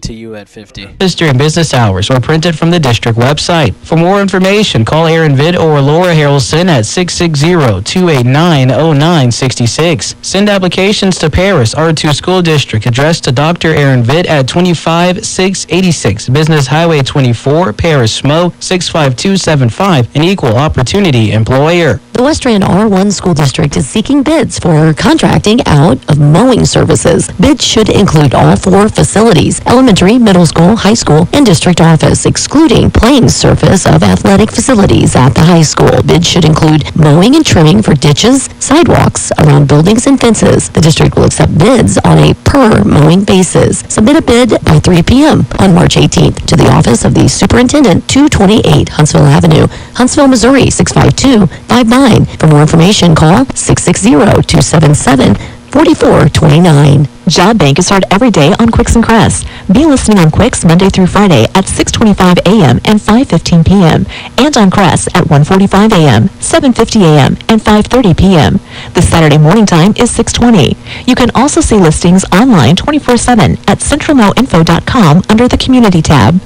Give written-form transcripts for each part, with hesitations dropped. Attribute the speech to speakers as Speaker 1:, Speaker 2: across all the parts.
Speaker 1: to you at 50.
Speaker 2: During business hours or printed from the district website. For more information, call Aaron Vitt or Laura Harrelson at 660-289-0966. Send applications to Paris R2 School District, addressed to Dr. Aaron Vitt at 25686 Business Highway 24, Paris, SMO 65275, an equal opportunity employer.
Speaker 3: The West Rand R1 School District is seeking bids for contracting out of mowing services. Bids should include all 4 facilities: elementary, middle school, high school, and district office, excluding playing surface of athletic facilities at the high school. Bids should include mowing and trimming for ditches, sidewalks, around buildings and fences. The district will accept bids on a per mowing basis. Submit a bid by 3 p.m. on March 18th to the office of the Superintendent, 228 Huntsville Avenue, Huntsville, Missouri, 65259. For more information, call 660-277-4429.
Speaker 4: Job Bank is heard every day on Quicks and Crest. Be listening on Quicks Monday through Friday at 6:25 a.m. and 5:15 p.m. and on Crest at 1:45 a.m., 7:50 a.m., and 5:30 p.m. The Saturday morning time is 6:20. You can also see listings online 24/7 at centralmowinfo.com under the Community tab.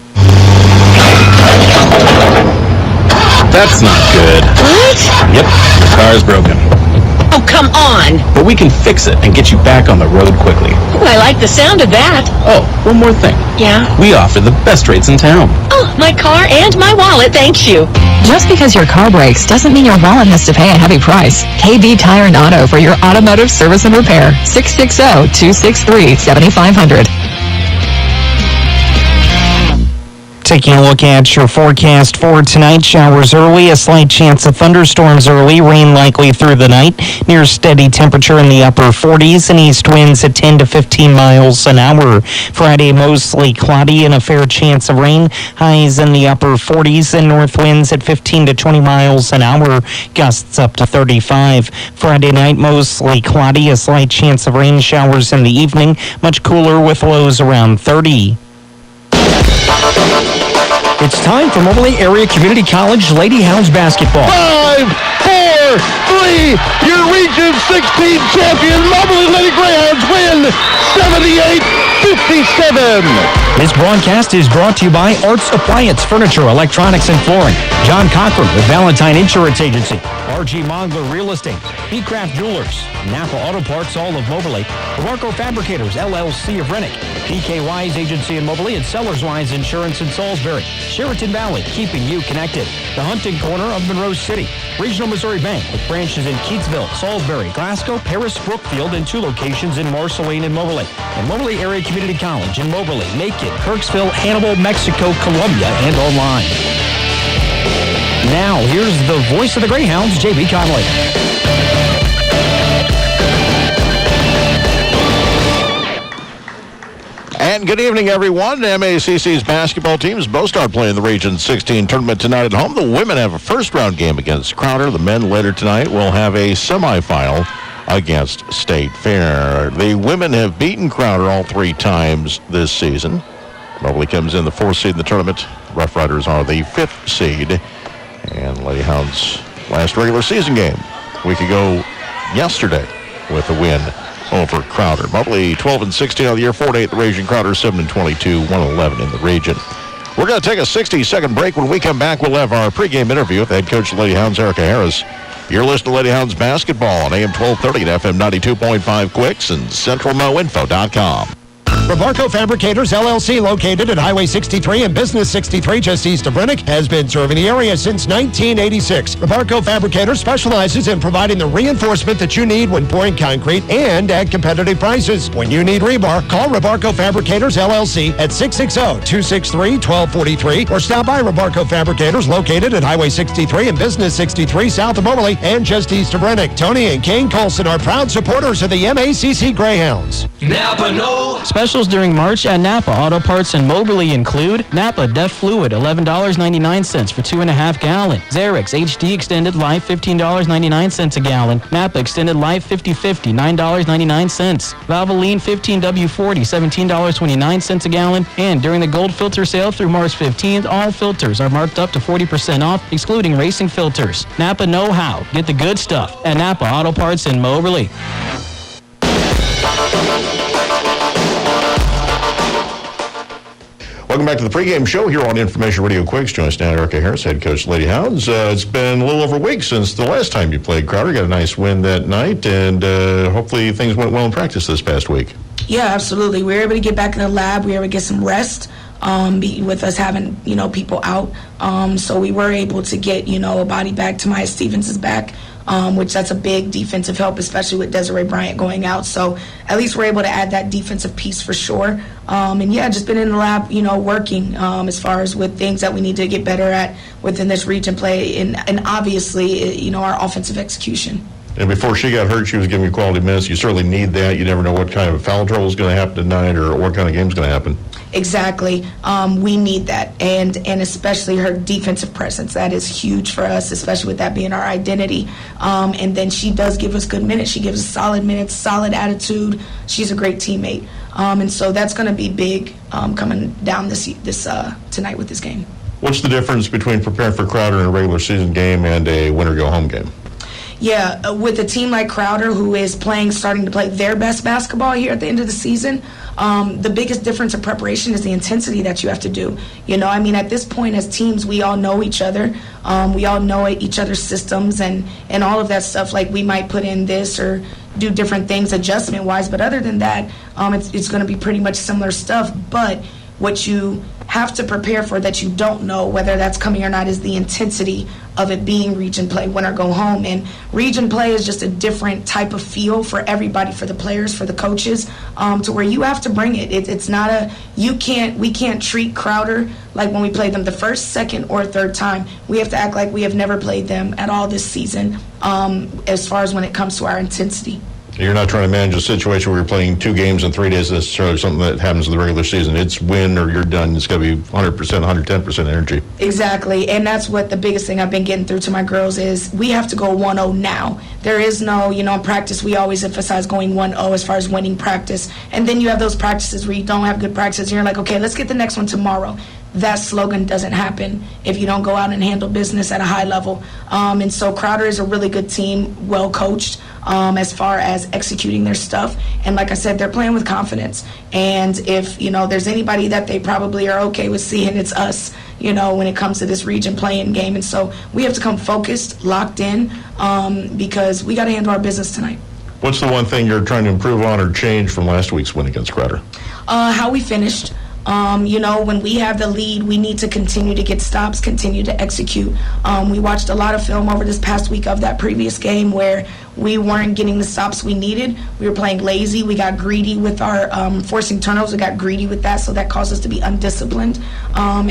Speaker 5: That's not good.
Speaker 6: What?
Speaker 5: Yep, the car's broken.
Speaker 6: Oh, come on.
Speaker 5: But we can fix it and get you back on the road quickly.
Speaker 6: Oh, I like the sound of that.
Speaker 5: Oh, one more thing.
Speaker 6: Yeah?
Speaker 5: We offer the best rates in town.
Speaker 6: Oh, my car and my wallet, thank you.
Speaker 4: Just because your car breaks doesn't mean your wallet has to pay a heavy price. KB Tire and Auto for your automotive service and repair. 660-263-7500.
Speaker 2: Taking a look at your forecast for tonight, showers early, a slight chance of thunderstorms early, rain likely through the night, near steady temperature in the upper 40s, and east winds at 10 to 15 miles an hour. Friday, mostly cloudy and a fair chance of rain, highs in the upper 40s, and north winds at 15 to 20 miles an hour, gusts up to 35. Friday night, mostly cloudy, a slight chance of rain showers in the evening, much cooler with lows around 30.
Speaker 7: It's time for Moberly Area Community College Lady Hounds basketball.
Speaker 8: 5, 4, 3, your Region 16 champion Moberly Lady Greyhounds win 78-57.
Speaker 7: This broadcast is brought to you by Arts Appliance, Furniture, Electronics, and Flooring. John Cochran with Valentine Insurance Agency. R.G. Mongler Real Estate. B-Craft Jewelers. Napa Auto Parts, all of Moberly. Marco Fabricators, LLC of Rennick. PK Wise Agency in Moberly and Sellers Wise Insurance in Salisbury. Sheraton Valley, keeping you connected. The Hunting Corner of Monroe City. Regional Missouri Bank with branches in Keatsville, Salisbury, Glasgow, Paris, Brookfield, and 2 locations in Marceline and Moberly. And Moberly Area Community College in Moberly, Macon, Kirksville, Hannibal, Mexico, Columbia, and online. Now, here's the voice of the Greyhounds, J.B. Conley.
Speaker 8: And good evening, everyone. MACC's basketball teams both start playing the Region 16 tournament tonight at home. The women have a first-round game against Crowder. The men later tonight will have a semifinal against State Fair. The women have beaten Crowder all 3 times this season. Moberly comes in the 4th seed in the tournament. Rough Riders are the 5th seed. And Lady Hounds' last regular season game a week ago yesterday with a win over Crowder. Moberly 12-16 on the year, 4-8 the region. Crowder 7-22, 1-11 in the region. We're going to take a 60-second break. When we come back, we'll have our pregame interview with head coach of the Lady Hounds, Erica Harris. You're listening to Lady Hounds basketball on AM 1230 and FM 92.5 Quicks and CentralMoInfo.com.
Speaker 7: Rabarco Fabricators, LLC, located at Highway 63 and Business 63 just east of Rennick, has been serving the area since 1986. Rabarco Fabricators specializes in providing the reinforcement that you need when pouring concrete and at competitive prices. When you need rebar, call Rabarco Fabricators, LLC at 660-263-1243 or stop by Rabarco Fabricators, located at Highway 63 and Business 63 south of Moberly and just east of Rennick. Tony and Kane Colson are proud supporters of the MACC Greyhounds.
Speaker 2: Napa No. Specials during March at Napa Auto Parts in Moberly include Napa Def Fluid, $11.99 for 2.5 gallon. Xerox HD Extended Life, $15.99 a gallon. Napa Extended Life 50/50, $9.99. Valvoline 15W40, $17.29 a gallon. And during the Gold Filter sale through March 15th, all filters are marked up to 40% off, excluding racing filters. Napa Know-How. Get the good stuff at Napa Auto Parts in Moberly.
Speaker 8: Welcome back to the pregame show here on Information Radio Quicks. Join us now, Erica Harris, head coach of Lady Hounds. It's been a little over a week since the last time you played Crowder. Got a nice win that night, and hopefully things went well in practice this past week.
Speaker 1: Yeah, absolutely. We were able to get back in the lab. We were able to get some rest with us having, people out. So we were able to get, a body back. Tamaya Stevens is back, which that's a big defensive help, especially with Desiree Bryant going out. So at least we're able to add that defensive piece for sure. And yeah, just been in the lab, working as far as with things that we need to get better at within this region play, and obviously, our offensive execution.
Speaker 8: And before she got hurt, she was giving you quality minutes. You certainly need that. You never know what kind of foul trouble is going to happen tonight or what kind of game is going to happen.
Speaker 1: Exactly. We need that, and especially her defensive presence. That is huge for us, especially with that being our identity. And then she does give us good minutes. She gives us solid minutes, solid attitude. She's a great teammate. And so that's going to be big coming down this tonight with this game.
Speaker 8: What's the difference between preparing for Crowder in a regular season game and a win-or-go-home game?
Speaker 1: Yeah, with a team like Crowder, who is starting to play their best basketball here at the end of the season, the biggest difference in preparation is the intensity that you have to do. At this point as teams, we all know each other. We all know each other's systems and all of that stuff. Like, we might put in this or do different things adjustment-wise, but other than that, it's going to be pretty much similar stuff. But what you have to prepare for that you don't know whether that's coming or not is the intensity of it being region play, win or go home. And region play is just a different type of feel for everybody, for the players, for the coaches, to where you have to bring it. It's not we can't treat Crowder like when we played them the first, second, or third time. We have to act like we have never played them at all this season, as far as when it comes to our intensity.
Speaker 8: You're not trying to manage a situation where you're playing 2 games in 3 days necessarily, something that happens in the regular season. It's win or you're done. It's got to be 100%, 110% energy.
Speaker 1: Exactly, and that's what the biggest thing I've been getting through to my girls is we have to go 1-0 now. There is no, in practice we always emphasize going 1-0 as far as winning practice. And then you have those practices where you don't have good practices and you're like, okay, let's get the next one tomorrow. That slogan doesn't happen if you don't go out and handle business at a high level. And so Crowder is a really good team, well coached as far as executing their stuff. And like I said, they're playing with confidence. And if, there's anybody that they probably are okay with seeing, it's us, when it comes to this region playing game. And so we have to come focused, locked in, because we got to handle our business tonight.
Speaker 8: What's the one thing you're trying to improve on or change from last week's win against Crowder?
Speaker 1: How we finished. When we have the lead, we need to continue to get stops, continue to execute. We watched a lot of film over this past week of that previous game where we weren't getting the stops we needed. We were playing lazy. We got greedy with our forcing turnovers. We got greedy with that, so that caused us to be undisciplined. Now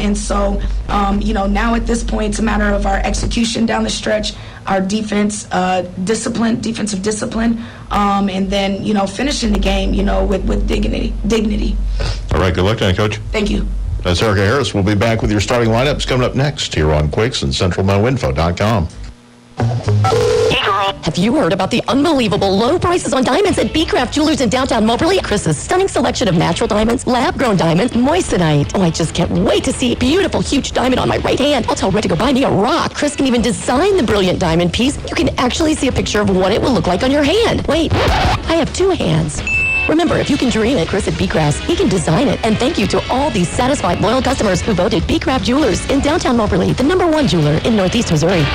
Speaker 1: at this point, it's a matter of our execution down the stretch, our defense defensive discipline, and then, finishing the game, with dignity.
Speaker 8: All right, good luck tonight, Coach.
Speaker 1: Thank you.
Speaker 8: That's Erica Harris. We'll be back with your starting lineups coming up next here on Quicks and CentralMoInfo.com.
Speaker 6: Hey, girl.
Speaker 3: Have you heard about the unbelievable low prices on diamonds at Craft Jewelers in downtown Moberly? Chris's stunning selection of natural diamonds, lab-grown diamonds, moissanite. Oh, I just can't wait to see a beautiful, huge diamond on my right hand. I'll tell Red to go buy me a rock. Chris can even design the brilliant diamond piece. You can actually see a picture of what it will look like on your hand. Wait, I have 2 hands. Remember, if you can dream it, Chris at Crafts, he can design it. And thank you to all these satisfied, loyal customers who voted Craft Jewelers in downtown Moberly the #1 jeweler in Northeast Missouri.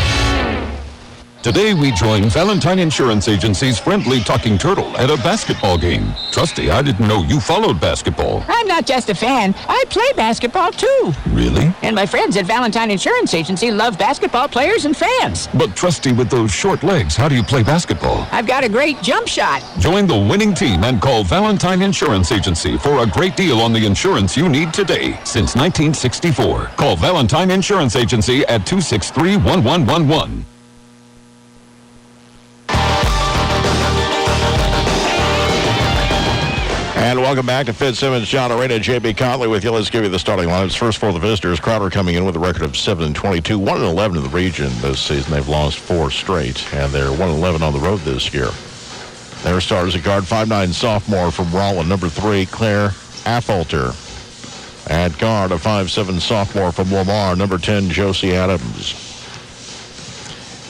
Speaker 9: Today we join Valentine Insurance Agency's friendly talking turtle at a basketball game. Trusty, I didn't know you followed basketball.
Speaker 10: I'm not just a fan. I play basketball, too.
Speaker 9: Really?
Speaker 10: And my friends at Valentine Insurance Agency love basketball players and fans.
Speaker 9: But Trusty, with those short legs, how do you play basketball?
Speaker 10: I've got a great jump shot.
Speaker 9: Join the winning team and call Valentine Insurance Agency for a great deal on the insurance you need today. Since 1964. Call Valentine Insurance Agency at 263-1111.
Speaker 8: And welcome back to Fitzsimmons, John Arena, J.B. Conley with you. Let's give you the starting lineups. First for the visitors, Crowder coming in with a record of 7-22, 1-11 in the region this season. They've lost 4 straight, and they're 1-11 on the road this year. Their starters at guard, 5'9" sophomore from Rollin, number 3, Claire Affolter. At guard, a 5'7" sophomore from Lamar, number 10, Josie Adams.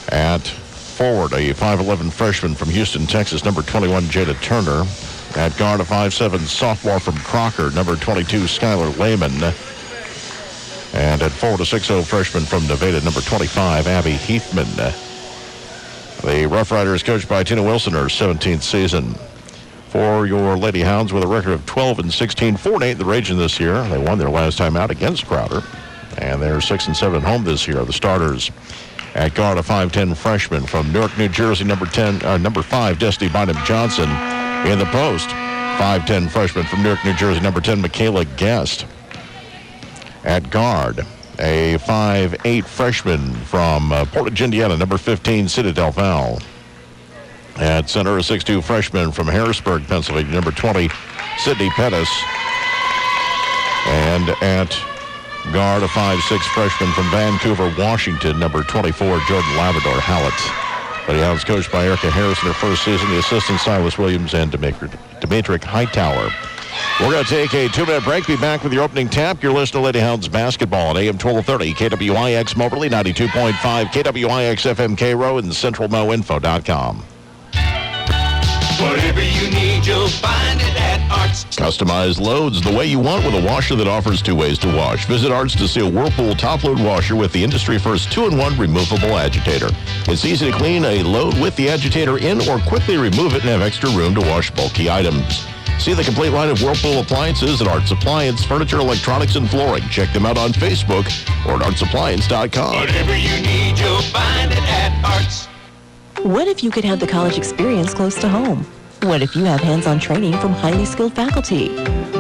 Speaker 8: At forward, a 5'11" freshman from Houston, Texas, number 21, Jada Turner. At guard, a 5'7" sophomore from Crocker, number 22, Skylar Lehman. And at forward, a 6'0 freshman from Nevada, number 25, Abby Heathman. The Rough Riders, coached by Tina Wilson, her 17th season. For your Lady Hounds, with a record of 12-16, 4-8 in the region this year. They won their last time out against Crowder, and they're 6-7 at home this year. The starters at guard, a 5'10 freshman from Newark, New Jersey, number 5, Destiny Bynum Johnson. In the post, 5'10 freshman from Newark, New Jersey, number 10, Michaela Guest. At guard, a 5'8 freshman from Portage, Indiana, number 15, Citadel Val. At center, a 6'2 freshman from Harrisburg, Pennsylvania, number 20, Sydney Pettis. And at guard, a 5'6 freshman from Vancouver, Washington, number 24, Jordan Labrador Hallett. Lady Hounds coached by Erica Harris in her first season, the assistant Silas Williams and Demetric Hightower. We're going to take a 2-minute break. Be back with your opening tap. You're listening to Lady Hounds basketball at AM 1230, KWIX Moberly, 92.5, KWIX FM Cairo, and CentralMoInfo.com.
Speaker 11: Whatever you need, you'll find it at Arts.
Speaker 8: Customize loads the way you want with a washer that offers 2 ways to wash. Visit Arts to see a Whirlpool top-load washer with the industry-first 2-in-1 removable agitator. It's easy to clean a load with the agitator in or quickly remove it and have extra room to wash bulky items. See the complete line of Whirlpool appliances at Arts Appliance, Furniture, Electronics, and Flooring. Check them out on Facebook or at artsappliance.com.
Speaker 11: Whatever you need, you'll find it at Arts.
Speaker 4: What if you could have the college experience close to home? What if you have hands-on training from highly skilled faculty?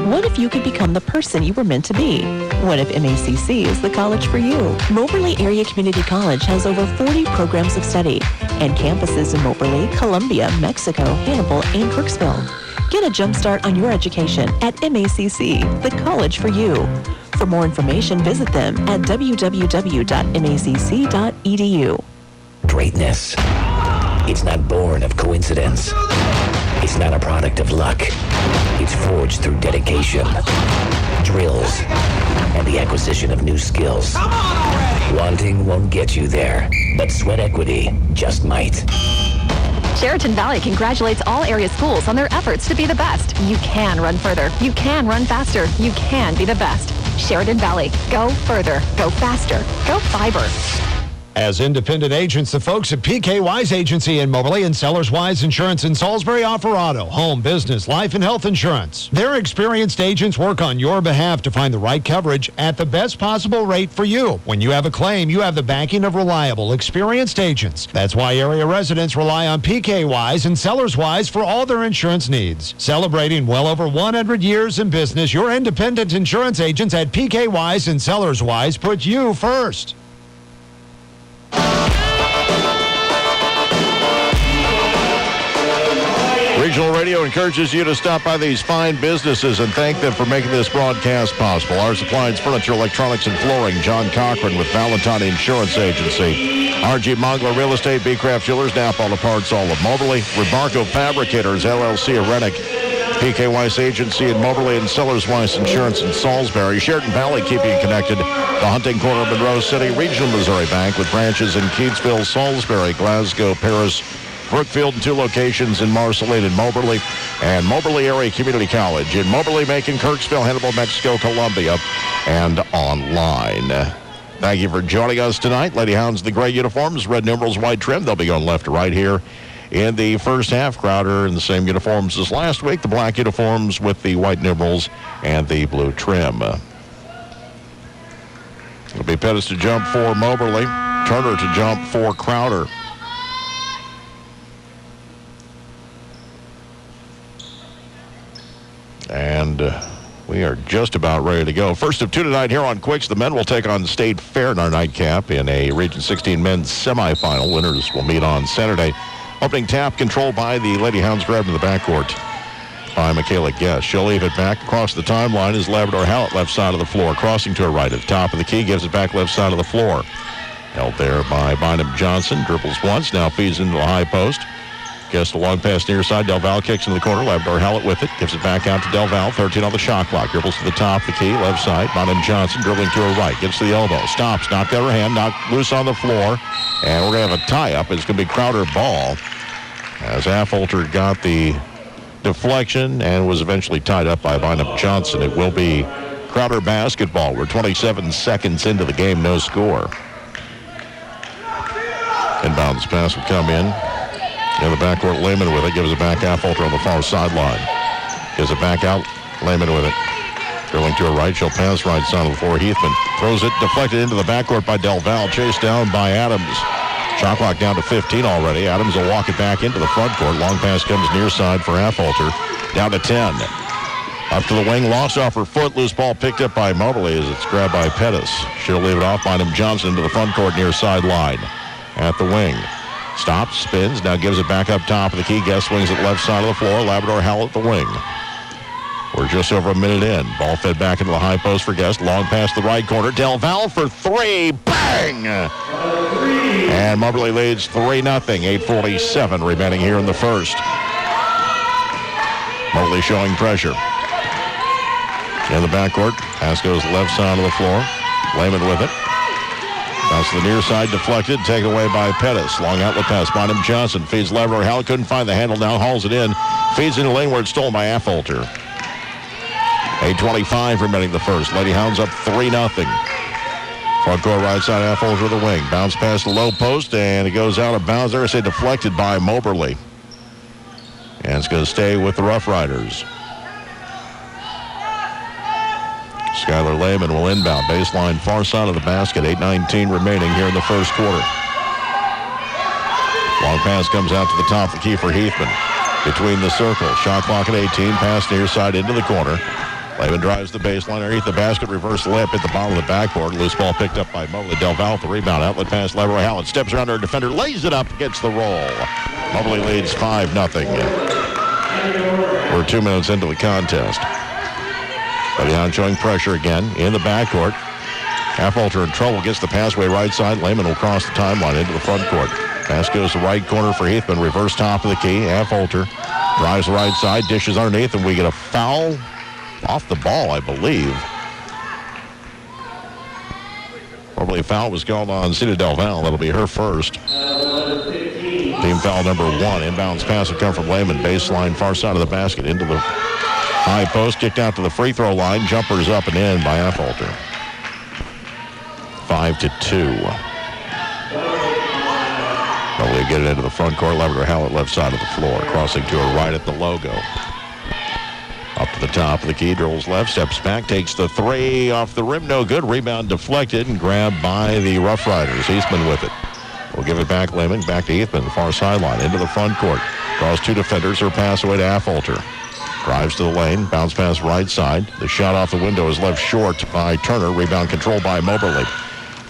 Speaker 4: What if you could become the person you were meant to be? What if MACC is the college for you? Moberly Area Community College has over 40 programs of study and campuses in Moberly, Columbia, Mexico, Hannibal, and Kirksville. Get a jump start on your education at MACC, the college for you. For more information, visit them at www.macc.edu.
Speaker 12: Greatness. It's not born of coincidence. It's not a product of luck. It's forged through dedication, drills, and the acquisition of new skills. Wanting won't get you there, but sweat equity just might.
Speaker 13: Sheraton Valley congratulates all area schools on their efforts to be the best. You can run further. You can run faster. You can be the best. Sheraton Valley. Go further. Go faster. Go fiber.
Speaker 7: As independent agents, the folks at PK Wise Agency in Moberly and Sellers Wise Insurance in Salisbury offer auto, home, business, life, and health insurance. Their experienced agents work on your behalf to find the right coverage at the best possible rate for you. When you have a claim, you have the backing of reliable, experienced agents. That's why area residents rely on PK Wise and Sellers Wise for all their insurance needs. Celebrating well over 100 years in business, your independent insurance agents at PK Wise and Sellers Wise put you first.
Speaker 8: Regional Radio encourages you to stop by these fine businesses and thank them for making this broadcast possible. Arts Appliance, Furniture, Electronics, and Flooring. John Cochran with Valentine Insurance Agency. R.G. Mongler Real Estate, B-Craft Jewelers, Napa Auto Parts, all of Moberly. Rebarco Fabricators, LLC of Rennick. PK Weiss Agency in Moberly and Sellers Weiss Insurance in Salisbury. Sheraton Valley keeping you connected. The Hunting Corner of Monroe City. Regional Missouri Bank with branches in Keatsville, Salisbury, Glasgow, Paris, Brookfield, and 2 locations in Marceline and Moberly. And Moberly Area Community College in Moberly, Macon, Kirksville, Hannibal, Mexico, Columbia, and online. Thank you for joining us tonight. Lady Hounds, the gray uniforms, red numerals, white trim. They'll be going left to right here in the first half. Crowder in the same uniforms as last week, the black uniforms with the white numerals and the blue trim. It'll be Pettis to jump for Moberly, Turner to jump for Crowder. And we are just about ready to go. First of 2 tonight here on Quicks. The men will take on State Fair in our nightcap in a Region 16 men's semifinal. Winners will meet on Saturday. Opening tap controlled by the Lady Hounds, grabbed in the backcourt by Michaela Guest. She'll leave it back across the timeline as Labrador Hallett, left side of the floor, crossing to her right at the top of the key, gives it back left side of the floor. Held there by Bynum Johnson. Dribbles once, now feeds into the high post. Guest a long pass near side. Del Val kicks into the corner. Labrador Hallett with it. Gives it back out to Del Val. 13 on the shot clock. Dribbles to the top of the key. Left side. Bynum Johnson dribbling to her right. Gets to the elbow. Stops. Knocked out her hand. Knocked loose on the floor. And we're going to have a tie-up. It's going to be Crowder ball. As Affolter got the deflection and was eventually tied up by Bynum Johnson. It will be Crowder basketball. We're 27 seconds into the game, no score. Inbounds pass will come in. In the backcourt, Lehman with it. Gives it back. Affolter on the far sideline. Gives it back out. Lehman with it. Drilling to her right. She'll pass right side of the floor. Heathman throws it. Deflected into the backcourt by Del Val. Chased down by Adams. Shot clock down to 15 already. Adams will walk it back into the front court. Long pass comes near side for Affolter. Down to 10. Up to the wing. Lost off her foot. Loose ball picked up by Mobley as it's grabbed by Pettis. She'll leave it off. Bynum Johnson into the front court near sideline. At the wing. Stops, spins, now gives it back up top of the key. Guest swings it left side of the floor. Labrador Howell at the wing. We're just over a minute in. Ball fed back into the high post for Guest. Long pass to the right corner. Del Val for three. Bang! And Moberly leads 3-0. 8:47 remaining here in the first. Moberly showing pressure. In the backcourt. Pass goes left side of the floor. Lehman with it. Bounce to the near side, deflected, taken away by Pettis. Long outlet pass, Bynum Johnson feeds Labrador. Howell couldn't find the handle, now hauls it in. Feeds into the lane where it's stolen by Affolter. 8:25 remaining the first. Lady Hounds up 3-0. Front court right side, Affolter the wing. Bounce past the low post, and it goes out of bounds there. I say deflected by Moberly. And it's going to stay with the Rough Riders. Skylar Lehman will inbound. Baseline far side of the basket. 8:19 remaining here in the first quarter. Long pass comes out to the top of the key for Heathman. Between the circle. Shot clock at 18. Pass near side into the corner. Lehman drives the baseline underneath the basket. Reverse lip at the bottom of the backboard. Loose ball picked up by Mobley. Del Val with the rebound. Outlet pass. Labrador Howell steps around her defender. Lays it up. Gets the roll. Mobley leads 5-0. We're 2 minutes into the contest. Greyhound showing pressure again in the backcourt. Affolter in trouble, gets the passway right side. Lehman will cross the timeline into the front court. Pass goes to right corner for Heathman. Reverse top of the key. Affolter drives the right side, dishes underneath, and we get a foul off the ball, I believe. Probably a foul was called on Cita Del Val. That'll be her first. Team foul number 1. Inbounds pass will come from Lehman. Baseline far side of the basket into the high post, kicked out to the free throw line. Jumpers up and in by Affolter. 5-2. Probably get it into the front court. Labrador Howell left side of the floor. Crossing to her right at the logo. Up to the top of the key. Drills left. Steps back. Takes the three. Off the rim. No good. Rebound deflected and grabbed by the Rough Riders. Eastman with it. We'll give it back. Lehman. Back to Eastman. Far sideline. Into the front court. Draws 2 defenders. Her pass away to Affolter. Drives to the lane. Bounce pass right side. The shot off the window is left short by Turner. Rebound controlled by Moberly.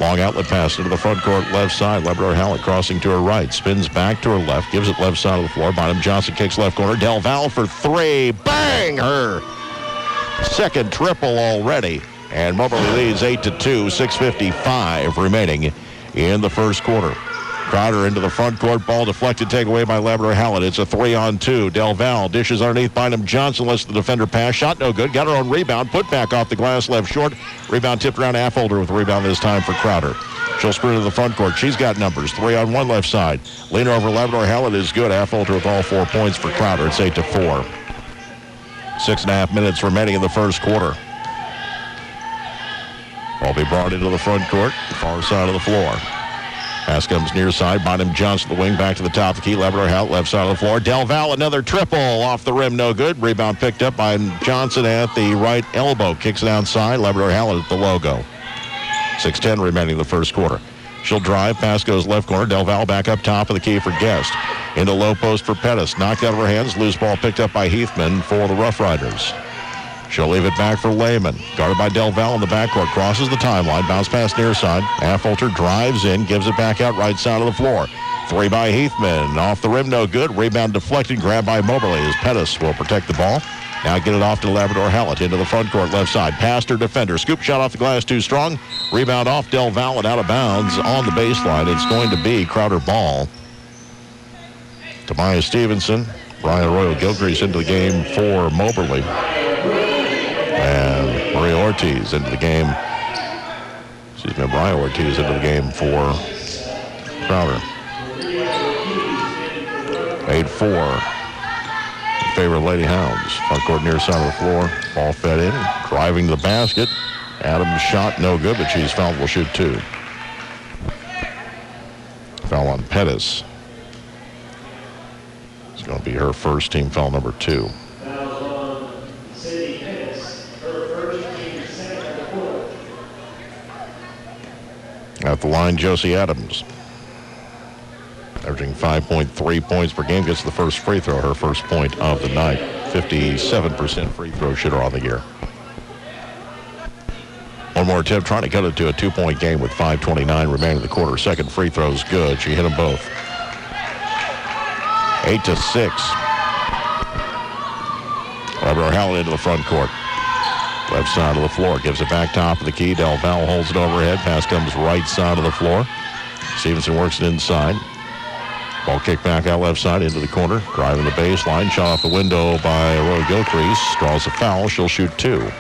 Speaker 8: Long outlet pass into the front court left side. Labrador Howell crossing to her right. Spins back to her left. Gives it left side of the floor. Bynum Johnson kicks left corner. Del Val for three. Bang! Her second triple already. And Moberly leads 8-2. 6:55 remaining in the first quarter. Crowder into the front court. Ball deflected. Take away by Labrador Howell. It's a 3-on-2. Del Val dishes underneath. Bynum Johnson lets the defender pass. Shot no good. Got her own rebound. Put back off the glass left short. Rebound tipped around Affolter with the rebound this time for Crowder. She'll sprint to the front court. She's got numbers. 3-on-1 left side. Leaner over Labrador Howell is good. Affolter with all 4 points for Crowder. It's 8-4. 6.5 minutes remaining in the first quarter. Ball be brought into the front court. Far side of the floor. Pass comes near side. Bynum Johnson, the wing, back to the top of the key. Labrador Howell, left side of the floor. Del Val, another triple off the rim, no good. Rebound picked up by Johnson at the right elbow. Kicks it outside. Labrador Howell at the logo. 6:10 remaining in the first quarter. She'll drive. Pass goes left corner. Del Val back up top of the key for Guest. Into low post for Pettis. Knocked out of her hands. Loose ball picked up by Heathman for the Rough Riders. She'll leave it back for Lehman. Guarded by Del Val in the backcourt. Crosses the timeline. Bounce pass near side. Affolter drives in. Gives it back out right side of the floor. Three by Heathman. Off the rim, no good. Rebound deflected. Grabbed by Moberly as Pettis will protect the ball. Now get it off to Labrador Howell into the front court left side. Past her defender. Scoop shot off the glass too strong. Rebound off Del Val and out of bounds on the baseline. It's going to be Crowder ball. Tobias Stevenson. Brian Arroyo Gilcrease into the game for Moberly. And Maria Ortiz into the game. Brian Ortiz into the game for Crowder. 8-4. favor of Lady Hounds. Front court near side of the floor. Ball fed in. Driving to the basket. Adams' shot no good, but she's fouled. Will shoot 2. Foul on Pettis. It's going to be her first, team foul number 2. At the line, Josie Adams. Averaging 5.3 points per game. Gets the first free throw, her first point of the night. 57% free throw shooter on the year. One more attempt, trying to cut it to a 2-point game with 5:29 remaining in the quarter. Second free throw's good. She hit them both. 8-6. Labrador Howell into the front court. Left side of the floor. Gives it back top of the key. Del Val holds it overhead. Pass comes right side of the floor. Stevenson works it inside. Ball kicked back out left side into the corner. Driving the baseline. Shot off the window by Roy Gilcrease. Draws a foul. She'll shoot 2.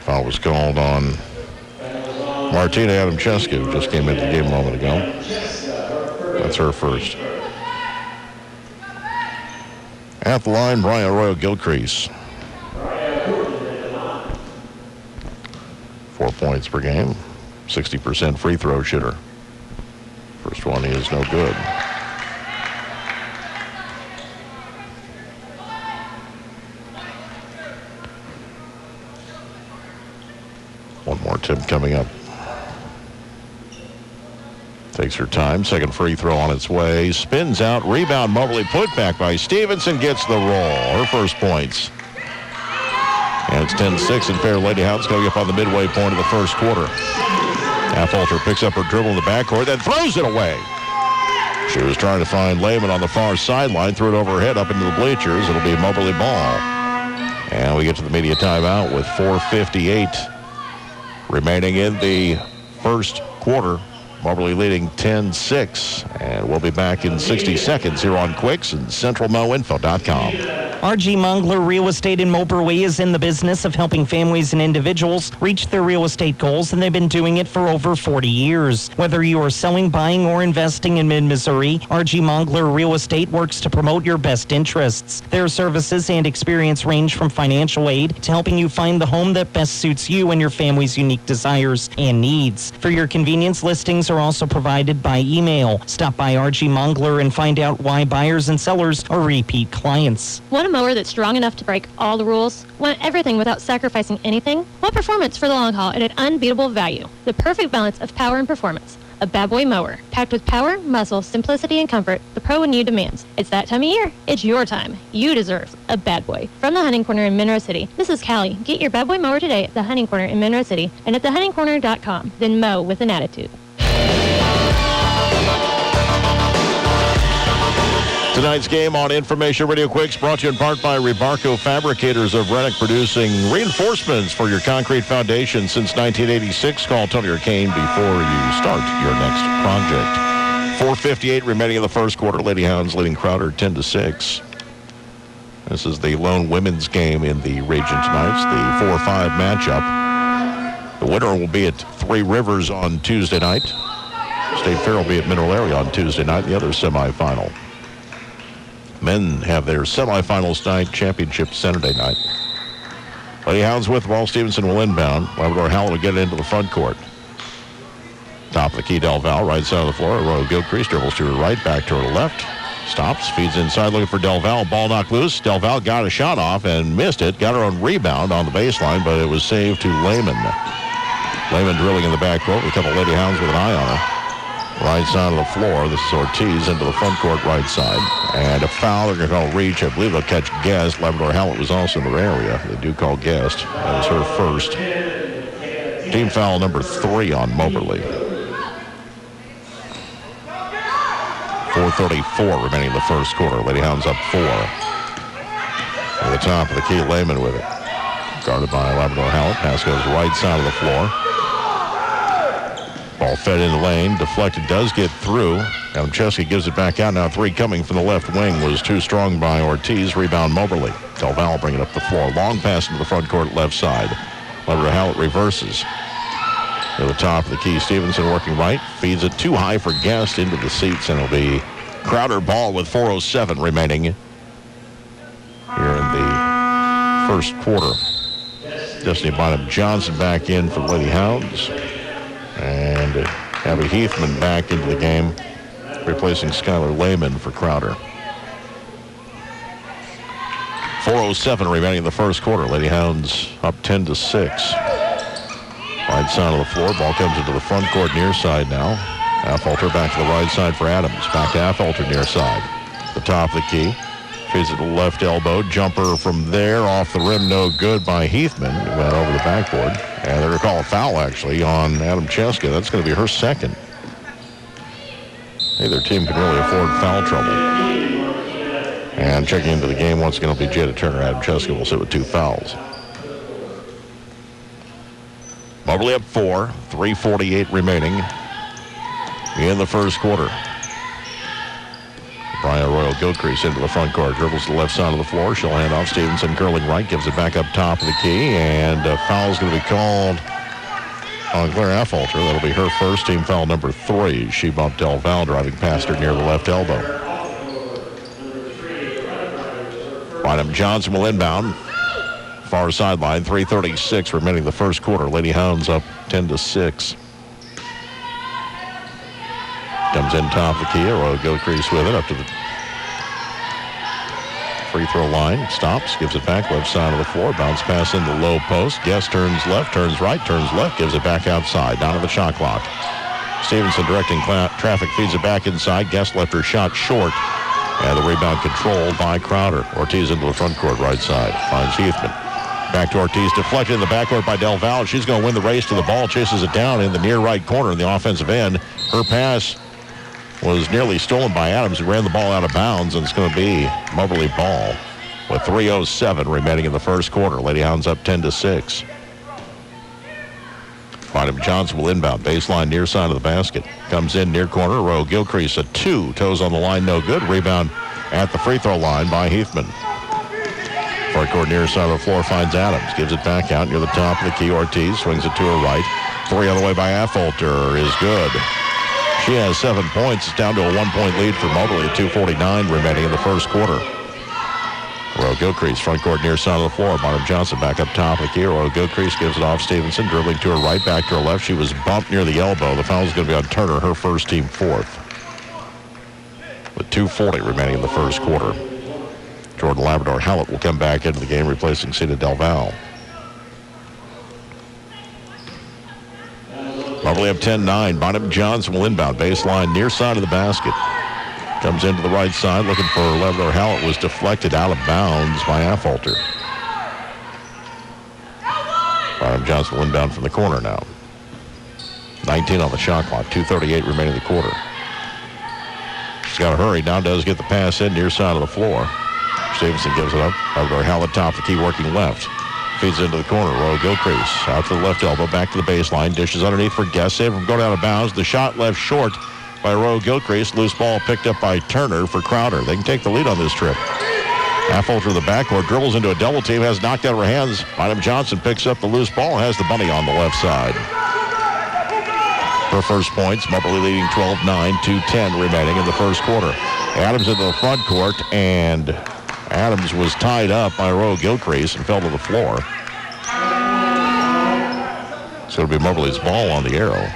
Speaker 8: Foul was called on Martina Adamchescu, who just came into the game a moment ago. That's her first. At the line, Brian Royal Gilcrease. 4 points per game. 60% free throw shooter. First one is no good. One more attempt coming up. Takes her time. Second free throw on its way. Spins out. Rebound. Mobley put back by Stevenson. Gets the roll. Her first points. And it's 10-6 in favor of Lady Hounds going up on the midway point of the first quarter. Affolter picks up her dribble in the backcourt, then throws it away. She was trying to find Lehman on the far sideline. Threw it over her head up into the bleachers. It'll be a Mobley ball. And we get to the media timeout with 4:58 remaining in the first quarter. Moberly leading 10-6. And we'll be back in 60 seconds here on Quicks and CentralMoInfo.com.
Speaker 2: RG Mongler Real Estate in Moberly is in the business of helping families and individuals reach their real estate goals, and they've been doing it for over 40 years. Whether you are selling, buying, or investing in mid-Missouri, RG Mongler Real Estate works to promote your best interests. Their services and experience range from financial aid to helping you find the home that best suits you and your family's unique desires and needs. For your convenience, listings are also provided by email. Stop by RG Mongler and find out why buyers and sellers are repeat clients.
Speaker 14: Want a mower that's strong enough to break all the rules? Want everything without sacrificing anything? Want performance for the long haul at an unbeatable value? The perfect balance of power and performance. A bad boy mower, packed with power, muscle, simplicity, and comfort the pro in you demands. It's that time of year. It's your time. You deserve a bad boy. From the Hunting Corner in Monroe City, this is Callie. Get your bad boy mower today at the Hunting Corner in Monroe City and at thehuntingcorner.com. Then mow with an attitude.
Speaker 8: Tonight's game on Information Radio Quicks brought to you in part by Rebarco Fabricators of Reddick, producing reinforcements for your concrete foundation since 1986. Call Tony or Kane before you start your next project. 4:58 remaining in the first quarter. Lady Hounds leading Crowder 10-6. This is the lone women's game in the region tonight. It's the 4-5 matchup. The winner will be at Three Rivers on Tuesday night. State Fair will be at Mineral Area on Tuesday night, the other semifinal. Men have their semifinals tonight, championship Saturday night. Lady Hounds with ball. Stevenson will inbound. Labrador Howell will get it into the front court. Top of the key, Del Val, right side of the floor. Royal Gilcrease dribbles to her right, back to her left. Stops, feeds inside, looking for Del Val. Ball knocked loose. Del Val got a shot off and missed it. Got her own rebound on the baseline, but it was saved to Lehman. Lehman drilling in the backcourt. A couple Lady Hounds with an eye on her. Right side of the floor. This is Ortiz into the front court right side. And a foul. They're going to call reach. I believe they'll catch Guest. Labrador Howell was also in their area. They do call Guest. That was her first. Team foul number 3 on Moberly. 4:34 remaining in the first quarter. Lady Hounds up 4. At the top of the key, Lehman with it. Guarded by Labrador Howell. Pass goes right side of the floor. Ball fed in the lane, deflected, does get through. Adamchescu gives it back out. Now 3 coming from the left wing was too strong by Ortiz. Rebound Moberly. Del Val bringing it up the floor. Long pass into the front court left side. Labrador Howell reverses. To the top of the key, Stevenson working right. Feeds it too high for Guest into the seats, and it'll be Crowder ball with 4:07 remaining here in the first quarter. Destiny Bynum Johnson back in for Lady Hounds. And Abby Heathman back into the game, replacing Skylar Lehman for Crowder. 4:07 remaining in the first quarter. Lady Hounds up 10-6. Right side of the floor. Ball comes into the front court near side now. Affolter back to the right side for Adams. Back to Affolter near side. The top of the key. Feeds it to the left elbow. Jumper from there off the rim. No good by Heathman. He went over the backboard. And they're going to call a foul, actually, on Adam Cheska. That's going to be her second. Neither team can really afford foul trouble. And checking into the game once again will be Jada Turner. Adam Cheska will sit with 2 fouls. Moberly up 4. 3:48 remaining in the first quarter. Brian Royal Gilcrease into the front court. Dribbles to the left side of the floor. She'll hand off. Stevenson curling right. Gives it back up top of the key. And a foul's going to be called on Claire Affolter. That'll be her first, team foul number 3. She bumped Del Val driving past her near the left elbow. Bynum Johnson will inbound. Far sideline. 3:36 remaining in the first quarter. Lady Hounds up 10-6. Comes in top of the key. Royal Gilcrease with it up to the free throw line. Stops. Gives it back left side of the floor. Bounce pass in the low post. Guest turns left, turns right, turns left. Gives it back outside. Down to the shot clock. Stevenson directing traffic. Feeds it back inside. Guest left her shot short. And the rebound controlled by Crowder. Ortiz into the front court right side. Finds Heathman. Back to Ortiz. Deflected in the backcourt by Del Val. She's going to win the race to the ball. Chases it down in the near right corner in the offensive end. Her pass was nearly stolen by Adams, who ran the ball out of bounds, and it's going to be Moberly ball with 3:07 remaining in the first quarter. Lady Hounds up 10-6. Bynum Johnson will inbound. Baseline near side of the basket. Comes in near corner. Royal Gilcrease a 2. Toes on the line, no good. Rebound at the free throw line by Heathman. Front court near side of the floor finds Adams. Gives it back out near the top of the key. Ortiz swings it to her right. 3 on the way by Affolter is good. She has 7 points. It's down to a 1-point lead for Moberly at 2:49 remaining in the first quarter. Royal Gilcrease, front court near side of the floor. Bynum Johnson back up top of the key. Royal Gilcrease gives it off Stevenson, dribbling to her right, back to her left. She was bumped near the elbow. The foul is going to be on Turner, her first, team 4th. With 2:40 remaining in the first quarter. Jordan Labrador Hallett will come back into the game, replacing Cena Del Val. Moberly up 10-9. Bynum Johnson will inbound. Baseline near side of the basket. Comes into the right side looking for Labrador Hallett. Was deflected out of bounds by Affolter. Bynum Johnson will inbound from the corner now. 19 on the shot clock. 2:38 remaining in the quarter. She's got to hurry. Now does get the pass in near side of the floor. Stevenson gives it up. Labrador Hallett top of the key working left. Feeds into the corner. Royal Gilcrease out to the left elbow. Back to the baseline. Dishes underneath for Guest. Save from going out of bounds. The shot left short by Royal Gilcrease. Loose ball picked up by Turner for Crowder. They can take the lead on this trip. Affolter to the backcourt. Dribbles into a double team. Has knocked out of her hands. Bynum Johnson picks up the loose ball. Has the bunny on the left side. Her first points. Moberly leading 12-9. 2:10 remaining in the first quarter. Adams into the front court. And Adams was tied up by Royal Gilcrease and fell to the floor. It's going to be Moberly's ball on the arrow.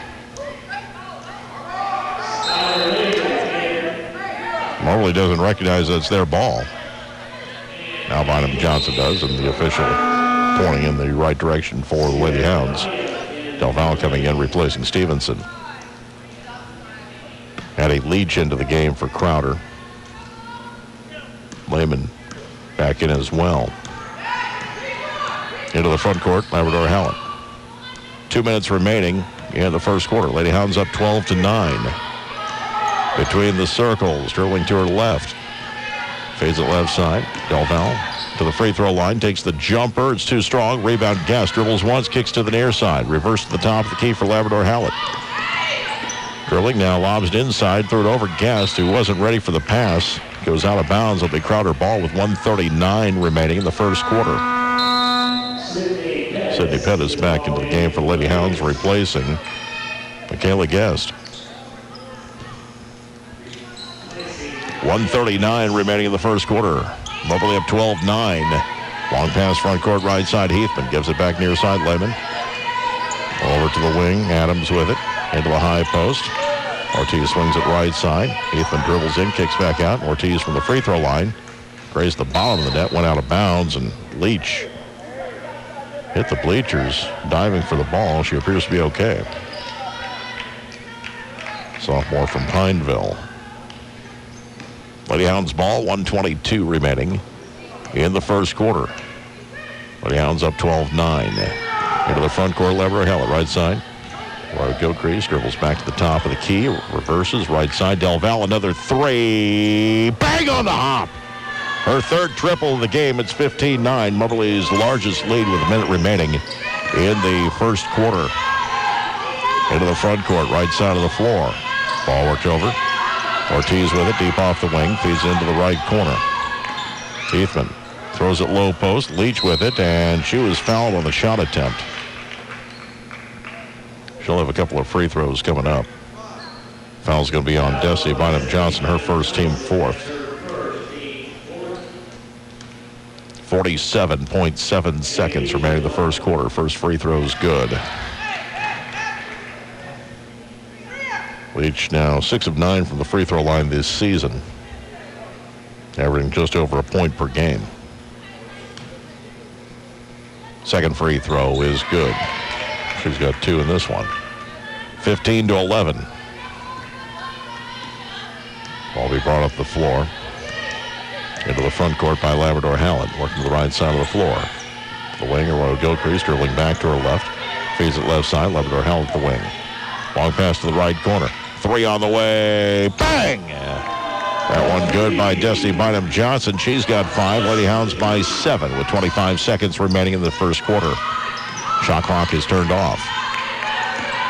Speaker 8: Moberly doesn't recognize that it's their ball. Now Bynum Johnson does, and the official pointing in the right direction for the Lady Hounds. Del Val coming in, replacing Stevenson. Adding Leach into the game for Crowder. Lehman back in as well. Into the front court, Labrador Hallett. 2 minutes remaining in the first quarter. Lady Hounds up 12-9. Between the circles, dribbling to her left. Fades it left side. Del Val to the free throw line, takes the jumper. It's too strong. Rebound Guest. Dribbles once, kicks to the near side. Reverse to the top of the key for Labrador Hallett. Dribbling now, lobs it inside, threw it over Guest, who wasn't ready for the pass. Goes out of bounds. It'll be Crowder ball with 1:39 remaining in the first quarter. Sydney Pettis back into the game for the Lady Hounds, replacing Michaela Guest. 1:39 remaining in the first quarter. Moberly up 12-9. Long pass front court right side. Heathman gives it back near side. Lehman over to the wing. Adams with it into the high post. Ortiz swings it right side. Heathman dribbles in, kicks back out. Ortiz from the free throw line grazed the bottom of the net, went out of bounds, and Leach hit the bleachers diving for the ball. She appears to be okay. Sophomore from Pineville. Lady Hounds ball, 1:22 remaining in the first quarter. Lady Hounds up 12-9. Into the front court, Lever Hallett, right side. Road Gilcrease dribbles back to the top of the key, reverses, right side. Del Val, another three. Bang on the hop. Her third triple of the game. It's 15-9. Moberly's largest lead with a minute remaining in the first quarter. Into the front court, right side of the floor. Ball worked over. Ortiz with it, deep off the wing, feeds into the right corner. Heathman throws it low post, Leach with it, and she was fouled on the shot attempt. She'll have a couple of free throws coming up. Foul's going to be on Desi Bynum-Johnson, her first, team fourth. 47.7 seconds remaining in the first quarter. First free throw's good. Leach now 6 of 9 from the free throw line this season, averaging just over a point per game. Second free throw is good. She's got 2 in this one. 15-11. Ball be brought up the floor. Into the front court by Labrador Hallett, working to the right side of the floor. The wing, Arroyo Gilcrease dribbling back to her left. Feeds it left side, Labrador Hallett the wing. Long pass to the right corner. 3 on the way. Bang! That one good by Desi Bynum-Johnson. She's got 5. Lady Hounds by 7 with 25 seconds remaining in the first quarter. Shot clock is turned off.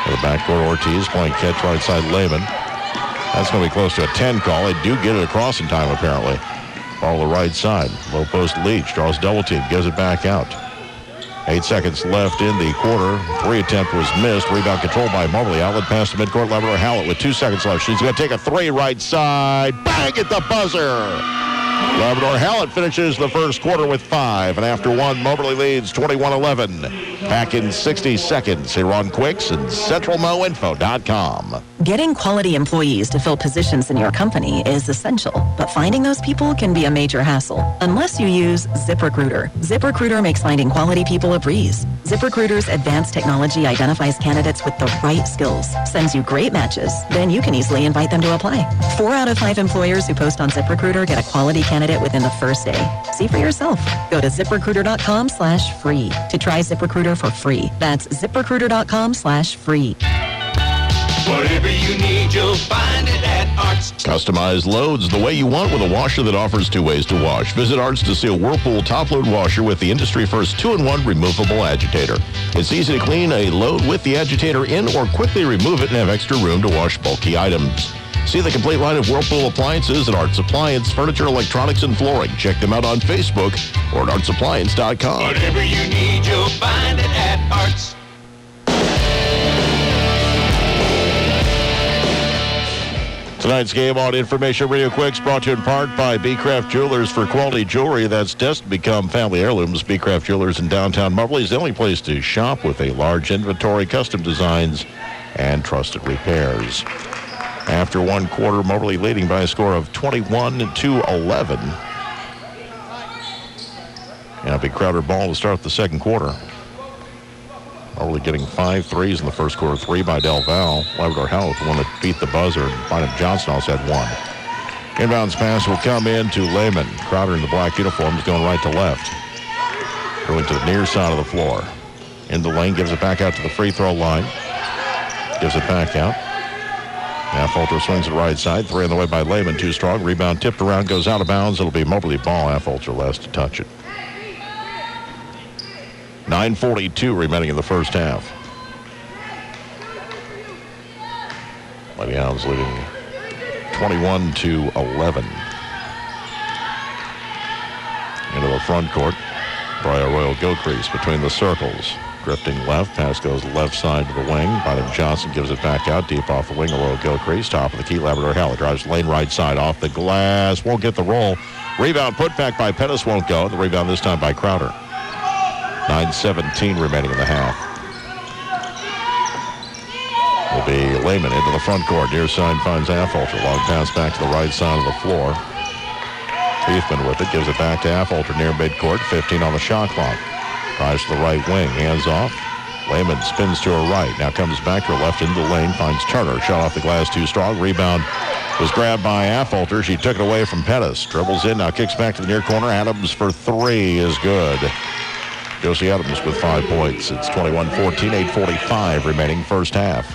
Speaker 8: To the backcourt, Ortiz playing catch right side Lehman. That's going to be close to a 10 call. They do get it across in time, apparently. Ball to the right side. Low post Leach. Draws double team. Gives it back out. 8 seconds left in the quarter. 3 attempt was missed. Rebound controlled by Moberly. Outlet pass to midcourt. Labrador Hallett with 2 seconds left. She's going to take a 3 right side. Bang at the buzzer. Labrador Hallett finishes the first quarter with 5. And after 1, Moberly leads 21-11. Back in 60 seconds here on Quicks and CentralMoInfo.com.
Speaker 15: Getting quality employees to fill positions in your company is essential, but finding those people can be a major hassle unless you use ZipRecruiter. ZipRecruiter makes finding quality people a breeze. ZipRecruiter's advanced technology identifies candidates with the right skills, sends you great matches, then you can easily invite them to apply. 4 out of 5 employers who post on ZipRecruiter get a quality candidate within the first day. See for yourself. Go to ZipRecruiter.com/free to try ZipRecruiter for free. That's ZipRecruiter.com/free.
Speaker 11: Whatever you need, you'll find it at Arts.
Speaker 8: Customize loads the way you want with a washer that offers 2 ways to wash. Visit Arts to see a Whirlpool top-load washer with the industry-first 2-in-1 removable agitator. It's easy to clean a load with the agitator in or quickly remove it and have extra room to wash bulky items. See the complete line of Whirlpool appliances at Arts Appliance, Furniture, Electronics, and Flooring. Check them out on Facebook or at artsappliance.com.
Speaker 11: Whatever you need, you'll find it at Arts.
Speaker 8: Tonight's game on Information Radio Quicks brought to you in part by B-Craft Jewelers. For quality jewelry that's destined to become family heirlooms. B-Craft Jewelers in downtown Moberly is the only place to shop with a large inventory, custom designs, and trusted repairs. After 1 quarter, Moberly leading by a score of 21-11. And a big Crowder ball to start the second quarter. Moberly getting 5 threes in the first quarter. 3 by Del Val. Labrador Hallett, the one that beat the buzzer. And Bynum-Johnson also had 1. Inbounds pass will come in to Lehman. Crowder in the black uniforms going right to left. Going to the near side of the floor. In the lane, gives it back out to the free throw line. Gives it back out. Now Falter swings it right side. 3 on the way by Lehman. Too strong. Rebound tipped around. Goes out of bounds. It'll be Moberly ball. Falter last to touch it. 9:42 remaining in the first half. Lady Hounds leading 21-11. Into the front court. Briar Royal Gilcrease between the circles. Drifting left. Pass goes left side to the wing. Bynum Johnson gives it back out deep off the wing. Arroyo Gilcrease, top of the key. Labrador Hallett drives lane right side off the glass. Won't get the roll. Rebound put back by Pettis, won't go. The rebound this time by Crowder. 9:17 remaining in the half. Will be Lehman into the front court. Near side finds Affolter. Long pass back to the right side of the floor. Heathman with it. Gives it back to Affolter near midcourt. 15 on the shot clock. Drives to the right wing. Hands off. Lehman spins to her right. Now comes back to her left into the lane. Finds Turner. Shot off the glass too strong. Rebound was grabbed by Affolter. She took it away from Pettis. Dribbles in. Now kicks back to the near corner. Adams for three is good. Josie Adams with 5 points. It's 21-14. 8:45 remaining first half.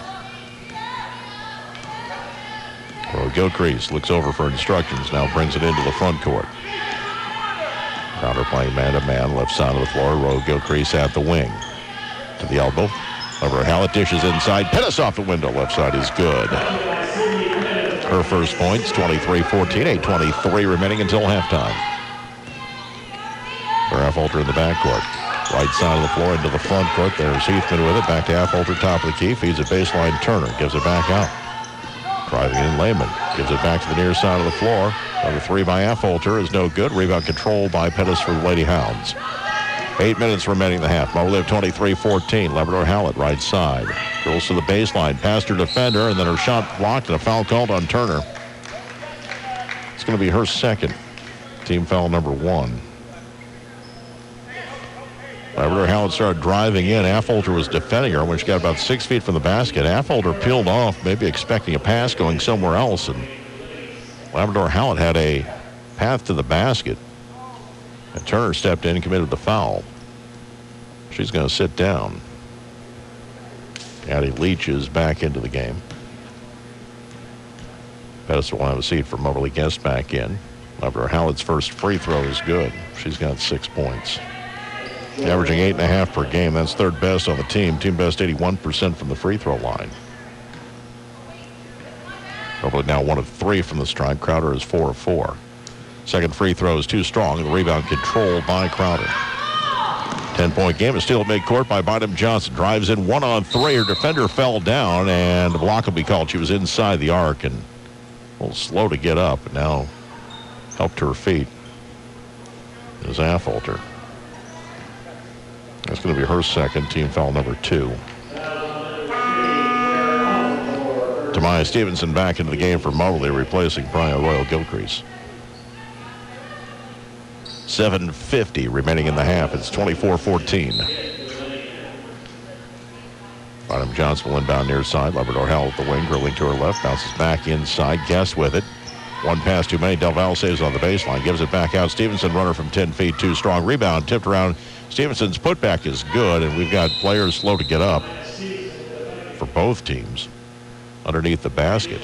Speaker 8: Gilcrease looks over for instructions. Now brings it into the front court. Crowder playing man-to-man. Left side of the floor. Gilcrease at the wing. To the elbow. Over Hallett dishes inside. Pettis off the window. Left side is good. Her first points. 23-14. 8:23 remaining until halftime. For Affolter in the backcourt. Right side of the floor into the front court. There's Heathman with it. Back to Affolter, top of the key. Feeds it baseline. Turner gives it back out. Driving in Lehman. Gives it back to the near side of the floor. Number three by Affolter is no good. Rebound control by Pettis for the Lady Hounds. 8 minutes remaining in the half. Moberly 23-14. Labrador Hallett right side. Girls to the baseline. Past her defender, and then her shot blocked and a foul called on Turner. It's going to be her second. Team foul number 1. Labrador Hallett started driving in. Affolter was defending her when she got about 6 feet from the basket. Affolter peeled off, maybe expecting a pass going somewhere else, and Labrador Hallett had a path to the basket. And Turner stepped in and committed the foul. She's going to sit down. Addie Leach is back into the game. Pettis will have a seat for Moberly Guest back in. Labrador Hallett's first free throw is good. She's got 6 points. Averaging 8.5 per game. That's third best on the team. Team best 81% from the free throw line. Moberly now 1 of 3 from the stripe. Crowder is 4 of 4. Second free throw is too strong. The rebound controlled by Crowder. 10-point game. A steal at midcourt by Bynum Johnson. Drives in 1-on-3. Her defender fell down, and the block will be called. She was inside the arc and a little slow to get up, and now helped to her feet. Is Affolter. That's going to be her second. Team foul number 2. Tamaya Stevenson back into the game for Moberly, replacing Brian Arroyo Gilcrease. 7:50 remaining in the half. It's 24-14. Bynum Johnson will inbound near side. Labrador Hallett at the wing, drilling to her left. Bounces back inside. Guest with it. One pass too many. Del Valle saves on the baseline. Gives it back out. Stevenson, runner from 10 feet. Too strong. Rebound tipped around. Stevenson's putback is good, and we've got players slow to get up for both teams underneath the basket.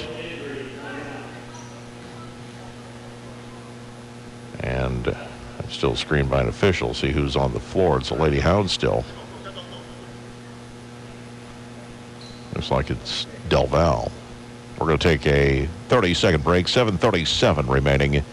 Speaker 8: And I'm still screened by an official. See who's on the floor. It's a Lady Hound still. Looks like it's Del Valle. We're going to take a 30-second break. 7:37 remaining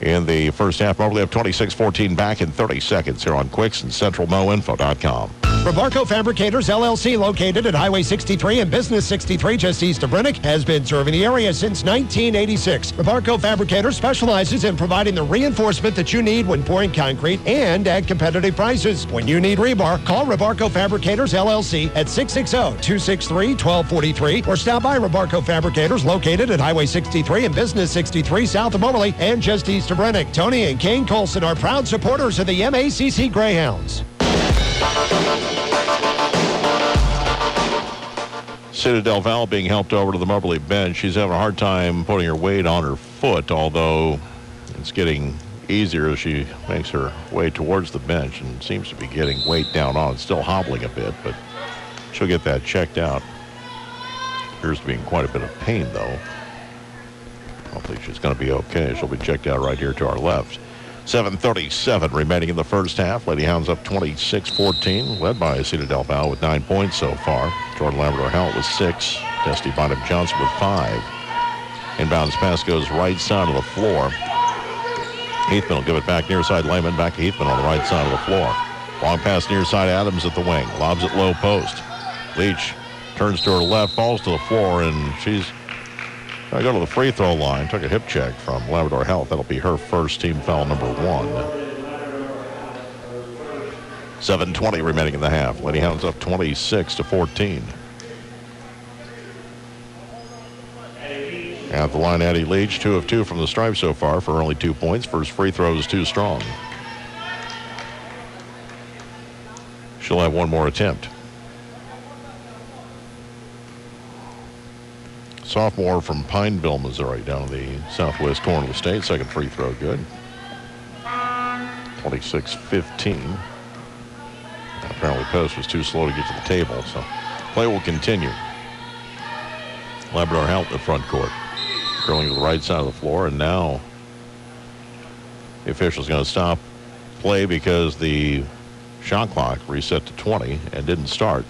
Speaker 8: in the first half. Moberly up 26-14 back in 30 seconds here on Quicks and CentralMoInfo.com.
Speaker 16: Rebarco Fabricators, LLC, located at Highway 63 and Business 63 just east of Brennick, has been serving the area since 1986. Rebarco Fabricators specializes in providing the reinforcement that you need when pouring concrete and at competitive prices. When you need rebar, call Rebarco Fabricators, LLC at 660-263-1243 or stop by Rebarco Fabricators, located at Highway 63 and Business 63 south of Moberly and just east of Brennick. Tony and Kane Colson are proud supporters of the MACC Greyhounds.
Speaker 8: Sita Del Valle being helped over to the Moberly bench. She's having a hard time putting her weight on her foot, although it's getting easier as she makes her way towards the bench and seems to be getting weight down on it. Still hobbling a bit, but she'll get that checked out. Appears to be in quite a bit of pain, though. Hopefully she's going to be okay. She'll be checked out right here to our left. 7:37 remaining in the first half. Lady Hounds up 26-14, led by Sita Del Valle with 9 points so far. Jordan Labrador Hallett with 6. Dusty Bynum Johnson with 5. Inbounds pass goes right side of the floor. Heathman will give it back near side. Lehman back to Heathman on the right side of the floor. Long pass near side, Adams at the wing. Lobs it low post. Leach turns to her left, falls to the floor, and she's going to go to the free throw line. Took a hip check from Labrador Health. That'll be her first, team foul number 1. 7:20 remaining in the half. Lady Hounds up 26-14. At the line, Addie Leach, 2 of 2 from the stripe so far for only 2 points. First free throw is too strong. She'll have one more attempt. Sophomore from Pineville, Missouri, down in the southwest corner of the state. Second free throw good. 26-15. Apparently Post was too slow to get to the table, so play will continue. Labrador Health in the front court. Curling to the right side of the floor, and now the official's going to stop play because the shot clock reset to 20 and didn't start.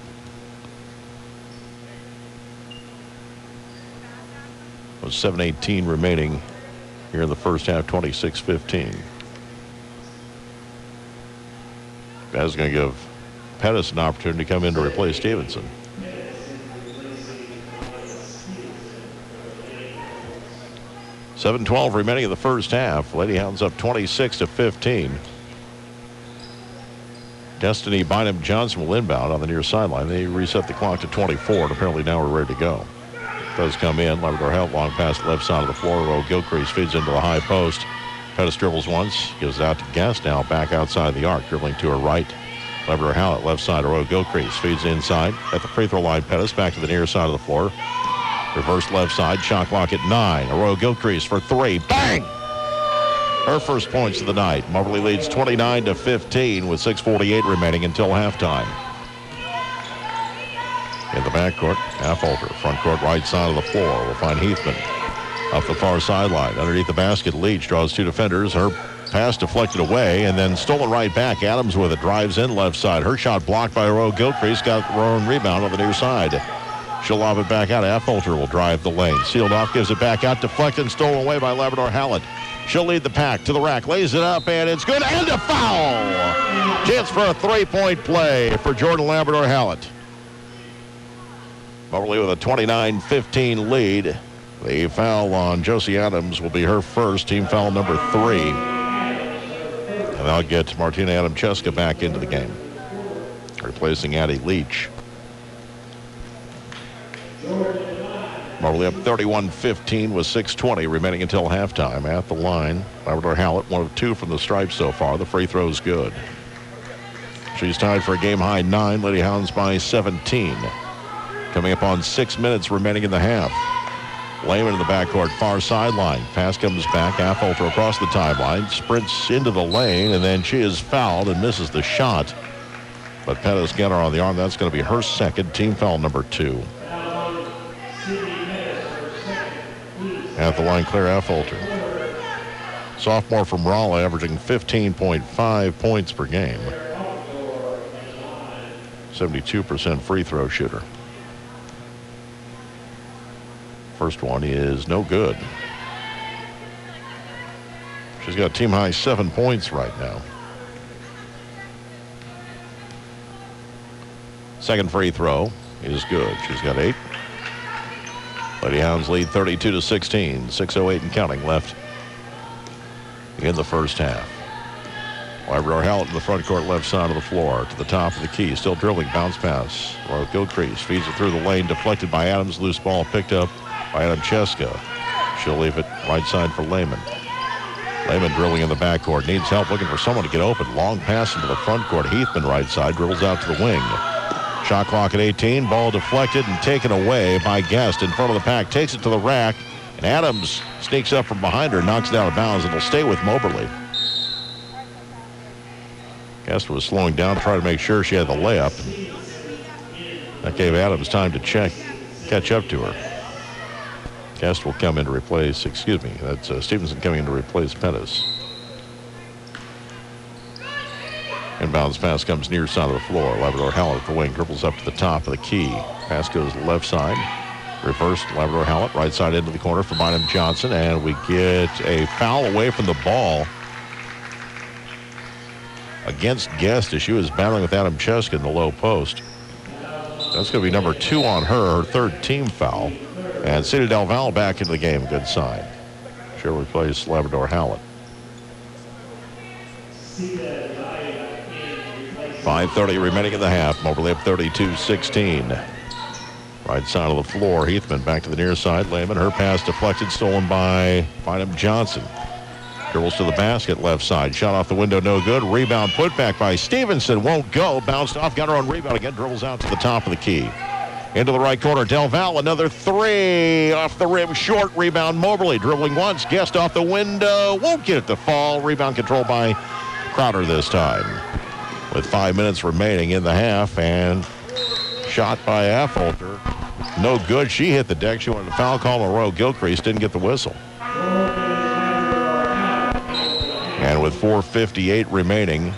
Speaker 8: With 7:18 remaining here in the first half, 26-15. That's going to give Pettis an opportunity to come in to replace Stevenson. $7:12 remaining in the first half. Lady Hounds up 26-15. Destiny Bynum Johnson will inbound on the near sideline. They reset the clock to 24, and apparently now we're ready to go. Does come in. Labrador Health long pass left side of the floor. Gilcrease feeds into the high post. Pettis dribbles once, gives it out to Guest. Now back outside the arc, dribbling to her right. Labrador Howlett left side. Gilcrease feeds inside at the free throw line. Pettis back to the near side of the floor. Reverse left side. Shot clock at 9. Gilcrease for 3. Bang! Her first points of the night. Moberly leads 29-15 with 6:48 remaining until halftime. In the backcourt, Affolter, front court right side of the floor. We'll find Heathman up the far sideline. Underneath the basket, Leach draws 2 defenders. Her pass deflected away and then stolen right back. Adams with it, drives in left side. Her shot blocked by Gilcrease. Got her own rebound on the near side. She'll lob it back out. Affolter will drive the lane. Sealed off, gives it back out. Deflected and stolen away by Labrador Hallett. She'll lead the pack to the rack. Lays it up, and it's good. And a foul! Chance for a 3-point play for Jordan Labrador Hallett. Moberly with a 29-15 lead. The foul on Josie Adams will be her first, team foul number 3. And that'll get Martina Adamcheska back into the game, replacing Addie Leach. Moberly up 31-15 with 6:20 remaining until halftime. At the line, Labrador Hallett, 1 of 2 from the stripe so far. The free throw's good. She's tied for a game-high 9. Lady Hounds by 17. Coming up on 6 minutes remaining in the half. Lehman in the backcourt, far sideline. Pass comes back. Affolter across the timeline. Sprints into the lane, and then she is fouled and misses the shot. But Pettis got her on the arm. That's going to be her second, team foul number 2. At the line, Claire Affolter. Sophomore from Raleigh, averaging 15.5 points per game. 72% free throw shooter. First one is no good. She's got team high 7 points right now. Second free throw is good. She's got 8. Lady Hounds lead 32-16. 6:08 and counting left in the first half. Labrador Hallett in the front court left side of the floor to the top of the key. Still dribbling, bounce pass. Gilcrease feeds it through the lane, deflected by Adams. Loose ball picked up by Adamcheska. She'll leave it right side for Lehman. Lehman drilling in the backcourt. Needs help looking for someone to get open. Long pass into the front court. Heathman right side dribbles out to the wing. Shot clock at 18. Ball deflected and taken away by Guest in front of the pack. Takes it to the rack. And Adams sneaks up from behind her, knocks it out of bounds. It'll stay with Moberly. Guest was slowing down to try to make sure she had the layup. That gave Adams time to catch up to her. Guest will come in to replace, that's Stevenson coming in to replace Pettis. Inbounds pass comes near side of the floor. Labrador Hallett at the wing, dribbles up to the top of the key. Pass goes left side. Reversed, Labrador Hallett, right side into the corner for Bynum Johnson, and we get a foul away from the ball. against Guest as she was battling with Adam Cheska in the low post. That's going to be number 2 on her third team foul. And Cedar Del Valle back into the game. Good sign. She'll replace Labrador Hallett. 5:30 remaining in the half. Moberly up 32-16. Right side of the floor. Heathman back to the near side. Lehman, her pass deflected, stolen by Bynum Johnson. Dribbles to the basket, left side. Shot off the window, no good. Rebound put back by Stevenson. Won't go. Bounced off. Got her on rebound again. Dribbles out to the top of the key. Into the right corner. Del Valle, another 3. Off the rim, short. Rebound Moberly. Dribbling once. Guest off the window. Won't get it to fall. Rebound controlled by Crowder this time. With 5 minutes remaining in the half. And shot by Affolter. No good. She hit the deck. She wanted a foul call. Royal Gilcrease didn't get the whistle. And with 4:58 remaining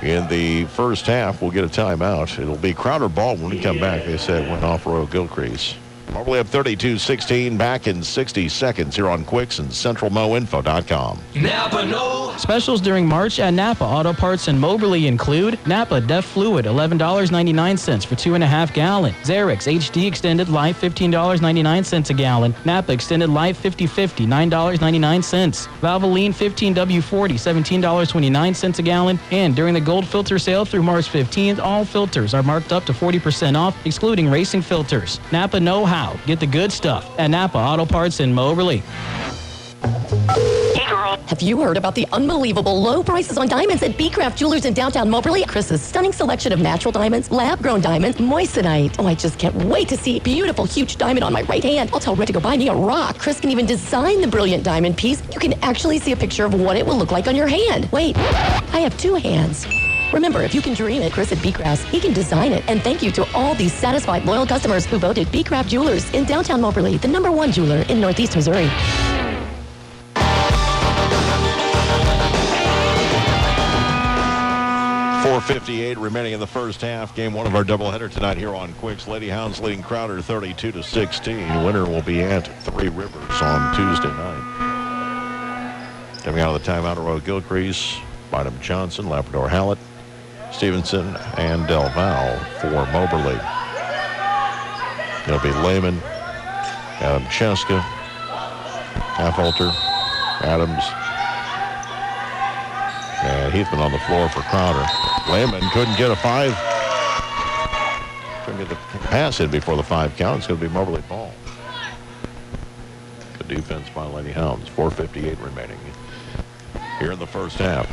Speaker 8: in the first half, we'll get a timeout. It'll be Crowder ball when we come back. They said went off Royal Gilcrease. Moberly up 32-16. Back in 60 seconds here on Quicks and CentralMoInfo.com.
Speaker 11: Napa no.
Speaker 17: Specials during March at Napa Auto Parts and Moberly include Napa Def Fluid, $11.99 for 2.5 gallon. Xerox HD Extended Life, $15.99 a gallon. Napa Extended Life 50/50, $9.99. Valvoline 15W40, $17.29 a gallon. And during the Gold Filter sale through March 15th, all filters are marked up to 40% off, excluding racing filters. Napa know-how. Get the good stuff at Napa Auto Parts in Moberly.
Speaker 6: Hey, girl.
Speaker 3: Have you heard about the unbelievable low prices on diamonds at Craft Jewelers in downtown Moberly? Chris's stunning selection of natural diamonds, lab-grown diamonds, moissanite. Oh, I just can't wait to see a beautiful, huge diamond on my right hand. I'll tell Rick to go buy me a rock. Chris can even design the brilliant diamond piece. You can actually see a picture of what it will look like on your hand. Wait, I have 2 hands. Remember, if you can dream it, Chris at Craft, he can design it. And thank you to all these satisfied, loyal customers who voted Craft Jewelers in downtown Moberly, the #1 jeweler in Northeast Missouri.
Speaker 8: 4:58 remaining in the first half. Game 1 of our doubleheader tonight here on Quicks. Lady Hounds leading Crowder 32-16. Winner will be at Three Rivers on Tuesday night. Coming out of the timeout, Royal Gilcrease, Bynum Johnson, Labrador Hallett, Stevenson, and Del Valle for Moberly. It'll be Lehman, Adam Cheska, Affolter, Adams, and Heathman on the floor for Crowder. Lehman couldn't get the pass in before the 5 count. It's going to be Moberly ball. Good defense by Lady Hounds. 4:58 remaining here in the first half.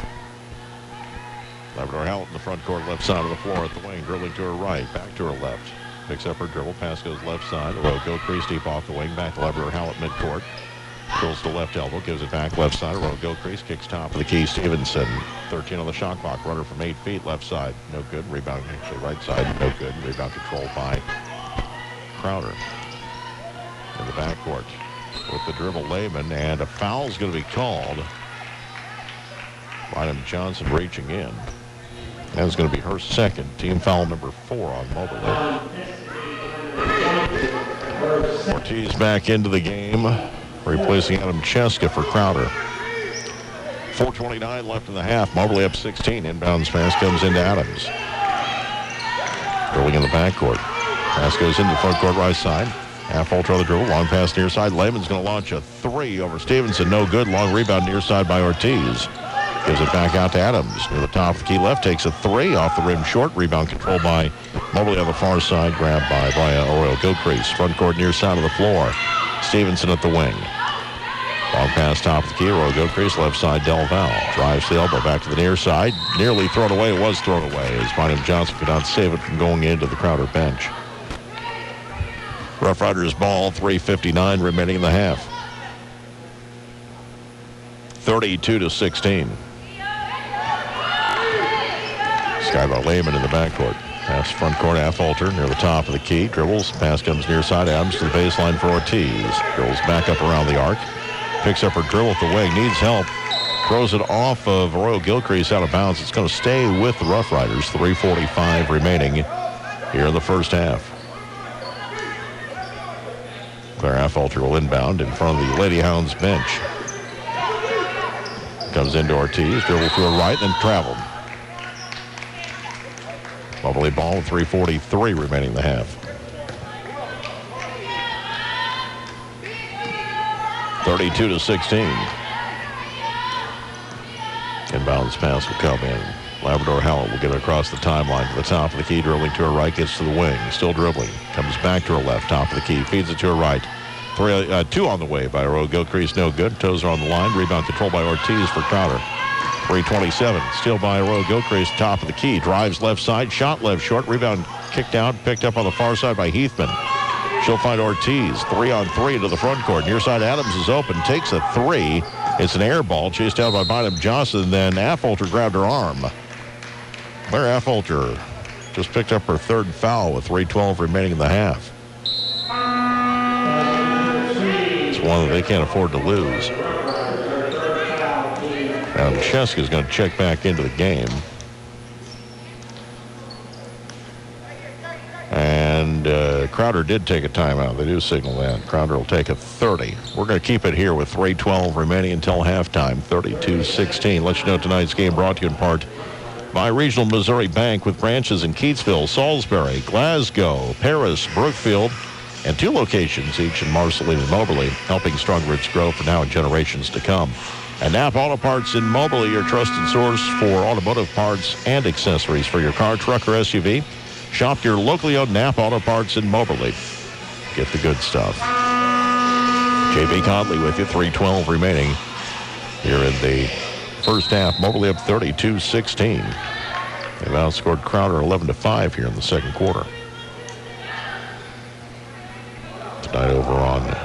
Speaker 8: Labrador Hallett in the front court, left side of the floor at the wing, dribbling to her right, back to her left. Picks up her dribble, pass goes left side. Royal Gilcrease deep off the wing, back to Labrador Hallett midcourt. Drills to left elbow, gives it back left side. Royal Gilcrease kicks top of the key. Stevenson, 13 on the shot clock. Runner from 8 feet, left side, no good. Rebound, actually right side, no good. Rebound controlled by Crowder in the backcourt with the dribble. Lehman, and a foul's going to be called. Bynum Johnson reaching in. That's going to be her second. Team foul number 4 on Moberly. Ortiz back into the game, replacing Adam Cheska for Crowder. 4:29 left in the half. Moberly up 16. Inbounds pass comes into Adams. Dribbling in the backcourt. Pass goes into the front court right side. Affolter on the dribble. Long pass near side. Lehman's going to launch a 3 over Stevenson. No good. Long rebound near side by Ortiz. Gives it back out to Adams. Near the top of the key left. Takes a 3 off the rim short. Rebound controlled by Moberly on the far side. Grabbed by Royal Gilcrease. Front court near side of the floor. Stevenson at the wing. Long pass top of the key. Royal Gilcrease left side. Del Valle drives the elbow back to the near side. Nearly thrown away. It was thrown away as Bynum Johnson could not save it from going into the Crowder bench. Rough Riders ball. 3:59 remaining in the half. 32-16. Skylar Lehman in the backcourt. Pass front court, Affolter near the top of the key. Dribbles. Pass comes near side. Adams to the baseline for Ortiz. Dribbles back up around the arc. Picks up her dribble at the wing. Needs help. Throws it off of Royal Gilcrease out of bounds. It's going to stay with the Rough Riders. 3:45 remaining here in the first half. Claire Affolter will inbound in front of the Lady Hounds bench. Comes into Ortiz, dribble to a right, then traveled. Mobley ball with 3:43 remaining in the half. 32-16. Inbounds pass will come in. Labrador Howell will get it across the timeline to the top of the key, dribbling to her right, gets to the wing, still dribbling, comes back to her left, top of the key, feeds it to her right. Two on the way by Roe Gilcrease, no good. Toes are on the line. Rebound controlled by Ortiz for Crowder. 3:27. Still by Roe Gilcrease, top of the key. Drives left side, shot left short. Rebound kicked out, picked up on the far side by Heathman. She'll find Ortiz. 3-on-3 to the front court. Near side Adams is open, takes a three. It's an air ball, chased down by Bynum Johnson. Then Affolter grabbed her arm. Claire Affolter just picked up her third foul with 3:12 remaining in the half. It's one that they can't afford to lose. Now Cheska is going to check back into the game. And Crowder did take a timeout. They do signal that. Crowder will take a 30. We're going to keep it here with 3:12 remaining until halftime, 32-16. Let you know tonight's game brought to you in part by Regional Missouri Bank with branches in Keatsville, Salisbury, Glasgow, Paris, Brookfield, and 2 locations each in Marceline and Moberly, helping strong roots grow for now and generations to come. And Napa Auto Parts in Moberly, your trusted source for automotive parts and accessories for your car, truck, or SUV. Shop your locally owned Napa Auto Parts in Moberly. Get the good stuff. J.B. Conley with you, 3:12 remaining here in the first half. Moberly up 32-16. They've outscored Crowder 11-5 here in the second quarter. Tonight over on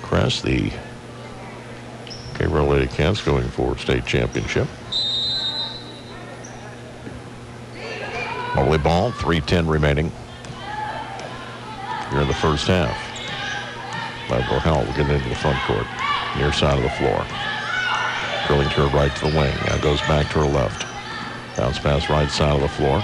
Speaker 8: Crest, the K-Roll Lady Cats going for state championship. Moberly ball, 3:10 remaining here in the first half. Labrador Howell will get into the front court, near side of the floor. Drilling to her right to the wing. Now goes back to her left. Bounce pass right side of the floor.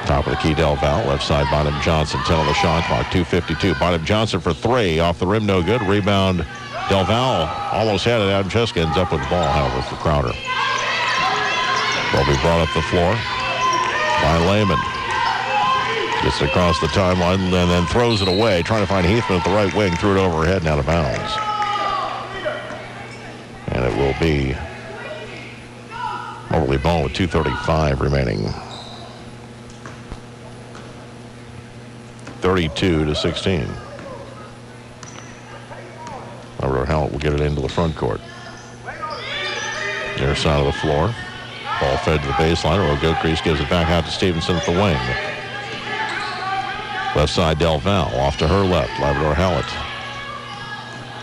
Speaker 8: Top of the key, Del Val. Left side, Bynum Johnson. 10 on the shot clock. 2:52. Bynum Johnson for 3. Off the rim, no good. Rebound, Del Val. Almost had it. Adam Cheska ends up with the ball, however, for Crowder. Will be brought up the floor by Lehman. Gets it across the timeline and then throws it away. Trying to find Heathman at the right wing. Threw it over her head and out of bounds. And it will be Moberly ball with 2:35 remaining. 32-16. Labrador Howell will get it into the front court. Near side of the floor. Ball fed to the baseline. Roe Gilcrease gives it back out to Stevenson at the wing. Left side, Del Val. Off to her left. Labrador Howell.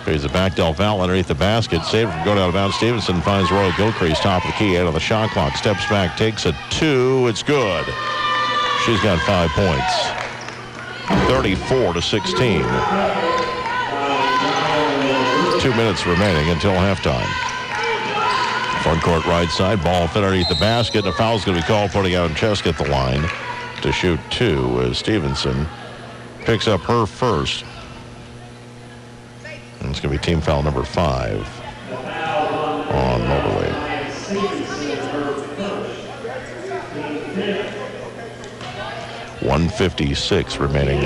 Speaker 8: Feeds it back. Del Val underneath the basket. Saved from going out of bounds. Stevenson finds Roe Gilcrease top of the key. Out of the shot clock. Steps back. Takes a 2. It's good. She's got 5 points. 34-16. 2 minutes remaining until halftime. Front court right side. Ball fed underneath the basket. And a foul's going to be called, putting out Cheska at the line to shoot 2 as Stevenson picks up her first. And it's going to be team foul number 5 on Moberly. .156 remaining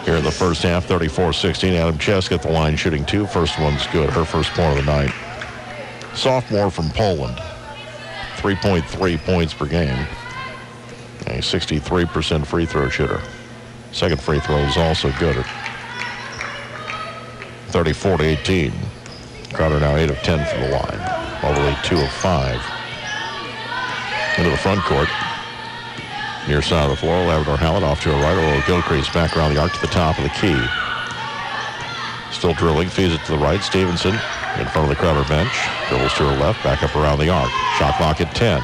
Speaker 8: here in the first half. 34-16. Adam Cheska at the line shooting 2. First one's good. Her first point of the night. Sophomore from Poland. 3.3 points per game. A 63% free throw shooter. Second free throw is also good at 34-18. Crowder now 8 of 10 from the line. Moberly 2 of 5. Into the front court. Near side of the floor, Labrador Howell off to her right. Roe Gilcrease back around the arc to the top of the key. Still drilling, feeds it to the right. Stevenson in front of the Crowder bench. Dribbles to her left, back up around the arc. Shot clock at 10.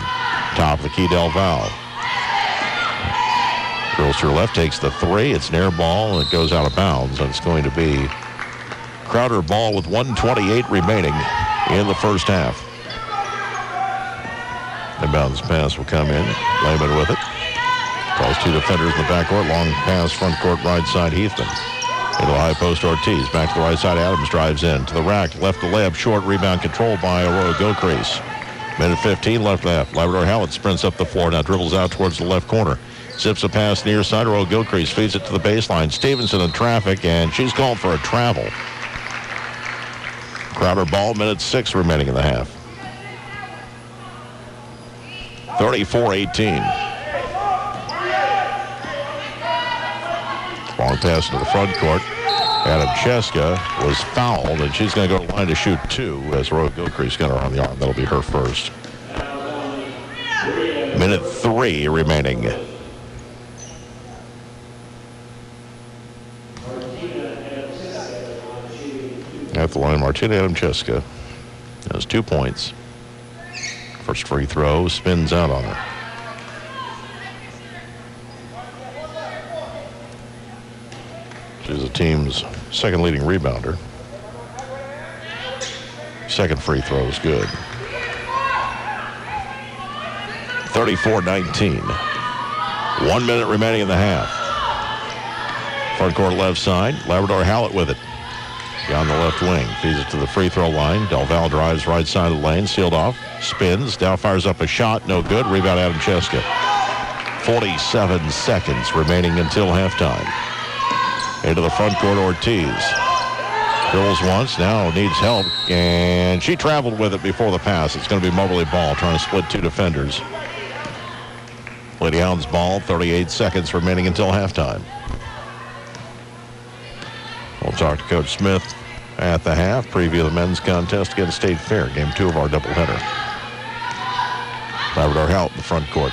Speaker 8: Top of the key, Del Val. Drills to her left, takes the 3. It's an air ball, and it goes out of bounds. And it's going to be Crowder ball with 1:28 remaining in the first half. Inbounds pass will come in. Lehman with it. Calls 2 defenders in the backcourt. Long pass, front court, right side, Heathman. Into the high post, Ortiz. Back to the right side, Adams drives in. To the rack, left the layup, short rebound controlled by Aurora Gilcrease. Minute 15 left. Labrador Hallett sprints up the floor, now dribbles out towards the left corner. Zips a pass near side, Aurora Gilcrease feeds it to the baseline. Stevenson in traffic, and she's called for a travel. Crowder ball, minute 6 remaining in the half. 34-18. Long pass into the front court. Adam Cheska was fouled, and she's going to go to the line to shoot 2 as Aurora Gilcrease got her on the arm. That'll be her first. Minute 3 remaining. At the line, Martina Adam Cheska has 2 points. First free throw spins out on her. She's the team's second leading rebounder. Second free throw is good. 34-19. 1 minute remaining in the half. Front court left side. Labrador Hallett with it. Down the left wing. Feeds it to the free throw line. Del Val drives right side of the lane. Sealed off. Spins. Dow fires up a shot. No good. Rebound Adam Cheska. 47 seconds remaining until halftime. Into the front court, Ortiz. Dribbles once, now needs help, and she traveled with it before the pass. It's going to be Moberly ball, trying to split 2 defenders. Lady Hounds ball, 38 seconds remaining until halftime. We'll talk to Coach Smith at the half, preview the men's contest against State Fair, game 2 of our doubleheader. Labrador Hallett in the front court.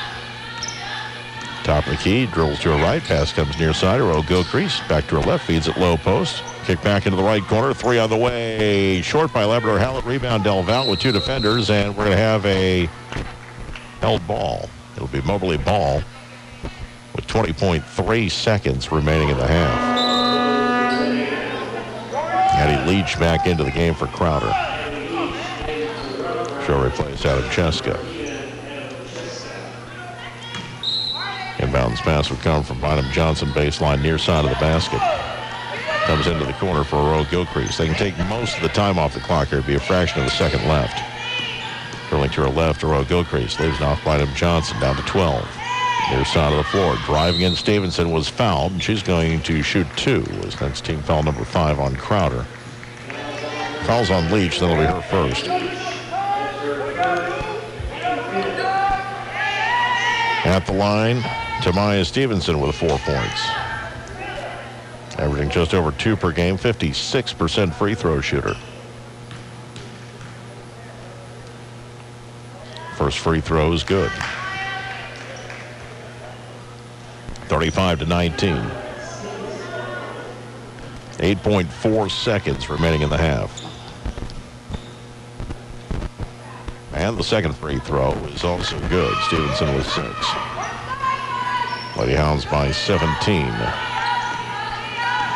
Speaker 8: Top of the key, dribbles to her right, pass comes near side, Aurora Gilcrease, back to her left, feeds it low post, kick back into the right corner, 3 on the way, short by Labrador Hallett, rebound Del Val with 2 defenders, and we're going to have a held ball. It'll be Moberly ball with 20.3 seconds remaining in the half. Addie Leach back into the game for Crowder. She'll replace Adam Cheska. Inbounds pass would come from Bynum Johnson, baseline near side of the basket. Comes into the corner for Aurora Gilcrease. They can take most of the time off the clock here. It'd be a fraction of a second left. Curling to her left, Aurora Gilcrease leaves it off Bynum Johnson down to 12. Near side of the floor. Driving in Stevenson was fouled, and she's going to shoot 2. That's team foul number 5 on Crowder. Fouls on Leach, that'll be her first. At the line, Tamaya Stevenson with 4 points. Averaging just over 2 per game, 56% free throw shooter. First free throw is good. 35-19. 8.4 seconds remaining in the half. And the second free throw is also good. Stevenson with 6. Lady Hounds by 17.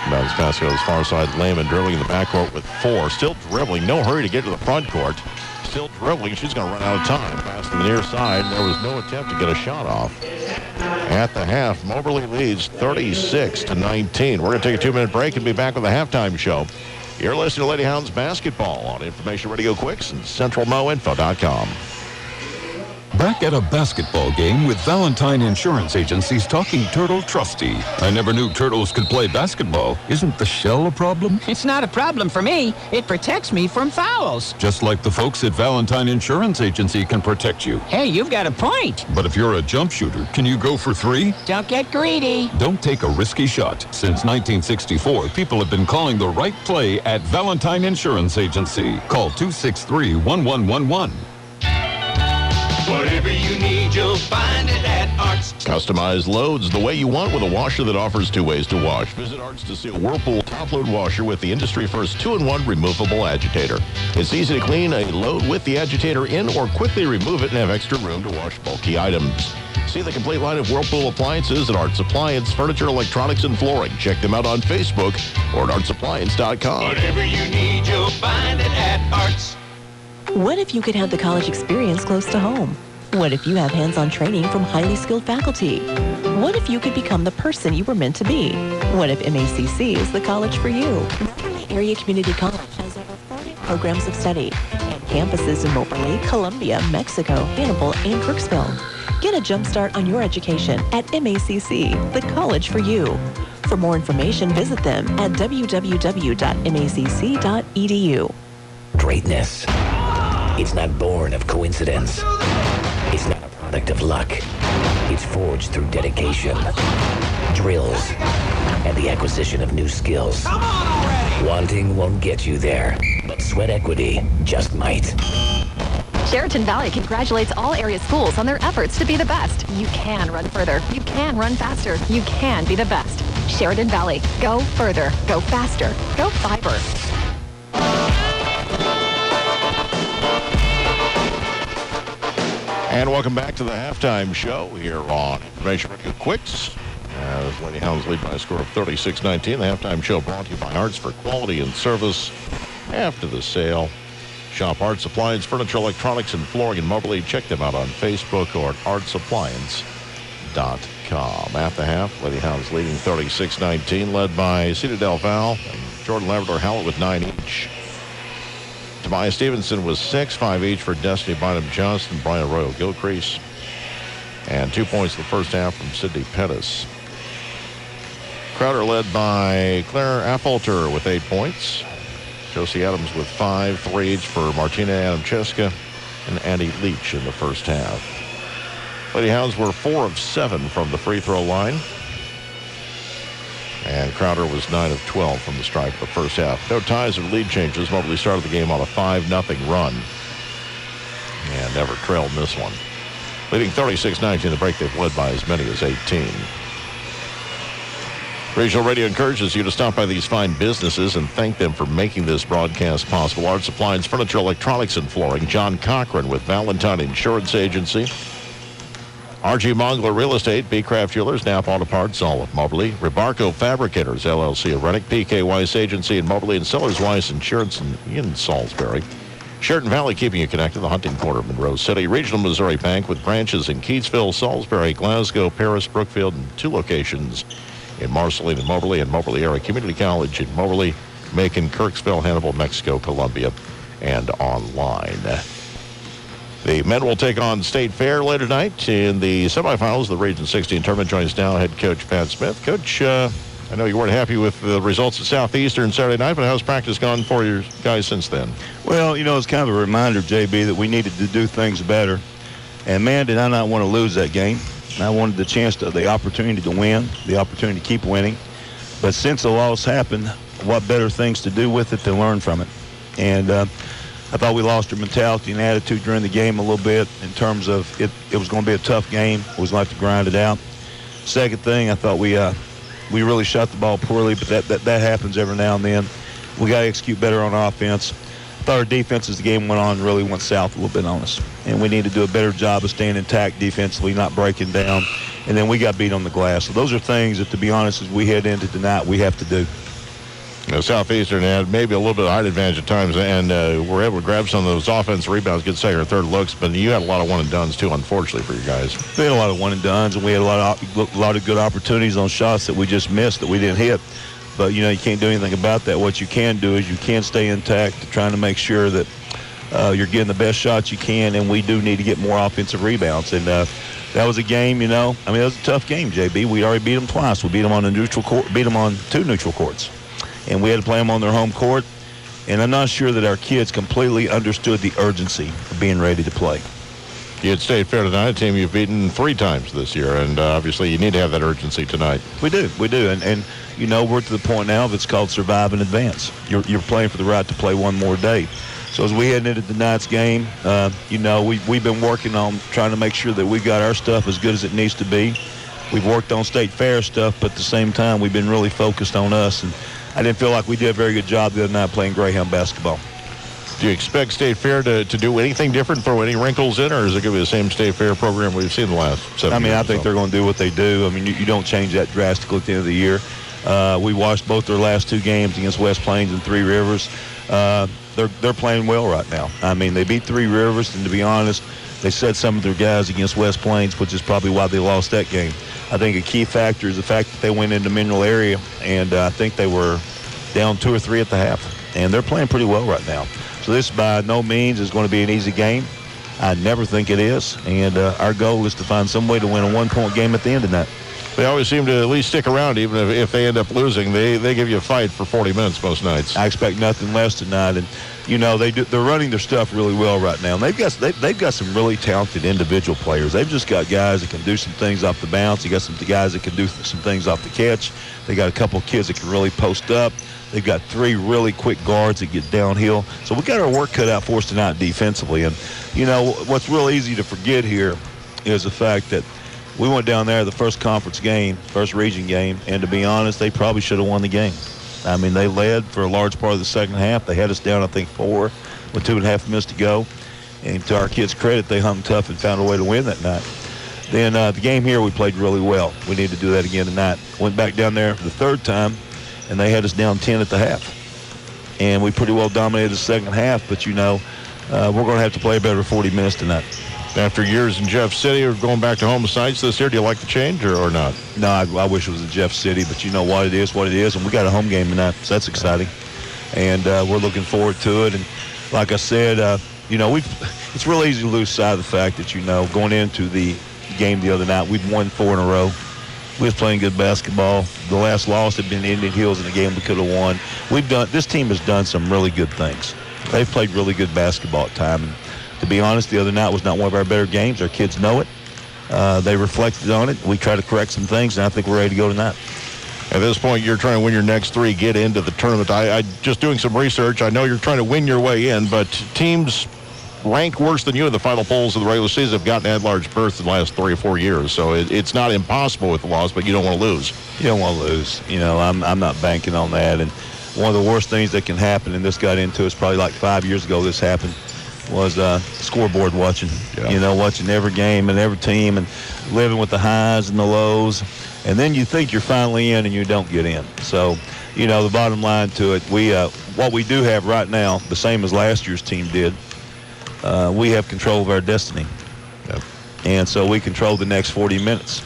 Speaker 8: Bounce pass goes far side. Lehman dribbling in the backcourt with 4. Still dribbling. No hurry to get to the front court. Still dribbling. She's going to run out of time. Pass to the near side. There was no attempt to get a shot off. At the half, Moberly leads 36-19. We're going to take a 2-minute break and be back with the halftime show. You're listening to Lady Hounds basketball on Information Radio Quicks and CentralMoInfo.com.
Speaker 9: Back at a basketball game with Valentine Insurance Agency's Talking Turtle Trustee. I never knew turtles could play basketball. Isn't the shell a problem?
Speaker 10: It's not a problem for me. It protects me from fouls.
Speaker 9: Just like the folks at Valentine Insurance Agency can protect you.
Speaker 10: Hey, you've got a point.
Speaker 9: But if you're a jump shooter, can you go for 3?
Speaker 10: Don't get greedy.
Speaker 9: Don't take a risky shot. Since 1964, people have been calling the right play at Valentine Insurance Agency. Call 263-1111.
Speaker 11: Whatever you need, you'll find it at Arts.
Speaker 8: Customize loads the way you want with a washer that offers 2 ways to wash. Visit Arts to see a Whirlpool top-load washer with the industry-first 2-in-1 removable agitator. It's easy to clean a load with the agitator in or quickly remove it and have extra room to wash bulky items. See the complete line of Whirlpool appliances at Arts Appliance, Furniture, Electronics, and Flooring. Check them out on Facebook or at artsappliance.com.
Speaker 11: Whatever you need, you'll find it at Arts.
Speaker 15: What if you could have the college experience close to home?
Speaker 4: What if you have hands-on training from highly skilled faculty? What if you could become the person you were meant to be? What if MACC is the college for you? Moberly Area Community College has over 40 programs of study and campuses in Moberly, Columbia, Mexico, Hannibal, and Kirksville. Get a jump start on your education at MACC, the college for you. For more information, visit them at www.macc.edu.
Speaker 12: Greatness. It's not born of coincidence. It's not a product of luck. It's forged through dedication, drills, and the acquisition of new skills. Come on already! Wanting won't get you there, but sweat equity just might.
Speaker 13: Sheraton Valley congratulates all area schools on their efforts to be the best. You can run further. You can run faster. You can be the best. Sheraton Valley. Go further. Go faster. Go fiber.
Speaker 8: And welcome back to the halftime show here on Information Radio Quicks. As Lady Hounds lead by a score of 36-19. The halftime show brought to you by Arts for quality and service after the sale. Shop Arts Appliance, Furniture, Electronics, and Flooring in Moberly. Check them out on Facebook or at artsappliance.com. At the half, Lady Hounds leading 36-19, led by Cedar Del Val and Jordan Labrador Howlett with 9 each. Tobias Stevenson was 6, 5 each for Destiny Bynum Johnston, Brian Arroyo Gilcrease. And 2 points in the first half from Sidney Pettis. Crowder led by Claire Affolter with 8 points. Josie Adams with 5, 3 each for Martina Adamcheska and Andy Leach in the first half. Lady Hounds were 4 of 7 from the free throw line. And Crowder was 9 of 12 from the stripe the first half. No ties or lead changes. Moberly started the game on a 5-0 run. And never trailed in this one. Leading 36-19, the break they've led by as many as 18. Regional Radio encourages you to stop by these fine businesses and thank them for making this broadcast possible. Art Appliance, Furniture, Electronics, and Flooring. John Cochran with Valentine Insurance Agency. R.G. Mongler Real Estate, B-Craft Jewelers, Napa Auto Parts, all of Moberly. Rebarco Fabricators, LLC of Rennick, P.K. Weiss Agency in Moberly, and Sellers Weiss Insurance in Salisbury. Sheraton Valley keeping you connected, the hunting corner of Monroe City. Regional Missouri Bank with branches in Keatsville, Salisbury, Glasgow, Paris, Brookfield, and 2 locations in Marceline and Moberly Area Community College in Moberly, Macon, Kirksville, Hannibal, Mexico, Columbia, and online. The men will take on State Fair later tonight in the semifinals of the Region 16 tournament. Joins now head coach Pat Smith. Coach, I know you weren't happy with the results at Southeastern Saturday night, but how's practice gone for your guys since then?
Speaker 18: Well, it's kind of a reminder, JB, that we needed to do things better. And, man, did I not want to lose that game. I wanted the opportunity to win, the opportunity to keep winning. But since the loss happened, what better things to do with it than learn from it? And I thought we lost our mentality and attitude during the game a little bit in terms of it was going to be a tough game. We was going to have to grind it out. Second thing, I thought we really shot the ball poorly, but that happens every now and then. We got to execute better on offense. I thought our defense as the game went on really went south a little bit on us. And we need to do a better job of staying intact defensively, not breaking down. And then we got beat on the glass. So those are things that, to be honest, as we head into tonight, we have to do.
Speaker 8: Southeastern had maybe a little bit of height advantage at times and were able to grab some of those offensive rebounds, get second or third looks, but you had a lot of one-and-dones, too, unfortunately, for you guys.
Speaker 18: We had a lot of one-and-dones, and we had a lot of good opportunities on shots that we just missed that we didn't hit. But, you can't do anything about that. What you can do is you can stay intact, trying to make sure that you're getting the best shots you can, and we do need to get more offensive rebounds. And that was a game, it was a tough game, JB. We already beat them twice. We beat them on the neutral court, beat them on 2 neutral courts. And we had to play them on their home court. And I'm not sure that our kids completely understood the urgency of being ready to play.
Speaker 8: You had State Fair tonight, a team you've beaten 3 times this year, and obviously you need to have that urgency tonight.
Speaker 18: We do. And we're to the point now of it's called survive and advance. You're playing for the right to play one more day. So as we head into tonight's game, we've been working on trying to make sure that we got our stuff as good as it needs to be. We've worked on State Fair stuff, but at the same time, we've been really focused on us. And I didn't feel like we did a very good job the other night playing Greyhound basketball.
Speaker 8: Do you expect State Fair to do anything different, throw any wrinkles in, or is it going to be the same State Fair program we've seen the last 7 years?
Speaker 18: I think they're going to do what they do. You don't change that drastically at the end of the year. We watched both their last 2 games against West Plains and Three Rivers. they're playing well right now. I mean, they beat Three Rivers, and to be honest, they set some of their guys against West Plains, which is probably why they lost that game. I think a key factor is the fact that they went into Mineral area, and I think they were down 2 or 3 at the half, and they're playing pretty well right now. So this by no means is going to be an easy game. I never think it is, and our goal is to find some way to win a 1-point game at the end of that.
Speaker 8: They always seem to at least stick around, even if they end up losing. They give you a fight for 40 minutes most nights.
Speaker 18: I expect nothing less tonight, and they're running their stuff really well right now. And they've got some really talented individual players. They've just got guys that can do some things off the bounce. They got some guys that can do some things off the catch. They got a couple of kids that can really post up. They've got 3 really quick guards that get downhill. So we got our work cut out for us tonight defensively. And what's real easy to forget here is the fact that we went down there the first conference game, first region game, and to be honest, they probably should have won the game. I mean, they led for a large part of the second half. They had us down, I think, 4 with 2.5 minutes to go. And to our kids' credit, they hung tough and found a way to win that night. Then the game here, we played really well. We need to do that again tonight. Went back down there for the third time, and they had us down 10 at the half. And we pretty well dominated the second half, but, we're going to have to play a better 40 minutes tonight.
Speaker 8: After years in Jeff City or going back to home sites this year, do you like the change or not?
Speaker 18: No, I wish it was in Jeff City, but you know what it is, and we got a home game tonight, so that's exciting. And we're looking forward to it. And like I said, it's real easy to lose sight of the fact that, going into the game the other night, we'd won 4 in a row. We was playing good basketball. The last loss had been Indian Hills in a game we could have won. This team has done some really good things. They've played really good basketball at times. And to be honest, the other night was not one of our better games. Our kids know it. They reflected on it. We try to correct some things, and I think we're ready to go tonight.
Speaker 8: At this point, you're trying to win your next 3, get into the tournament. I just doing some research. I know you're trying to win your way in, but teams ranked worse than you in the final polls of the regular season have gotten at-large berths in the last 3 or 4 years. So it's not impossible with the loss, but you don't want to lose.
Speaker 18: You don't want to lose. I'm not banking on that. And one of the worst things that can happen, and this got into us probably like 5 years ago this happened, was scoreboard watching.
Speaker 8: Yeah.
Speaker 18: Watching every game and every team and living with the highs and the lows. And then you think you're finally in and you don't get in. So, the bottom line to it, what we do have right now, the same as last year's team did, we have control of our destiny.
Speaker 8: Yep.
Speaker 18: And so we control the next 40 minutes.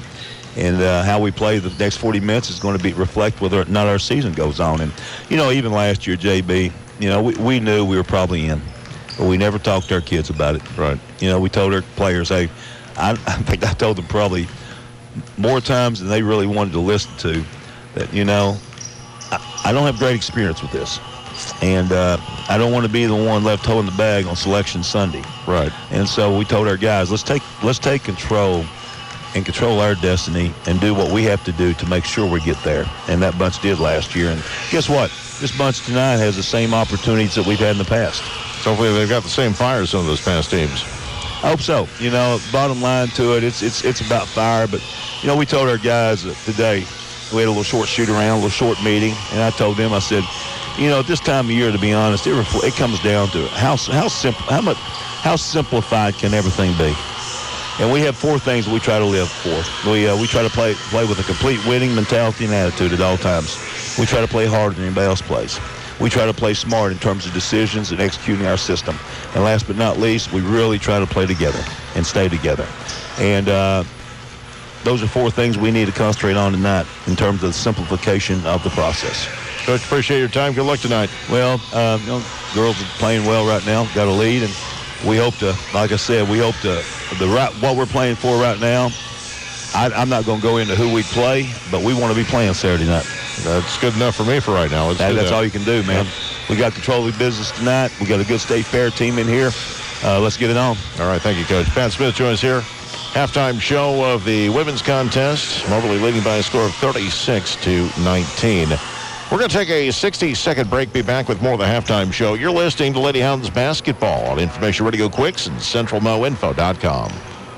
Speaker 18: And how we play the next 40 minutes is going to reflect whether or not our season goes on. And, even last year, JB, we knew we were probably in. But we never talked to our kids about it.
Speaker 8: Right.
Speaker 18: We told our players, hey, I think I told them probably more times than they really wanted to listen to that, I don't have great experience with this. And I don't want to be the one left holding the bag on Selection Sunday.
Speaker 8: Right.
Speaker 18: And so we told our guys, let's take control and control our destiny and do what we have to do to make sure we get there. And that bunch did last year. And guess what? This bunch tonight has the same opportunities that we've had in the past.
Speaker 8: So hopefully they've got the same fire as some of those past teams.
Speaker 18: I hope so. Bottom line to it, it's about fire. But, we told our guys that today we had a little short shoot around, a little short meeting. And I told them, I said, at this time of year, to be honest, it comes down to how simplified can everything be? And we have 4 things we try to live for. We try to play with a complete winning mentality and attitude at all times. We try to play harder than anybody else plays. We try to play smart in terms of decisions and executing our system. And last but not least, we really try to play together and stay together. And those are 4 things we need to concentrate on tonight in terms of the simplification of the process.
Speaker 8: Coach, appreciate your time. Good luck tonight.
Speaker 18: Well, girls are playing well right now. Got a lead, and we hope to, like I said, what we're playing for right now. I'm not going to go into who we play, but we want to be playing Saturday night.
Speaker 8: That's good enough for me for right now.
Speaker 18: That's all you can do, man.
Speaker 8: Yeah.
Speaker 18: We got control of the business tonight. We got a good state fair team in here. Let's get it on.
Speaker 8: All right, thank you, Coach. Pat Smith joins us here. Halftime show of the women's contest. Moberly leading by a score of 36-19. We're going to take a 60-second break. Be back with more of the halftime show. You're listening to Lady Hounds basketball on Information Radio Quicks and CentralMoInfo.com.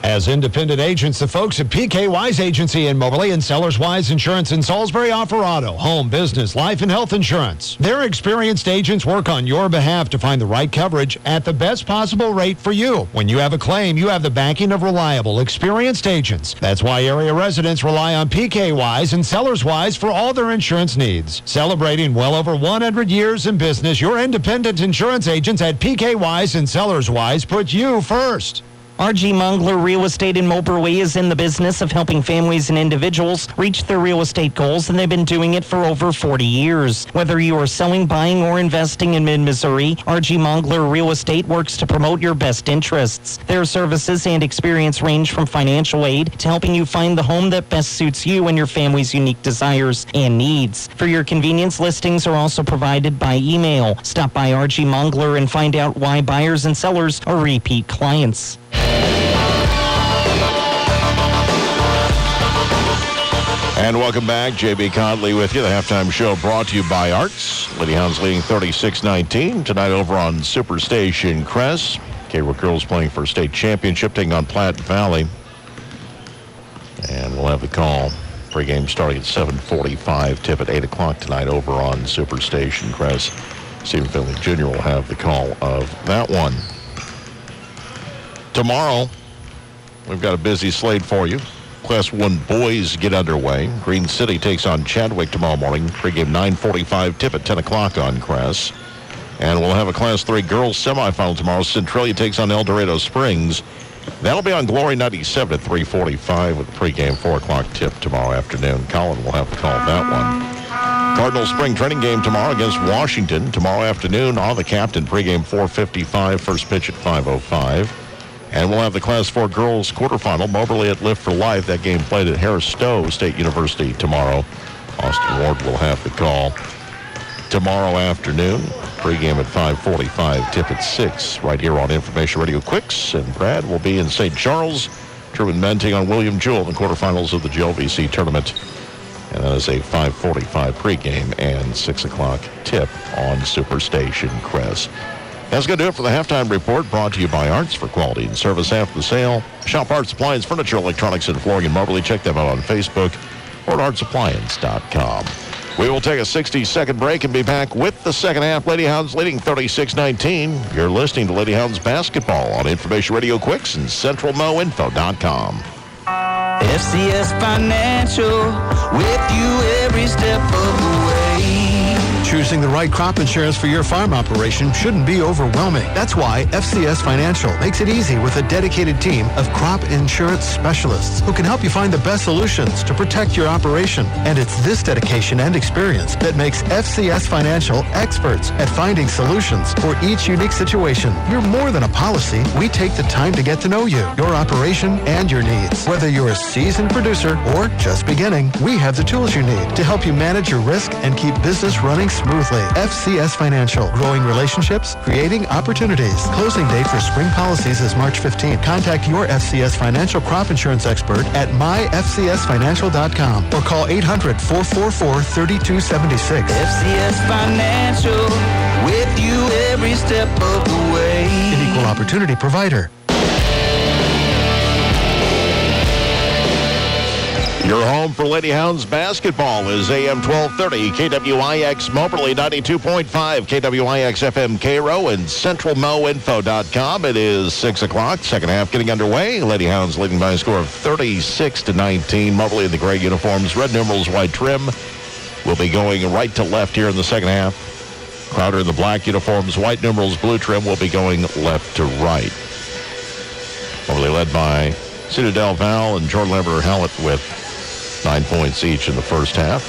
Speaker 16: As independent agents, the folks at PK Wise Agency in Moberly and Sellers Wise Insurance in Salisbury offer auto, home, business, life, and health insurance. Their experienced agents work on your behalf to find the right coverage at the best possible rate for you. When you have a claim, you have the backing of reliable, experienced agents. That's why area residents rely on PK Wise and Sellers Wise for all their insurance needs. Celebrating well over 100 years in business, your independent insurance agents at PK Wise and Sellers Wise put you first.
Speaker 2: R.G. Mongler Real Estate in Moberly is in the business of helping families and individuals reach their real estate goals, and they've been doing it for over 40 years. Whether you are selling, buying, or investing in mid-Missouri, R.G. Mongler Real Estate works to promote your best interests. Their services and experience range from financial aid to helping you find the home that best suits you and your family's unique desires and needs. For your convenience, listings are also provided by email. Stop by R.G. Mongler and find out why buyers and sellers are repeat clients.
Speaker 8: And welcome back. J.B. Conley with you. The halftime show brought to you by Arts. Lady Hounds leading 36-19. Tonight over on Superstation Crest. K-Row girls playing for state championship, taking on Platte Valley. And we'll have the call. Pre-game starting at 7:45. Tip at 8 o'clock tonight over on Superstation Crest. Stephen Finley Jr. will have the call of that one. Tomorrow, we've got a busy slate for you. Class 1 boys get underway. Green City takes on Chadwick tomorrow morning. Pregame 9:45, tip at 10 o'clock on Crest. And we'll have a Class 3 girls semifinal tomorrow. Centralia takes on El Dorado Springs. That'll be on Glory 97 at 3:45 with a pregame 4 o'clock tip tomorrow afternoon. Colin will have to call that one. Cardinal spring training game tomorrow against Washington. Tomorrow afternoon on the Captain. Pregame 4:55, first pitch at 5:05. And we'll have the Class 4 girls quarterfinal, Moberly at Lift for Life. That game played at Harris Stowe State University tomorrow. Austin Ward will have the call tomorrow afternoon. Pregame at 5:45, tip at 6, right here on Information Radio Quicks. And Brad will be in St. Charles. Truman Menting on William Jewell in the quarterfinals of the GLVC tournament. And that is a 5:45 pregame and 6 o'clock tip on Superstation Crest. That's going to do it for the halftime report, brought to you by Arts for quality and service after the sale. Shop Arts Appliance, Furniture, Electronics, and Flooring in Moberly. Check them out on Facebook or at artsappliance.com. We will take a 60-second break and be back with the second half. Lady Hounds leading 36-19. You're listening to Lady Hounds basketball on Information Radio Quicks and CentralMoInfo.com.
Speaker 19: FCS Financial, with you every step of the way.
Speaker 20: Choosing the right crop insurance for your farm operation shouldn't be overwhelming. That's why FCS Financial makes it easy with a dedicated team of crop insurance specialists who can help you find the best solutions to protect your operation. And it's this dedication and experience that makes FCS Financial experts at finding solutions for each unique situation. You're more than a policy. We take the time to get to know you, your operation, and your needs. Whether you're a seasoned producer or just beginning, we have the tools you need to help you manage your risk and keep business running smoothly. FCS Financial, growing relationships, creating opportunities. Closing date for spring policies is March 15th. Contact your FCS Financial crop insurance expert at myfcsfinancial.com or call 800-444-3276.
Speaker 19: FCS Financial, with you every step of the way.
Speaker 20: An equal opportunity provider.
Speaker 8: Your home for Lady Hounds basketball is AM 1230, KWIX Moberly 92.5, KWIX FM Cairo, and CentralMoInfo.com. It is 6 o'clock, second half getting underway. Lady Hounds leading by a score of 36-19. Moberly in the gray uniforms, red numerals, white trim. Will be going right to left here in the second half. Crowder in the black uniforms, white numerals, blue trim will be going left to right. Moberly led by Cedar Del Val and Jordan Lever Hallett with 9 points each in the first half.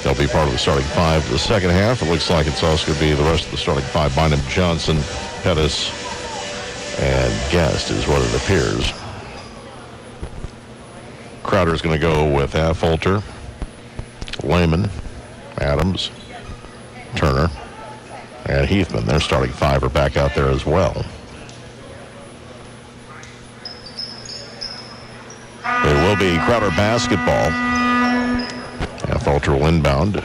Speaker 8: They'll be part of the starting five for the second half. It looks like it's also going to be the rest of the starting five. Bynum, Johnson, Pettis, and Guest is what it appears. Crowder's going to go with Affolter, Lehman, Adams, Turner, and Heathman. Their starting five are back out there as well. It will be Crowder basketball. Affolter will inbound.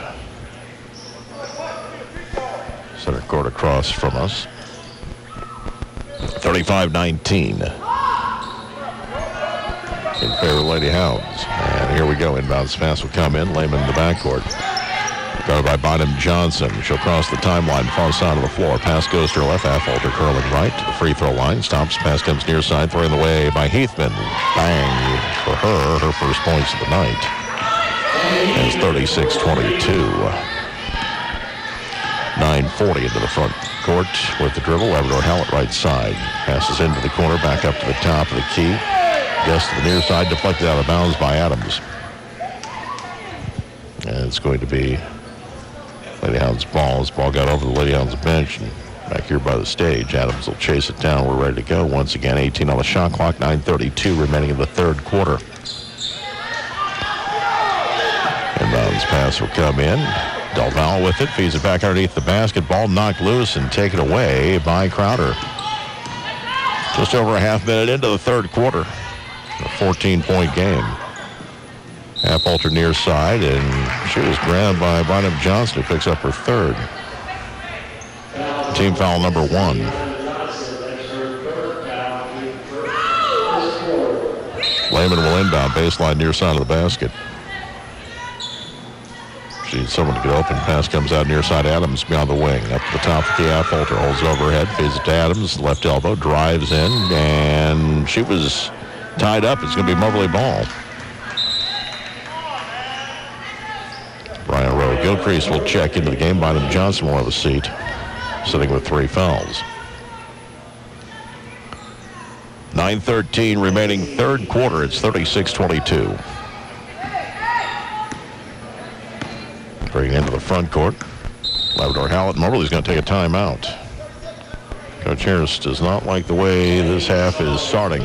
Speaker 8: Center court across from us. 35-19. In favor of Lady Hounds. And here we go. Inbounds pass will come in. Lehman in the backcourt. Guarded by Bynum Johnson. She'll cross the timeline, far side of the floor. Pass goes to her left. Affolter curling right to the free throw line. Stops. Pass comes near side. Thrown away by Heathman. Bang for her. Her first points of the night. And it's 36-22. 9:40 into the front court with the dribble. Labrador Hallett right side. Passes into the corner. Back up to the top of the key. Gets to the near side. Deflected out of bounds by Adams. And it's going to be Lady Hounds ball. This ball got over the Lady Hounds bench and back here by the stage. Adams will chase it down. We're ready to go. Once again, 18 on the shot clock. 9:32 remaining in the third quarter. Inbounds pass will come in. Del Valle with it. Feeds it back underneath the basket. Ball knocked loose and taken away by Crowder. Just over a half minute into the third quarter. A 14-point game. Affolter near side, and she was grabbed by Bynum Johnson, who picks up her third. Team foul number 1. Lehman will inbound, baseline near side of the basket. She needs someone to get open. Pass comes out near side. Adams beyond the wing. Up to the top of the Affolter, holds overhead, feeds it to Adams, left elbow, drives in, and she was tied up. It's going to be Moberly ball. Brian Rowe Gilcrease will check into the game. Bynum Johnson will have a seat, sitting with 3 fouls. 9:13 remaining third quarter. It's 36-22. Bringing into the front court. Labrador Hallett. Moberly's going to take a timeout. Coach Harris does not like the way this half is starting.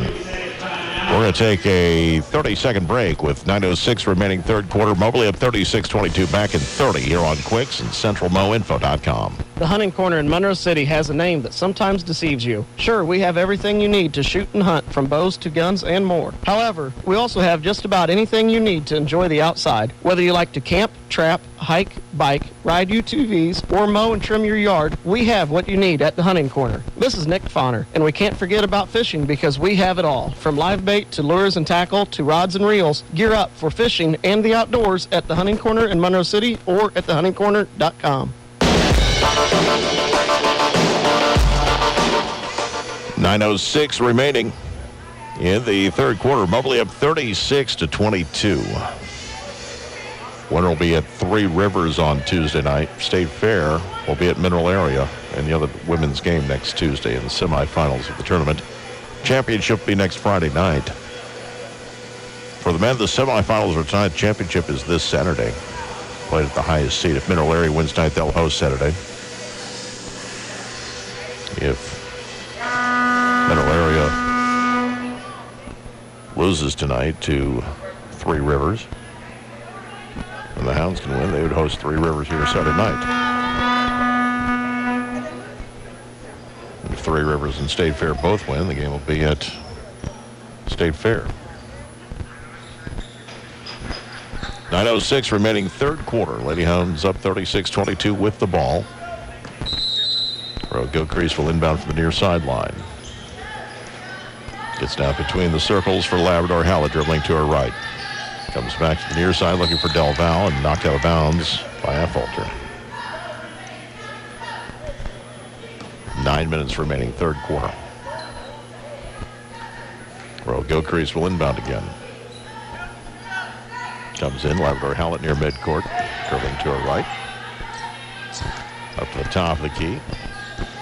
Speaker 8: We're going to take a 30-second break with 9:06 remaining third quarter. Moberly up 36-22, back in 30 here on Quicks and CentralMoInfo.com.
Speaker 21: The Hunting Corner in Monroe City has a name that sometimes deceives you. Sure, we have everything you need to shoot and hunt, from bows to guns and more. However, we also have just about anything you need to enjoy the outside. Whether you like to camp, trap, hike, bike, ride UTVs, or mow and trim your yard, we have what you need at the Hunting Corner. This is Nick Fauner, and we can't forget about fishing because we have it all. From live bait to lures and tackle to rods and reels, gear up for fishing and the outdoors at the Hunting Corner in Monroe City or at thehuntingcorner.com.
Speaker 8: 9:06 remaining in the third quarter. Moberly up 36-22. Winner will be at Three Rivers on Tuesday night. State Fair will be at Mineral Area in the other women's game next Tuesday in the semifinals of the tournament. Championship will be next Friday night. For the men, the semifinals are tonight. Championship is this Saturday. Played at the highest seed. If Mineral Area wins tonight, they'll host Saturday. If Mineral Area loses tonight to Three Rivers, and the Hounds can win, they would host Three Rivers here Saturday night. If Three Rivers and State Fair both win, the game will be at State Fair. 9:06 remaining third quarter. Lady Hounds up 36-22 with the ball. Gilcrease will inbound from the near sideline. Gets down between the circles for Labrador Hallett, dribbling to her right. Comes back to the near side looking for Del Valle and knocked out of bounds by Affolter. 9 minutes remaining third quarter. Gilcrease will inbound again. Comes in, Labrador Hallett near midcourt, dribbling to her right. Up to the top of the key.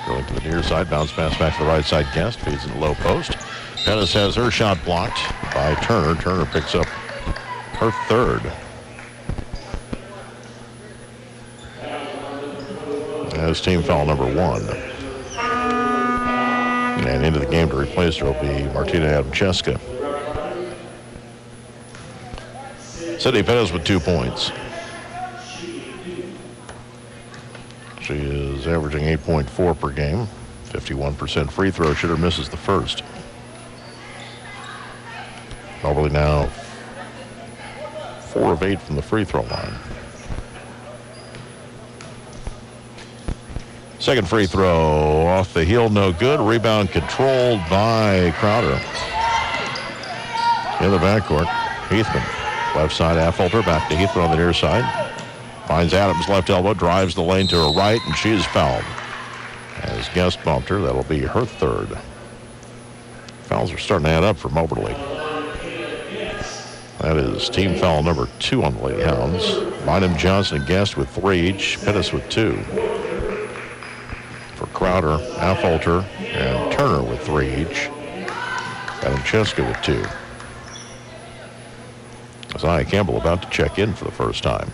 Speaker 8: Going to the near side, bounce pass back to the right side. Guest feeds in the low post. Pettis has her shot blocked by Turner. Turner picks up her third. That's team foul number 1. And into the game to replace her will be Martina Adamcheska. Sydney Pettis with 2 points. She is averaging 8.4 per game, 51% free throw shooter, misses the first. Moberly now 4 of 8 from the free throw line. Second free throw off the heel, no good. Rebound controlled by Crowder. In the backcourt, Heathman. Left side, Affolter. Back to Heathman on the near side. Finds Adams, left elbow, drives the lane to her right, and she is fouled. As Guest bumped her, that'll be her third. Fouls are starting to add up for Moberly. That is team foul number 2 on the Lady Hounds. Bynum, Johnson, and Guest with 3 each. Pettis with 2. For Crowder, Affolter, and Turner with 3 each. Adam Cheska with 2. Isaiah Campbell about to check in for the first time.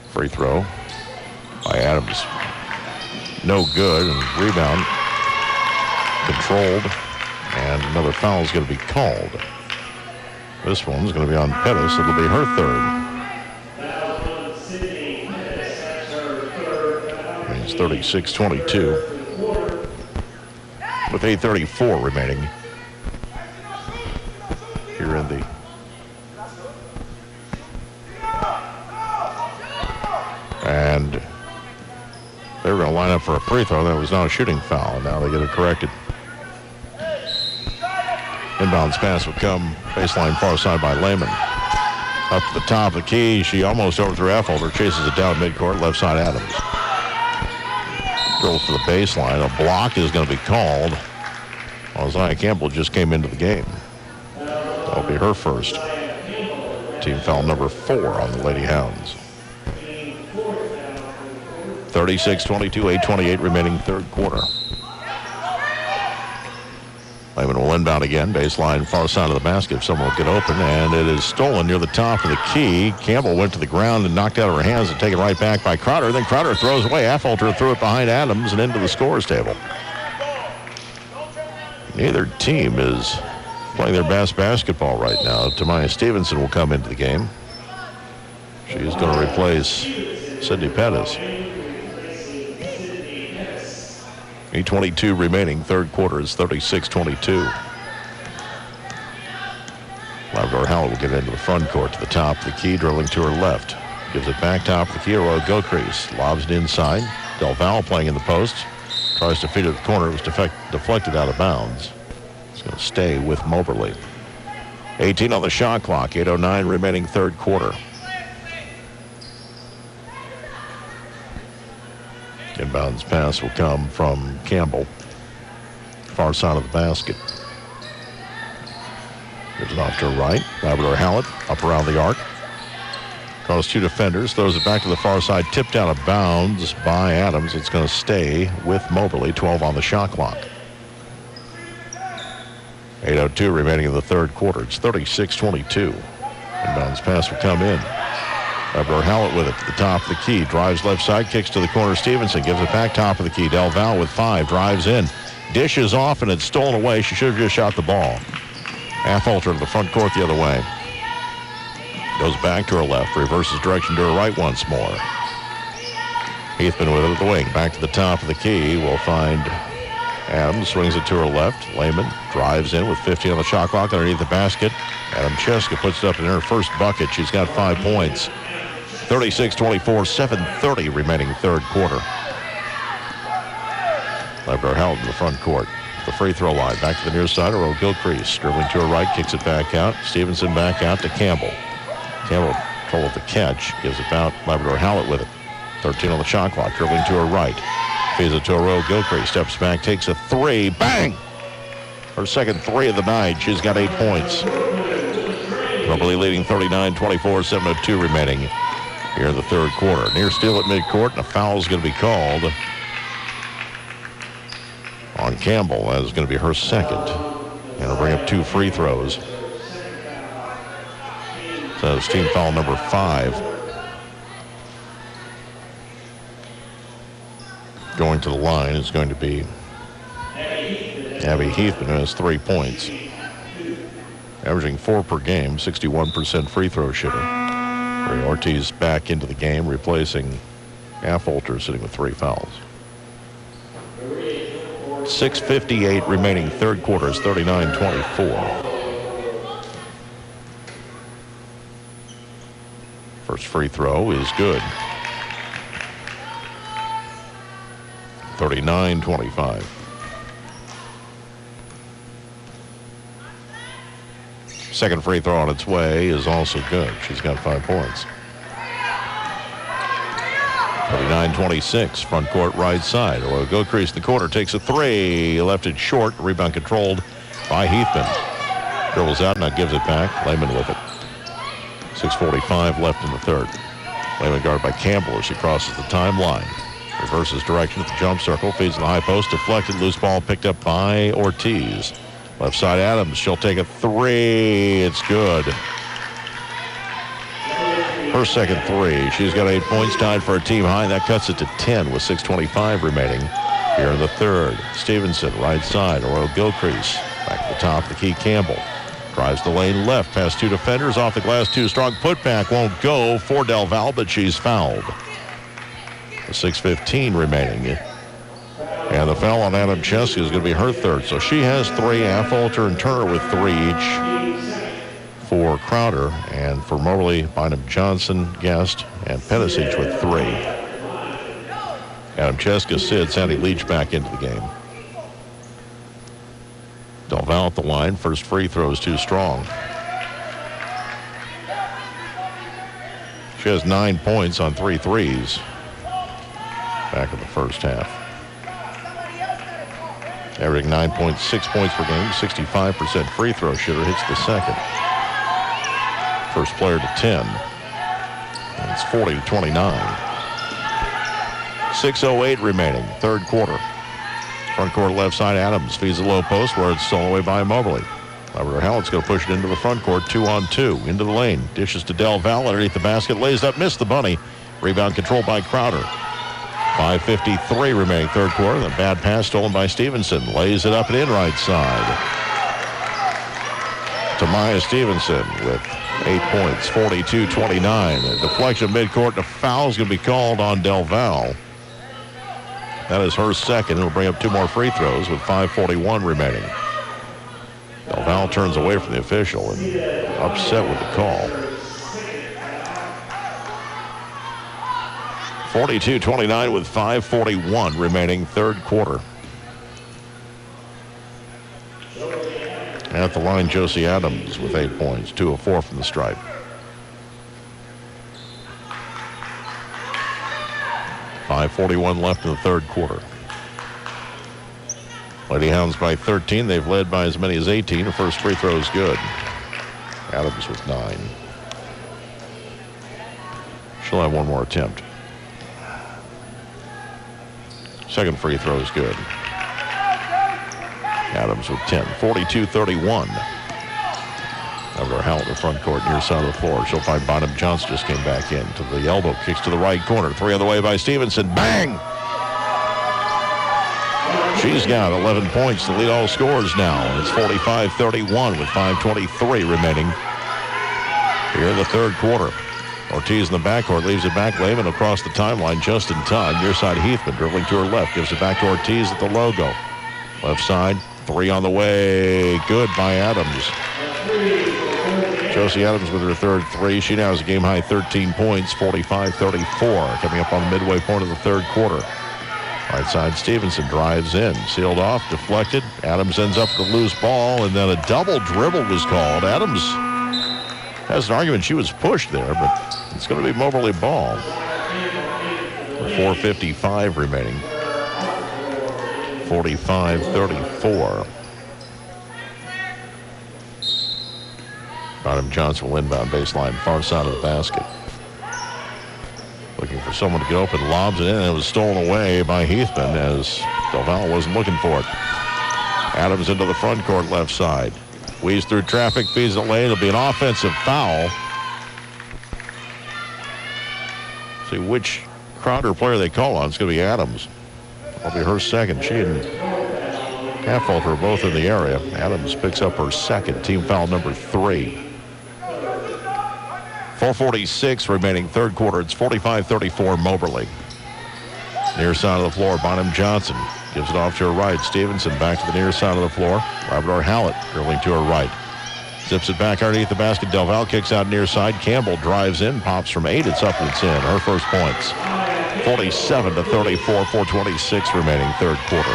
Speaker 8: Free throw by Adams. No good, and rebound controlled, and another foul is going to be called. This one's going to be on Pettis. It'll be her third. It's 36-22 with 8:34 remaining here in the and they were going to line up for a free throw. That was not a shooting foul, and now they get it corrected. Inbounds pass will come baseline far side by Lehman. Up to the top of the key. She almost overthrew Affolter. Chases it down midcourt. Left side Adams. Drills to the baseline. A block is going to be called. Isaiah Campbell just came into the game. That'll be her first. Team foul number 4 on the Lady Hounds. 36-22, 8:28 remaining third quarter. Lehman will inbound again. Baseline far side of the basket if someone will get open, and it is stolen near the top of the key. Campbell went to the ground and knocked out of her hands and taken right back by Crowder. Then Crowder throws away. Affolter threw it behind Adams and into the scorer's table. Neither team is playing their best basketball right now. Tamaya Stevenson will come into the game. She is going to replace Sydney Pettis. 8:22 remaining. Third quarter is 36-22. Labrador Howell will get into the front court to the top of the key, dribbling to her left. Gives it back top of the key. Arroyo Gilcrease lobs it inside. Del Valle playing in the post. Tries to feed it to the corner. It was deflected out of bounds. It's going to stay with Moberly. 18 on the shot clock. 8:09 remaining third quarter. Inbounds pass will come from Campbell. Far side of the basket. Gives it off to her right. Labrador Hallett up around the arc. Calls 2 defenders. Throws it back to the far side. Tipped out of bounds by Adams. It's going to stay with Moberly. 12 on the shot clock. 8:02 remaining in the third quarter. It's 36-22. Inbounds pass will come in. Labrador Hallett with it to the top of the key. Drives left side, kicks to the corner. Stevenson gives it back top of the key. Del Valle with 5. Drives in. Dishes off, and it's stolen away. She should have just shot the ball. Affolter to the front court the other way. Goes back to her left. Reverses direction to her right once more. Heathman with it at the wing. Back to the top of the key. We'll find Adams. Swings it to her left. Lehman drives in with 15 on the shot clock underneath the basket. Adam Cheska puts it up in her first bucket. She's got 5 points. 36-24, 7:30 remaining third quarter. Labrador held in the front court. The free throw line. Back to the near side. Arroyo Gilcrease dribbling to her right. Kicks it back out. Stevenson back out to Campbell. Campbell control of the catch. Gives it out. Labrador Hallett with it. 13 on the shot clock. Dribbling to her right. Feeds it to Arroyo Gilcrease. Steps back. Takes a 3. Bang! Her second 3 of the night. She's got 8 points. Moberly leading 39-24. 7:02 remaining here in the third quarter. Near steal at midcourt, and a foul is going to be called on Campbell. That is going to be her second. And it'll bring up 2 free throws. So it's team foul number 5. Going to the line is going to be Abby Heathman, who has 3 points. Averaging 4 per game, 61% free throw shooter. Ray Ortiz back into the game, replacing Affolter, sitting with 3 fouls. 6:58 remaining third quarter is 39-24. First free throw is good. 39-25. Second free throw on its way is also good. She's got 5 points. 39-26, front court right side. Or Gilchrist in the corner takes a three. Left it short. Rebound controlled by Heathman. Dribbles out, now gives it back. Lehman with it. 6:45 left in the third. Lehman guarded by Campbell as she crosses the timeline. Reverses direction at the jump circle. Feeds in the high post. Deflected. Loose ball picked up by Ortiz. Left side Adams. She'll take a three. It's good. Her second three. She's got 8 points, tied for a team high. That cuts it to 10 with 6:25 remaining here in the third. Stevenson, right side. Royal Gilchrist. Back to the top, the key Campbell. Drives the lane left past two defenders. Off the glass, too strong. Putback won't go for Del Val, but she's fouled. 6:15 remaining. And the foul on Adam Chesky is going to be her third. So she has three. Affolter and Turner with three each for Crowder. And for Moberly, Bynum Johnson, Guest, and Pettis each with three. Adam Cheska sits Sandy Leach back into the game. Del Val at the line. First free throw is too strong. She has 9 points on 3 threes. Back in the first half. Averaging 9.6 points per game, 65% free throw shooter, hits the second. First player to 10. And it's 40-29. 6:08 remaining, third quarter. Front court left side, Adams feeds the low post where it's stolen away by Moberly. Labrador Hallett's going to push it into the front court, 2-on-2, into the lane. Dishes to Del Val underneath the basket, lays up, missed the bunny. Rebound controlled by Crowder. 5:53 remaining third quarter. The bad pass stolen by Stevenson. Lays it up and in right side. Tamaya Stevenson with 8 points, 42-29. A deflection midcourt and a foul is going to be called on Del Val. That is her second. It'll bring up 2 more free throws with 5:41 remaining. Del Val turns away from the official and upset with the call. 42-29 with 5:41 remaining third quarter. At the line, Josie Adams with 8 points, 2 of 4 from the stripe. .541 left in the third quarter. Lady Hounds by 13. They've led by as many as 18. The first free throw is good. Adams with 9. She'll have one more attempt. Second free throw is good. Adams with 10. 42-31. Over Howell in the front court near side of the floor. She'll find Bynum Johnson just came back in to the elbow. Kicks to the right corner. Three on the way by Stevenson. Bang! She's got 11 points to lead all scores now. And it's 45-31 with 5:23 remaining here in the third quarter. Ortiz in the backcourt leaves it back. Lehman across the timeline just in time. Near side Heathman dribbling to her left. Gives it back to Ortiz at the logo. Left side. Three on the way. Good by Adams. Josie Adams with her third three. She now has a game-high 13 points, 45-34. Coming up on the midway point of the third quarter. Right side, Stevenson drives in. Sealed off, deflected. Adams ends up with a loose ball, and then a double dribble was called. Adams has an argument she was pushed there, but it's going to be Moberly ball. 4:55 remaining. 45-34. Bynum Johnson will inbound baseline, far side of the basket. Looking for someone to get open, lobs it in, and it was stolen away by Heathman as Del Val wasn't looking for it. Adams into the front court left side. Weaves through traffic, feeds the lane. It'll be an offensive foul. See which Crowder player they call on. It's going to be Adams. That'll be her second. She and Affolter are both in the area. Adams picks up her second, team foul number 3. 4:46 remaining third quarter. It's 45-34 Moberly. Near side of the floor, Bynum Johnson gives it off to her right. Stevenson back to the near side of the floor. Labrador Hallett dribbling to her right. Zips it back underneath the basket. Del Valle kicks out near side. Campbell drives in, pops from 8. It's up and it's in. Her first points. 47-34, 4:26 remaining third quarter.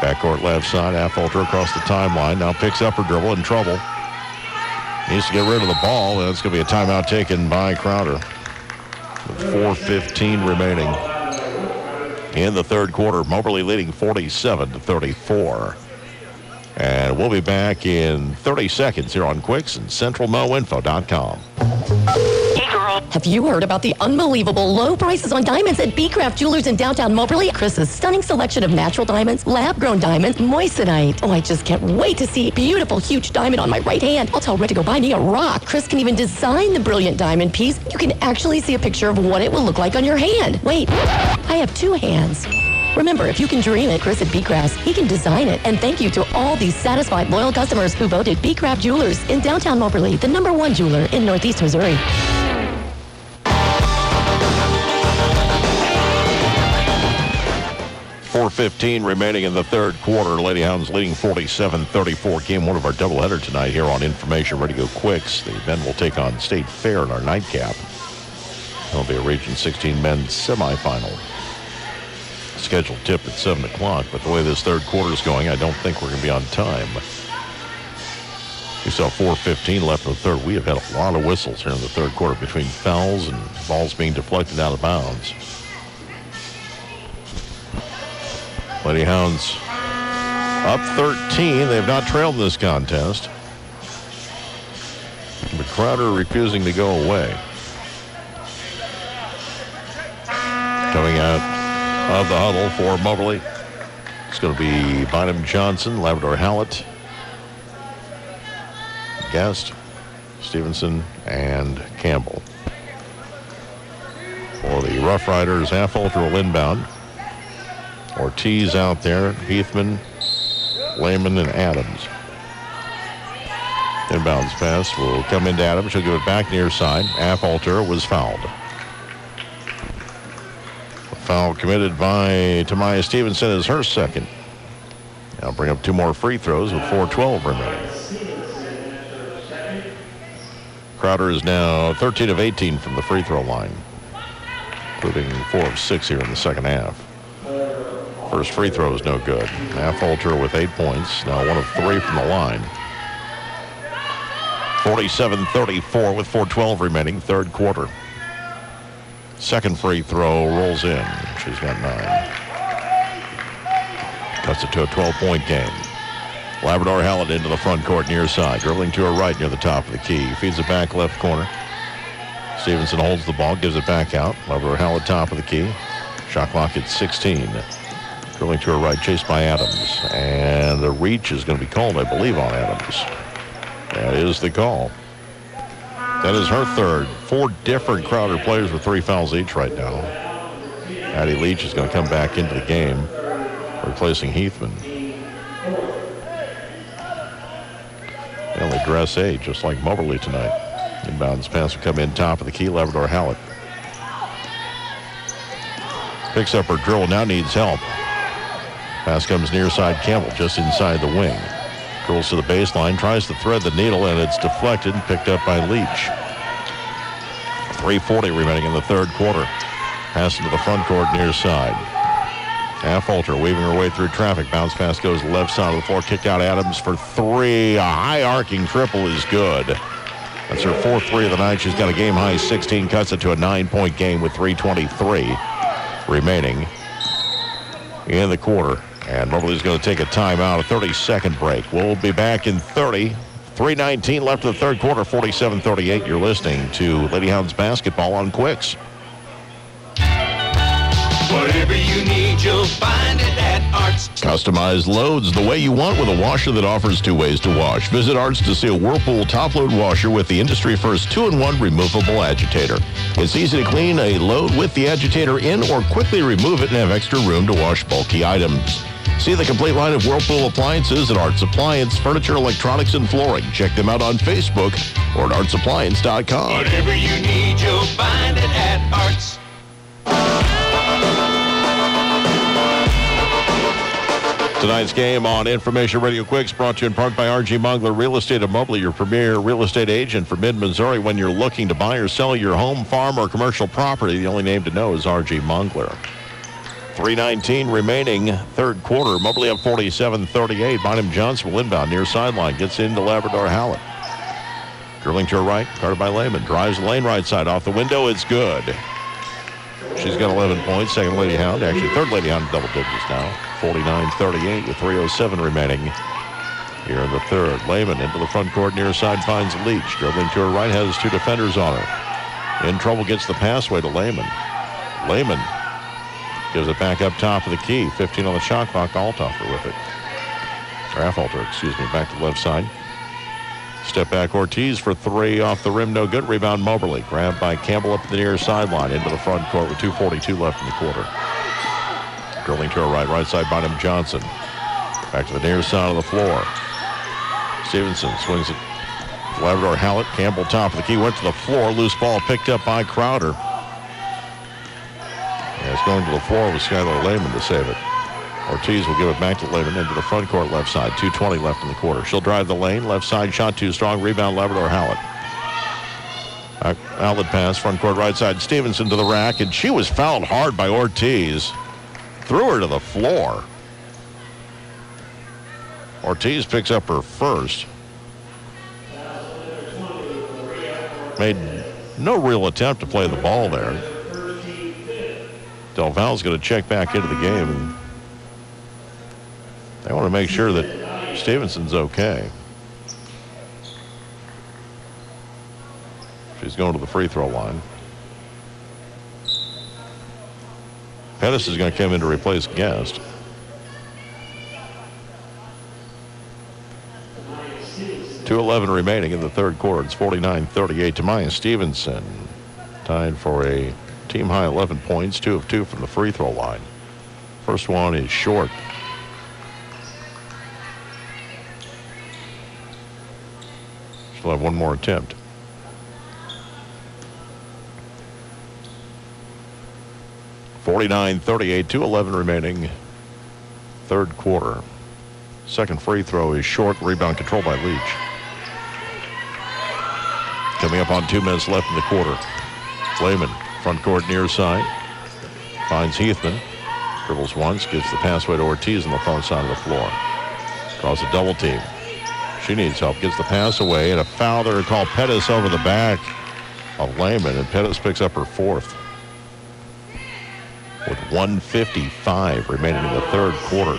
Speaker 8: Backcourt left side. Affolter across the timeline. Now picks up her dribble, in trouble. Needs to get rid of the ball, and it's going to be a timeout taken by Crowder. With 4:15 remaining in the third quarter. Moberly leading 47-34. And we'll be back in 30 seconds here on Quicks and CentralMoInfo.com.
Speaker 3: Have you heard about the unbelievable low prices on diamonds at B-Craft Jewelers in downtown Moberly? Chris's stunning selection of natural diamonds, lab-grown diamonds, moissanite. Oh, I just can't wait to see a beautiful, huge diamond on my right hand. I'll tell Rick to go buy me a rock. Chris can even design the brilliant diamond piece. You can actually see a picture of what it will look like on your hand. Wait, I have two hands. Remember, if you can dream it, Chris at B-Craft, he can design it. And thank you to all these satisfied, loyal customers who voted B-Craft Jewelers in downtown Moberly the #1 jeweler in Northeast Missouri.
Speaker 8: 4:15 remaining in the third quarter. Lady Hounds leading 47-34. Game one of our doubleheader tonight here on Information Radio Quicks. The men will take on State Fair in our nightcap. There'll be a Region 16 men's semifinal. Scheduled tip at 7 o'clock, but the way this third quarter is going, I don't think we're going to be on time. We saw 4:15 left in the third. We have had a lot of whistles here in the third quarter between fouls and balls being deflected out of bounds. Lady Hounds up 13. They have not trailed in this contest. But Crowder refusing to go away. Coming out of the huddle for Moberly, it's going to be Bynum Johnson, Labrador Hallett, Guest, Stevenson, and Campbell. For the Rough Riders, Affolter will inbound. Ortiz out there, Heathman, Lehman, and Adams. Inbounds pass will come into Adams. She'll give it back near side. Affolter was fouled. A foul committed by Tamaya Stevenson is her second. Now bring up two more free throws with 4:12 remaining. Crowder is now 13 of 18 from the free throw line, including 4 of 6 here in the second half. First free throw is no good. Affolter with 8 points. Now 1 of 3 from the line. 47-34 with 4:12 remaining, third quarter. Second free throw rolls in. She's got 9. Cuts it to a 12-point game. Labrador Hallett into the front court near side. Dribbling to her right near the top of the key. Feeds it back left corner. Stevenson holds the ball, gives it back out. Labrador Hallett top of the key. Shot clock at 16. Dribbling to her right, chased by Adams. And the reach is going to be called, I believe, on Adams. That is the call. That is her third. 4 different Crowder players with 3 fouls each right now. Addie Leach is going to come back into the game, replacing Heathman. They only dress 8, just like Moberly tonight. Inbounds pass will come in top of the key, Labrador Hallett. Picks up her dribble, now needs help. Pass comes near side, Campbell just inside the wing. Curls to the baseline, tries to thread the needle, and it's deflected, picked up by Leach. 3:40 remaining in the third quarter. Pass into the front court near side. Affolter weaving her way through traffic. Bounce pass goes left side of the floor. Kick out Adams for 3. A high arcing triple is good. That's her 4th 3 of the night. She's got a game high 16, cuts it to a 9-point game with 3:23 remaining in the quarter. And Moberly's going to take a timeout, a 30-second break. We'll be back in 30. 3:19 left in the third quarter, 47-38. You're listening to Lady Hounds basketball on Quicks.
Speaker 11: Whatever you need, you'll find it at Arts.
Speaker 8: Customize loads the way you want with a washer that offers 2 ways to wash. Visit Arts to see a Whirlpool top-load washer with the industry-first 2-in-1 removable agitator. It's easy to clean a load with the agitator in or quickly remove it and have extra room to wash bulky items. See the complete line of Whirlpool appliances at Arts Appliance, Furniture, Electronics, and Flooring. Check them out on Facebook or at artsappliance.com.
Speaker 11: Whatever you need, you'll find it at Arts.
Speaker 8: Tonight's game on Information Radio Quicks brought to you in part by R.G. Mongler Real Estate of Mobley, your premier real estate agent for mid-Missouri. When you're looking to buy or sell your home, farm, or commercial property, the only name to know is R.G. Mongler. 3:19 remaining, third quarter. Mobley up 47-38. Bynum Johnson will inbound near sideline. Gets into Labrador Hallett. Curling to her right, guarded by Lehman. Drives the lane right side off the window. It's good. She's got 11 points. Second Lady Hound, actually third Lady Hound in double digits now. 49-38 with 3:07 remaining here in the third. Lehman into the front court near side finds Leach. Dribbling to her right, has two defenders on her. In trouble, gets the passway to Lehman. Lehman gives it back up top of the key. 15 on the shot clock. Althofer with it. Affolter, back to the left side. Step back Ortiz for three off the rim. No good. Rebound Moberly. Grabbed by Campbell up the near sideline into the front court with 2:42 left in the quarter. Drilling to her right side. Bynum Johnson. Back to the near side of the floor. Stevenson swings it. Labrador Hallett. Campbell top of the key. Went to the floor. Loose ball picked up by Crowder. And it's going to the floor with Skylar Lehman to save it. Ortiz will give it back to Lehman into the front court left side. 2:20 left in the quarter. She'll drive the lane. Left side shot too strong. Rebound Labrador Hallett. Outlet pass. Front court right side. Stevenson to the rack. And she was fouled hard by Ortiz. Threw her to the floor. Ortiz picks up her first. Made no real attempt to play the ball there. Del Val's going to check back into the game. They want to make sure that Stevenson's okay. She's going to the free throw line. Pettis is going to come in to replace Guest. .2:11 remaining in the third quarter. It's 49-38. Tamaya Stevenson tied for a team-high 11 points, 2 of 2 from the free throw line. First one is short. She'll have one more attempt. .39-38, 2:11 remaining, third quarter. Second free throw is short. Rebound controlled by Leach. Coming up on 2 minutes left in the quarter. Lehman, front court near side. Finds Heathman. Dribbles once, gives the passway to Ortiz on the far side of the floor. Draws a double team. She needs help. Gets the pass away, and a foul there called Pettis over the back of Lehman, and Pettis picks up her fourth. With 1:55 remaining in the third quarter.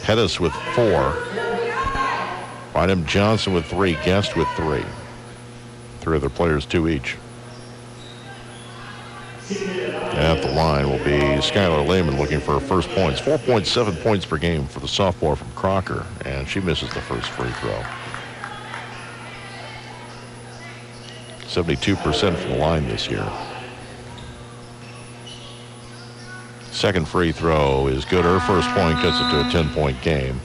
Speaker 8: Pettis with 4. Bynum Johnson with 3. Guest with 3. 3 other players, 2 each. At the line will be Skylar Lehman looking for her first points. 4.7 points per game for the sophomore from Crocker, and she misses the first free throw. 72% from the line this year. Second free throw is good. Her first point cuts it to a 10-point game.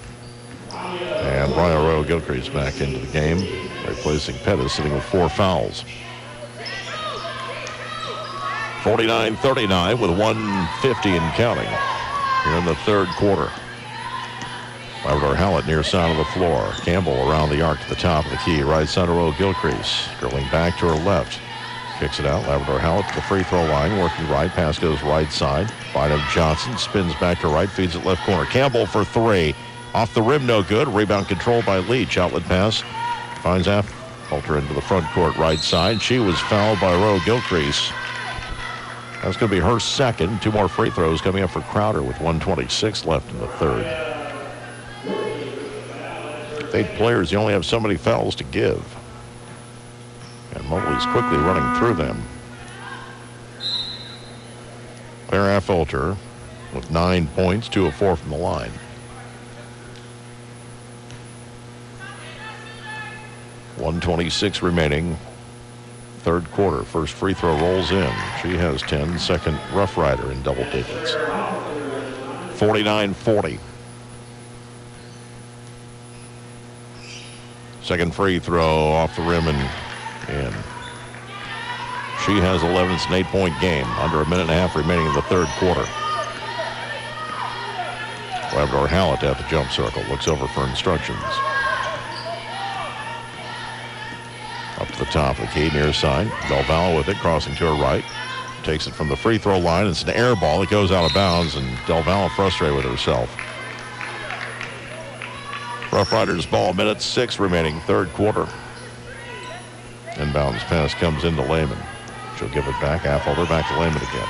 Speaker 8: And Brian Arroyo Gilcrease back into the game, replacing Pettis, sitting with 4 fouls. 49-39 with 1:50 and counting here in the third quarter. Labrador Hallett near side of the floor. Campbell around the arc to the top of the key. Right side of row Gilcrease. Dribbling back to her left. Kicks it out. Labrador Hallett to the free throw line. Working right. Pass goes right side. Bynum Johnson spins back to right. Feeds it left corner. Campbell for 3. Off the rim, no good. Rebound controlled by Leach. Outlet pass. Finds Affolter into the front court right side. She was fouled by Roe Gilcrease. That's going to be her second. 2 more free throws coming up for Crowder with 1:26 left in the third. With 8 players, you only have so many fouls to give. And Mobley's quickly running through them. Claire Affolter with 9 points, 2 of 4 from the line. .126 remaining. Third quarter. First free throw rolls in. She has 10. Second Rough Rider in double digits. 49-40. Second free throw off the rim and in. She has 11. It's an 8-point game. Under a minute and a half remaining in the third quarter. Labrador Hallett at the jump circle. Looks over for instructions. Up to the top of the key, near side. Del Valle with it, crossing to her right. Takes it from the free throw line. It's an air ball. It goes out of bounds, and Del Valle frustrated with herself. Rough Riders ball, minute 6 remaining, third quarter. Inbounds pass comes into Lehman. She'll give it back. Affolter back to Lehman again.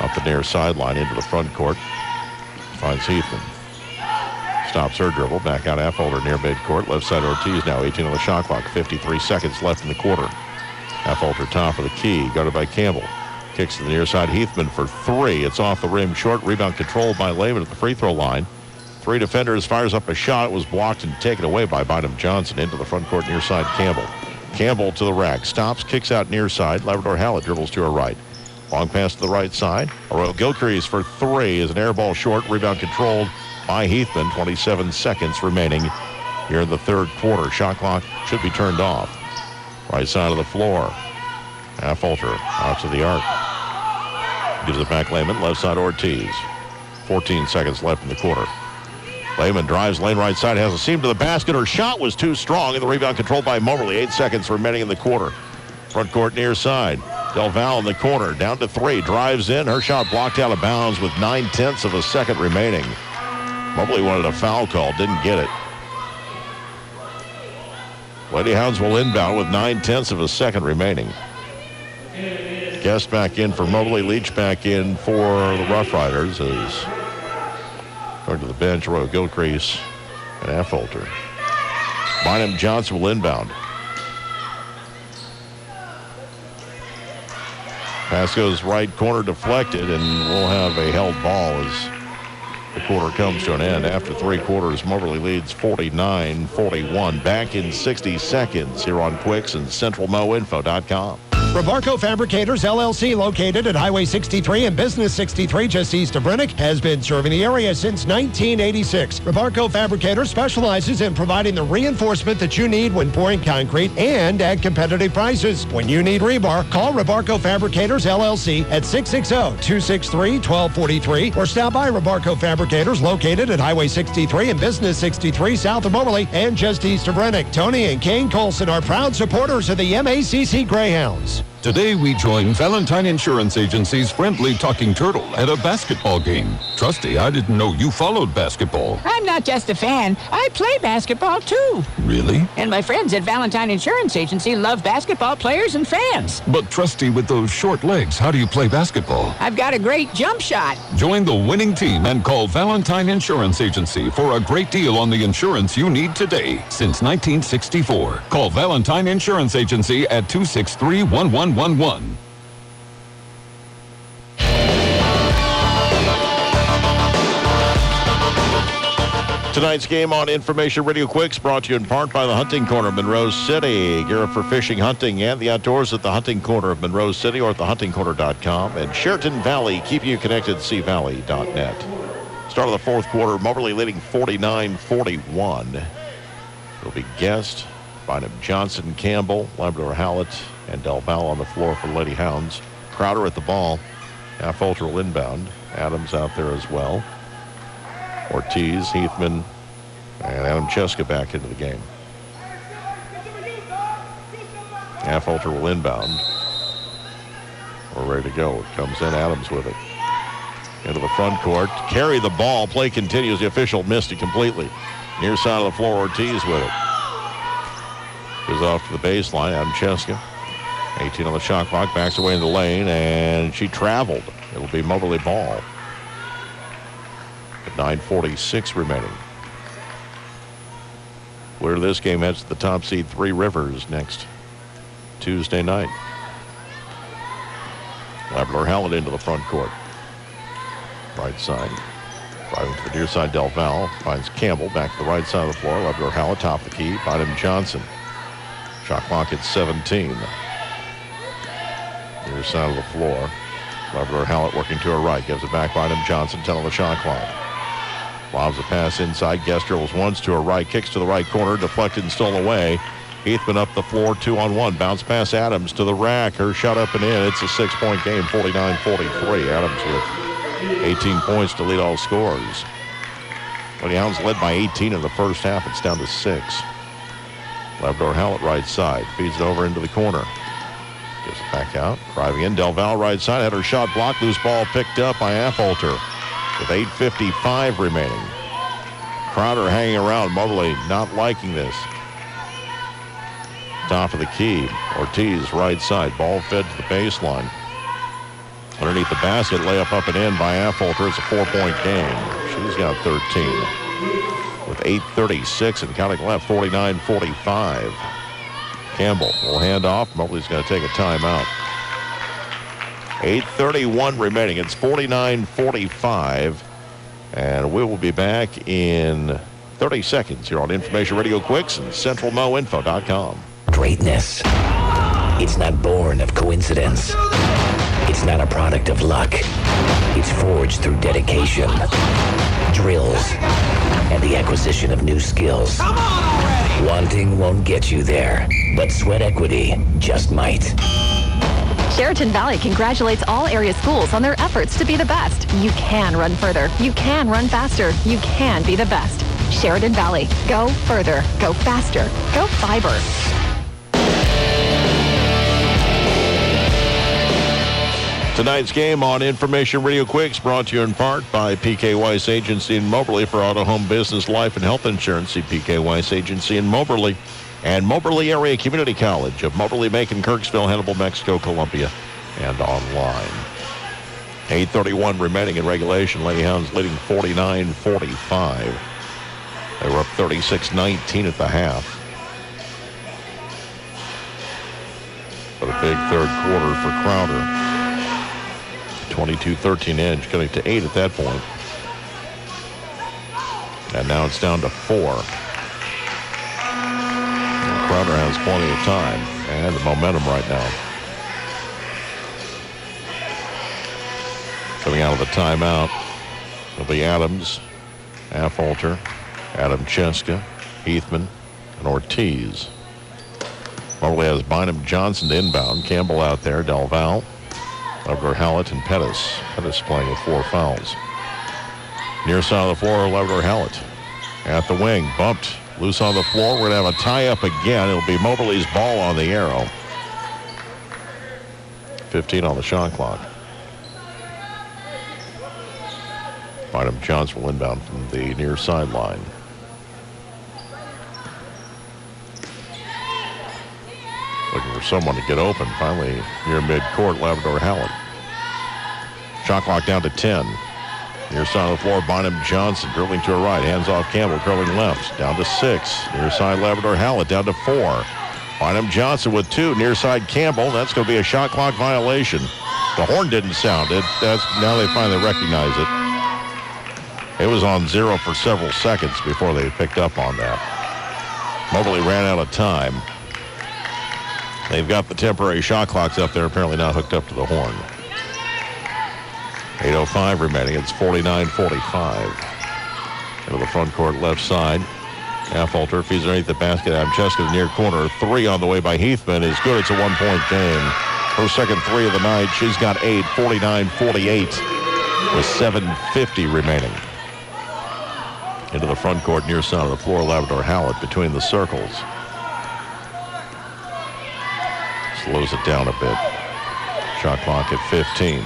Speaker 8: Up the near sideline into the front court. Finds Heathman. Stops her dribble. Back out Affolter near midcourt. Left side Ortiz now 18 on the shot clock. 53 seconds left in the quarter. Affolter top of the key. Guarded by Campbell. Kicks to the near side. Heathman for 3. It's off the rim short. Rebound controlled by Lehman at the free throw line. 3 defenders. Fires up a shot. It was blocked and taken away by Bynum Johnson into the front court near side Campbell. Campbell to the rack. Stops. Kicks out near side. Labrador Hallett dribbles to her right. Long pass to the right side. Arroyo Gilcrease for 3 is an air ball short. Rebound controlled by Heathman. 27 seconds remaining here in the third quarter. Shot clock should be turned off. Right side of the floor. Affolter out to the arc. Gives it back Lehman. Left side Ortiz. 14 seconds left in the quarter. Lehman drives lane right side. Has a seam to the basket. Her shot was too strong, and the rebound controlled by Moberly. 8 seconds remaining in the quarter. Front court near side. Del Valle in the corner, down to 3, drives in. Her shot blocked out of bounds with 9/10 of a second remaining. Mobley wanted a foul call, didn't get it. Lady Hounds will inbound with 9/10 of a second remaining. Guest back in for Mobley, Leach back in for the Rough Riders as going to the bench, Royal Gilcrease and Affolter. Bynum Johnson will inbound. Pass goes right corner deflected, and we'll have a held ball as the quarter comes to an end. After 3 quarters, Moberly leads 49-41. Back in 60 seconds here on Quicks and CentralMoInfo.com.
Speaker 16: Rebarco Fabricators, LLC, located at Highway 63 and Business 63 just east of Brennick, has been serving the area since 1986. Rebarco Fabricators specializes in providing the reinforcement that you need when pouring concrete and at competitive prices. When you need rebar, call Rebarco Fabricators, LLC at 660-263-1243 or stop by Rebarco Fabricators, located at Highway 63 and Business 63 south of Moberly and just east of Brennick. Tony and Kane Colson are proud supporters of the MACC Greyhounds.
Speaker 9: Today we join Valentine Insurance Agency's friendly talking turtle at a basketball game. Trusty, I didn't know you followed basketball.
Speaker 10: I'm not just a fan. I play basketball, too.
Speaker 9: Really?
Speaker 10: And my friends at Valentine Insurance Agency love basketball players and fans.
Speaker 9: But Trusty, with those short legs, how do you play basketball?
Speaker 10: I've got a great jump shot.
Speaker 9: Join the winning team and call Valentine Insurance Agency for a great deal on the insurance you need today. Since 1964. Call Valentine Insurance Agency at 263-1111.
Speaker 8: Tonight's game on Information Radio Quicks brought to you in part by the Hunting Corner of Monroe City. Gear up for fishing, hunting, and the outdoors at the Hunting Corner of Monroe City or at thehuntingcorner.com. And Sheraton Valley, keeping you connected, cvalley.net. Start of the fourth quarter, Moberly leading 49-41. It'll be Guest, Bynum Johnson, Campbell, Labrador Hallett, and Del Valle on the floor for Lady Hounds. Crowder at the ball. Affolter will inbound. Adams out there as well. Ortiz, Heathman, and Adam Cheska back into the game. Affolter will inbound. We're ready to go. It comes in, Adams with it. Into the front court. Carry the ball. Play continues. The official missed it completely. Near side of the floor, Ortiz with it. Goes off to the baseline. Adam Cheska. 18 on the shot clock. Backs away in the lane, and she traveled. It'll be Moberly ball. 9:46 remaining. Winner of this game heads to the top seed 3 Rivers next Tuesday night. Labrador Hallett into the front court. Right side. Driving to the near side, Del Valle finds Campbell back to the right side of the floor. Labrador Hallett top of the key. Bynum Johnson. Shot clock at 17. Near side of the floor. Labrador Hallett working to her right. Gives it back. Bynum Johnson, 10 on the shot clock. Lobs a pass inside. Guest dribbles once to her right. Kicks to the right corner. Deflected and stolen away. Heathman up the floor, 2-on-1. Bounce pass Adams to the rack. Her shot up and in. It's a 6-point game, 49-43. Adams with 18 points to lead all scorers. Lady Hounds led by 18 in the first half. It's down to 6. Labrador Hallett right side. Feeds it over into the corner. Gives it back out. Driving in. Del Val right side. Had her shot blocked. Loose ball picked up by Affolter with 8:55 remaining. Crowder hanging around. Moberly not liking this. Top of the key. Ortiz right side. Ball fed to the baseline. Underneath the basket. Layup up and in by Affolter. It's a 4-point game. She's got 13. With 8:36 and counting left. 49-45. Campbell will hand off. Mobley's going to take a timeout. 8:31 remaining. It's 49-45. And we will be back in 30 seconds here on Information Radio Quicks and CentralMoInfo.com.
Speaker 12: Greatness. It's not born of coincidence. It's not a product of luck. It's forged through dedication, drills, and the acquisition of new skills. Come on already! Wanting won't get you there, but sweat equity just might.
Speaker 13: Sheraton Valley congratulates all area schools on their efforts to be the best. You can run further. You can run faster. You can be the best. Sheraton Valley. Go further. Go faster. Go fiber.
Speaker 8: Tonight's game on Information Radio Quicks brought to you in part by PK Weiss Agency in Moberly for auto, home, business, life, and health insurance. See PK Weiss Agency in Moberly and Moberly Area Community College of Moberly, Macon, Kirksville, Hannibal, Mexico, Columbia, and online. 8:31 remaining in regulation. Lady Hounds leading 49-45. They were up 36-19 at the half. But a big third quarter for Crowder. 22-13 edge, cutting to 8 at that point. And now it's down to 4. And Crowder has plenty of time and the momentum right now. Coming out of the timeout will be Adams, Affolter, Adam Cheska, Heathman, and Ortiz. Moberly has Bynum Johnson to inbound. Campbell out there, Del Val, Labrador Hallett, and Pettis. Pettis playing with 4 fouls. Near side of the floor, Labrador Hallett. At the wing, bumped, loose on the floor. We're going to have a tie-up again. It'll be Moberly's ball on the arrow. 15 on the shot clock. Bynum Johnson will inbound from the near sideline. Looking for someone to get open. Finally, near midcourt, Labrador Hallett. Shot clock down to 10. Near side of the floor, Bynum Johnson dribbling to her right. Hands off Campbell, curling left. Down to 6. Near side, Labrador Hallett down to 4. Bynum Johnson with 2. Near side, Campbell. That's going to be a shot clock violation. The horn didn't sound. Now they finally recognize it. It was on 0 for several seconds before they picked up on that. Moberly ran out of time. They've got the temporary shot clocks up there, apparently not hooked up to the horn. 8:05 remaining. It's 49-45. Into the front court left side. Affolter feeds underneath the basket. Adam Cheska, the near corner. 3 on the way by Heathman is good. It's a 1-point game. Her second 3 of the night. She's got 8. 49-48 with 7:50 remaining. Into the front court near side of the floor. Labrador Hallett between the circles. Slows it down a bit. Shot clock at 15.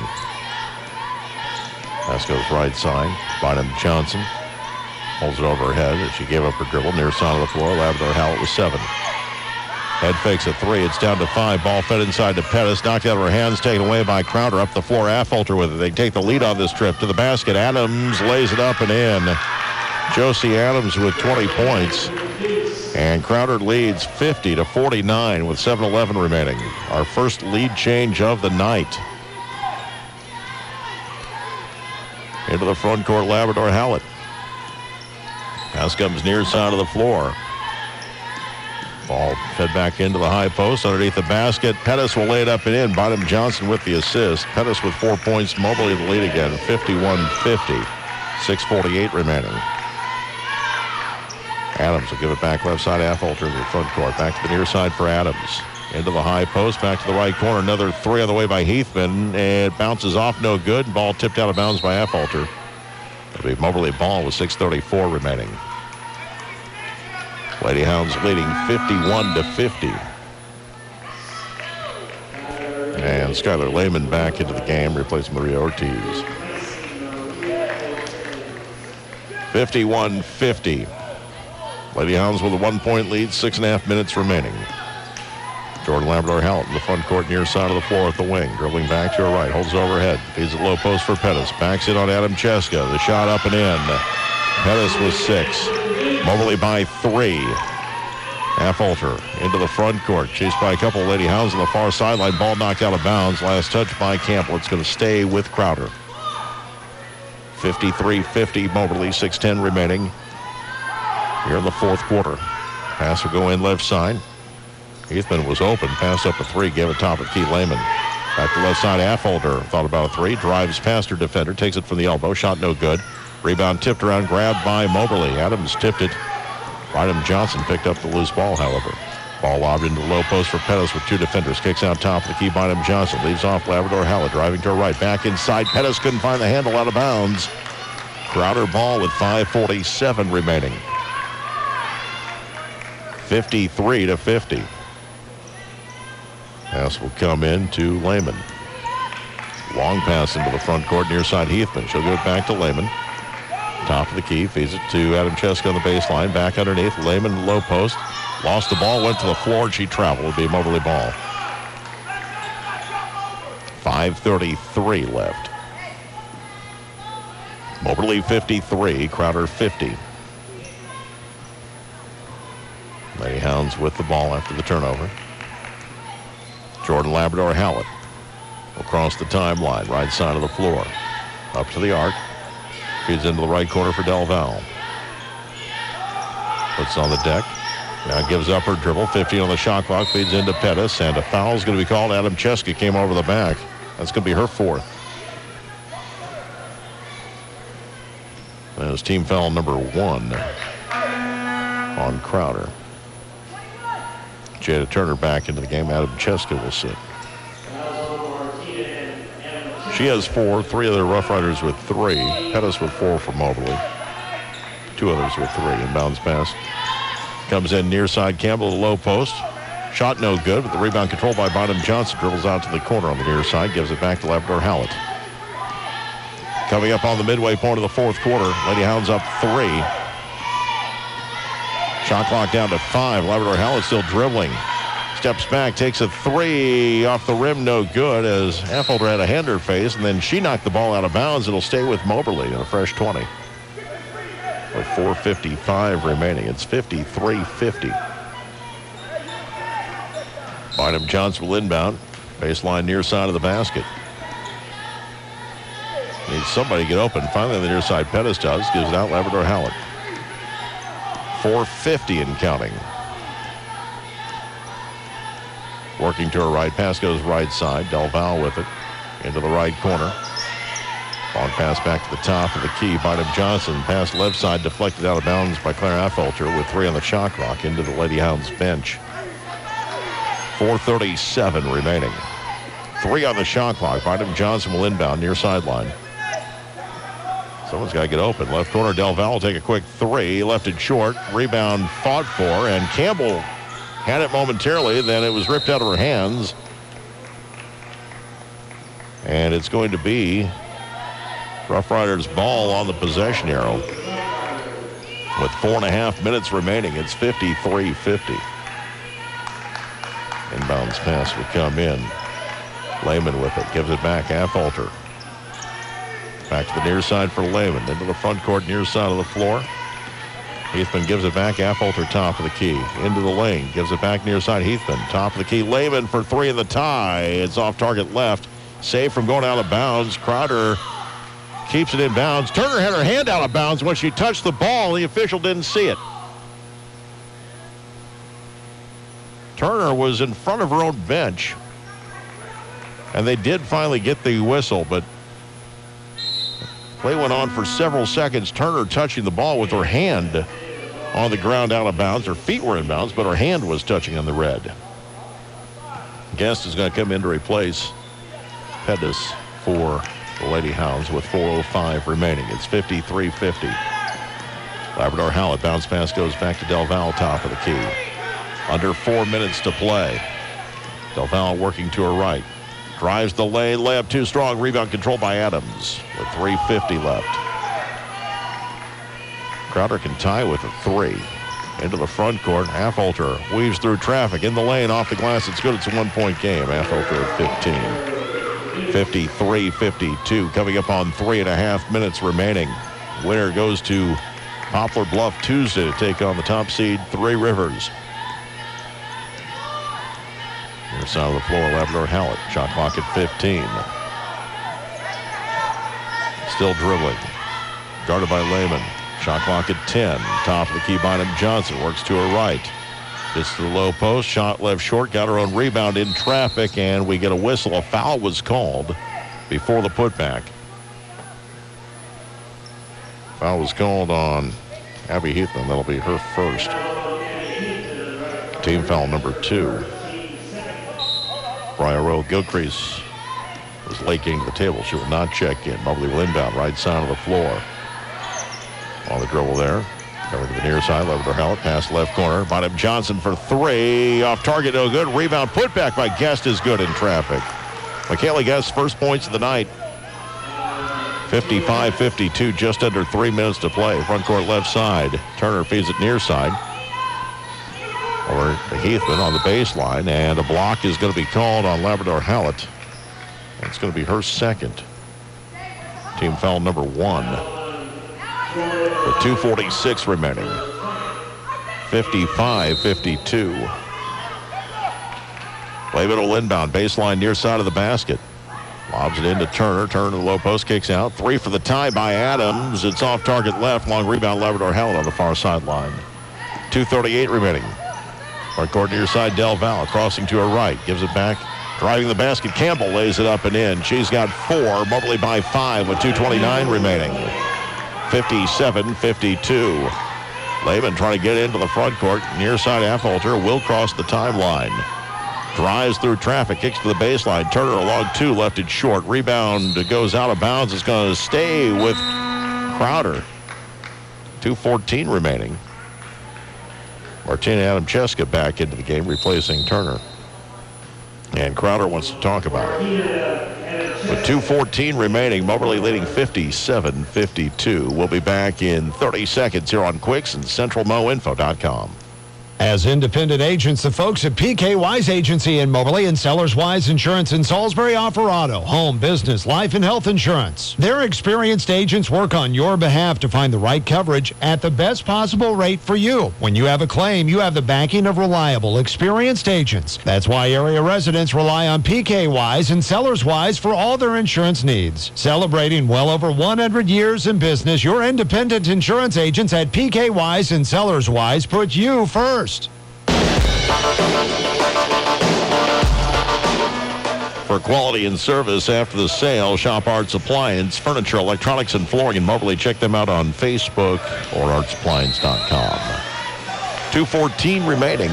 Speaker 8: Pass goes right side. Bynum Johnson holds it over her head as she gave up her dribble. Near side of the floor, Labrador Hallett with 7. Head fakes a 3. It's down to 5. Ball fed inside to Pettis. Knocked out of her hands. Taken away by Crowder. Up the floor, Affolter with it. They take the lead on this trip to the basket. Adams lays it up and in. Josie Adams with 20 points. And Crowder leads 50-49 with 7:11 remaining. Our first lead change of the night. Into the front court, Labrador Hallett. Pass comes near side of the floor. Ball fed back into the high post underneath the basket. Pettis will lay it up and in. Bynum Johnson with the assist. Pettis with 4 points. Moberly the lead again. 51-50. 6:48 remaining. Adams will give it back left side. Affolter to the front court. Back to the near side for Adams. Into the high post. Back to the right corner. Another 3 on the way by Heathman. It bounces off. No good. Ball tipped out of bounds by Affolter. It'll be Moberly ball with 6:34 remaining. Lady Hounds leading 51-50. And Skylar Lehman back into the game, replacing Maria Ortiz. 51-50. Lady Hounds with a 1-point lead, 6.5 minutes remaining. Jordan Labrador-Hallett in the front court near side of the floor at the wing. Dribbling back to her right, holds overhead. Feeds a low post for Pettis. Backs in on Adam Cheska. The shot up and in. Pettis with 6. Moberly by 3. Affolter into the front court. Chased by a couple of Lady Hounds on the far sideline. Ball knocked out of bounds. Last touch by Campbell. It's going to stay with Crowder. 53-50 Moberly. 6:10 remaining here in the fourth quarter. Pass will go in left side. Heathman was open. Pass up a 3. Gave it top of key. Lehman. Back to left side. Affolter thought about a 3. Drives past her defender. Takes it from the elbow. Shot no good. Rebound tipped around. Grabbed by Moberly. Adams tipped it. Bynum Johnson picked up the loose ball, however. Ball lobbed into the low post for Pettis with 2 defenders. Kicks out top of the key. Bynum Johnson leaves off Labrador-Hallett. Driving to her right. Back inside. Pettis couldn't find the handle, out of bounds. Crowder ball with 5:47 remaining. 53-50. Pass will come in to Lehman. Long pass into the front court near side Heathman. She'll give it back to Lehman. Top of the key. Feeds it to Adam Cheska on the baseline. Back underneath. Lehman low post. Lost the ball. Went to the floor and she traveled. It'll be a Moberly ball. 5:33 left. Moberly 53. Crowder 50. Lady Hounds with the ball after the turnover. Jordan Labrador-Hallett will cross the timeline, right side of the floor. Up to the arc. Feeds into the right corner for Del Val. Puts on the deck. Now gives up her dribble. 15 on the shot clock. Feeds into Pettis. And a foul is going to be called. Adam Cheska came over the back. That's going to be her 4th. That is team foul number 1 on Crowder. Jada Turner back into the game. Adam Cheska will sit. She has 4. 3 other Rough Riders with 3. Pettis with 4 for Moberly. 2 others with 3. Inbounds pass. Comes in near side. Campbell to the low post. Shot no good, but the rebound controlled by Bynum Johnson. Dribbles out to the corner on the near side. Gives it back to Labrador-Hallett. Coming up on the midway point of the fourth quarter. Lady Hounds up 3. Shot clock down to 5. Labrador-Hallett still dribbling. Steps back, takes a 3 off the rim, no good, as Affolter had a hand in her face, and then she knocked the ball out of bounds. It'll stay with Moberly in a fresh 20. With 4:55 remaining, it's 53-50. Bynum Johnson will inbound. Baseline near side of the basket. Needs somebody to get open. Finally on the near side, Pettis does. Gives it out, Labrador-Hallett. 4:50 and counting. Working to her right. Pass goes right side. Del Val with it. Into the right corner. Long pass back to the top of the key. Bynum Johnson. Pass left side. Deflected out of bounds by Claire Affolter with 3 on the shot clock into the Lady Hounds bench. 4:37 remaining. 3 on the shot clock. Bynum Johnson will inbound near sideline. Someone's got to get open. Left corner. Del Val will take a quick 3. Left it short. Rebound fought for. And Campbell had it momentarily, then it was ripped out of her hands. And it's going to be Rough Riders ball on the possession arrow. With 4.5 minutes remaining, it's 53-50. Inbounds pass would come in. Lehman with it, gives it back. Affolter. Back to the near side for Lehman. Into the front court, near side of the floor. Heathman gives it back. Affolter top of the key. Into the lane. Gives it back near side. Heathman top of the key. Lehman for 3 in the tie. It's off target left. Saved from going out of bounds. Crowder keeps it in bounds. Turner had her hand out of bounds when she touched the ball. The official didn't see it. Turner was in front of her own bench. And they did finally get the whistle, but play went on for several seconds. Turner touching the ball with her hand on the ground out of bounds. Her feet were in bounds, but her hand was touching on the red. Guest is going to come in to replace Pettis for The Lady Hounds with 4:05 remaining. It's 53-50. Labrador Hallett bounce pass goes back to Del Valle, top of the key. Under 4 minutes to play. Del Valle working to her right. Drives the lane, layup too strong. Rebound controlled by Adams with 3:50 left. Crowder can tie with a 3. Into the front court. Affolter weaves through traffic in the lane, off the glass. It's good. It's a 1-point game. Affolter at 15. 53-52. Coming up on 3.5 minutes remaining. Winner goes to Poplar Bluff Tuesday to take on the top seed, Three Rivers. Near side of the floor, Labrador Hallett. Shot clock at 15. Still dribbling. Guarded by Lehman. Shot clock at 10. Top of the key, Bynum Johnson works to her right. Gets to the low post. Shot left short. Got her own rebound in traffic, and we get a whistle. A foul was called before the putback. Foul was called on Abby Heathman. That'll be her first. Team foul number 2. Briar Rowe Gilcrease was late getting to the table. She will not check in. Mobley will inbound right side of the floor. On the dribble there. Coming to the near side. Labrador Hallett pass left corner. Bynum Johnson for 3. Off target, no good. Rebound put back by Guest is good in traffic. Michaela Guest's first points of the night. 55-52, just under 3 minutes to play. Front court left side. Turner feeds it near side. Over to Heathman on the baseline, and a block is going to be called on Labrador Hallett. It's going to be her second. Team foul number 1. With 2:46 remaining. 55-52. Lehman will inbound, baseline near side of the basket. Lobs it into Turner. Turner to the low post, kicks out. 3 for the tie by Adams. It's off target left. Long rebound, Labrador Hallett on the far sideline. 2:38 remaining. Front court near side, Del Valle crossing to her right. Gives it back. Driving the basket, Campbell lays it up and in. She's got 4. Mobley by 5 with 2:29 remaining. 57-52. Lehman trying to get into the front court. Near side, Affolter will cross the timeline. Drives through traffic, kicks to the baseline. Turner along 2, left it short. Rebound goes out of bounds. It's going to stay with Crowder. 2:14 remaining. Martina Adamcheska back into the game, replacing Turner. And Crowder wants to talk about it. With 2:14 remaining, Moberly leading 57-52. We'll be back in 30 seconds here on Quicks and CentralMoInfo.com.
Speaker 16: As independent agents, the folks at PK Wise Agency in Moberly and Sellers Wise Insurance in Salisbury offer auto, home, business, life, and health insurance. Their experienced agents work on your behalf to find the right coverage at the best possible rate for you. When you have a claim, you have the backing of reliable, experienced agents. That's why area residents rely on PK Wise and Sellers Wise for all their insurance needs. Celebrating well over 100 years in business, your independent insurance agents at PK Wise and Sellers Wise put you first.
Speaker 8: For quality and service after the sale, shop Arts Appliance, Furniture, Electronics, and Flooring in Moberly. Check them out on Facebook or artsappliance.com. 2:14 remaining.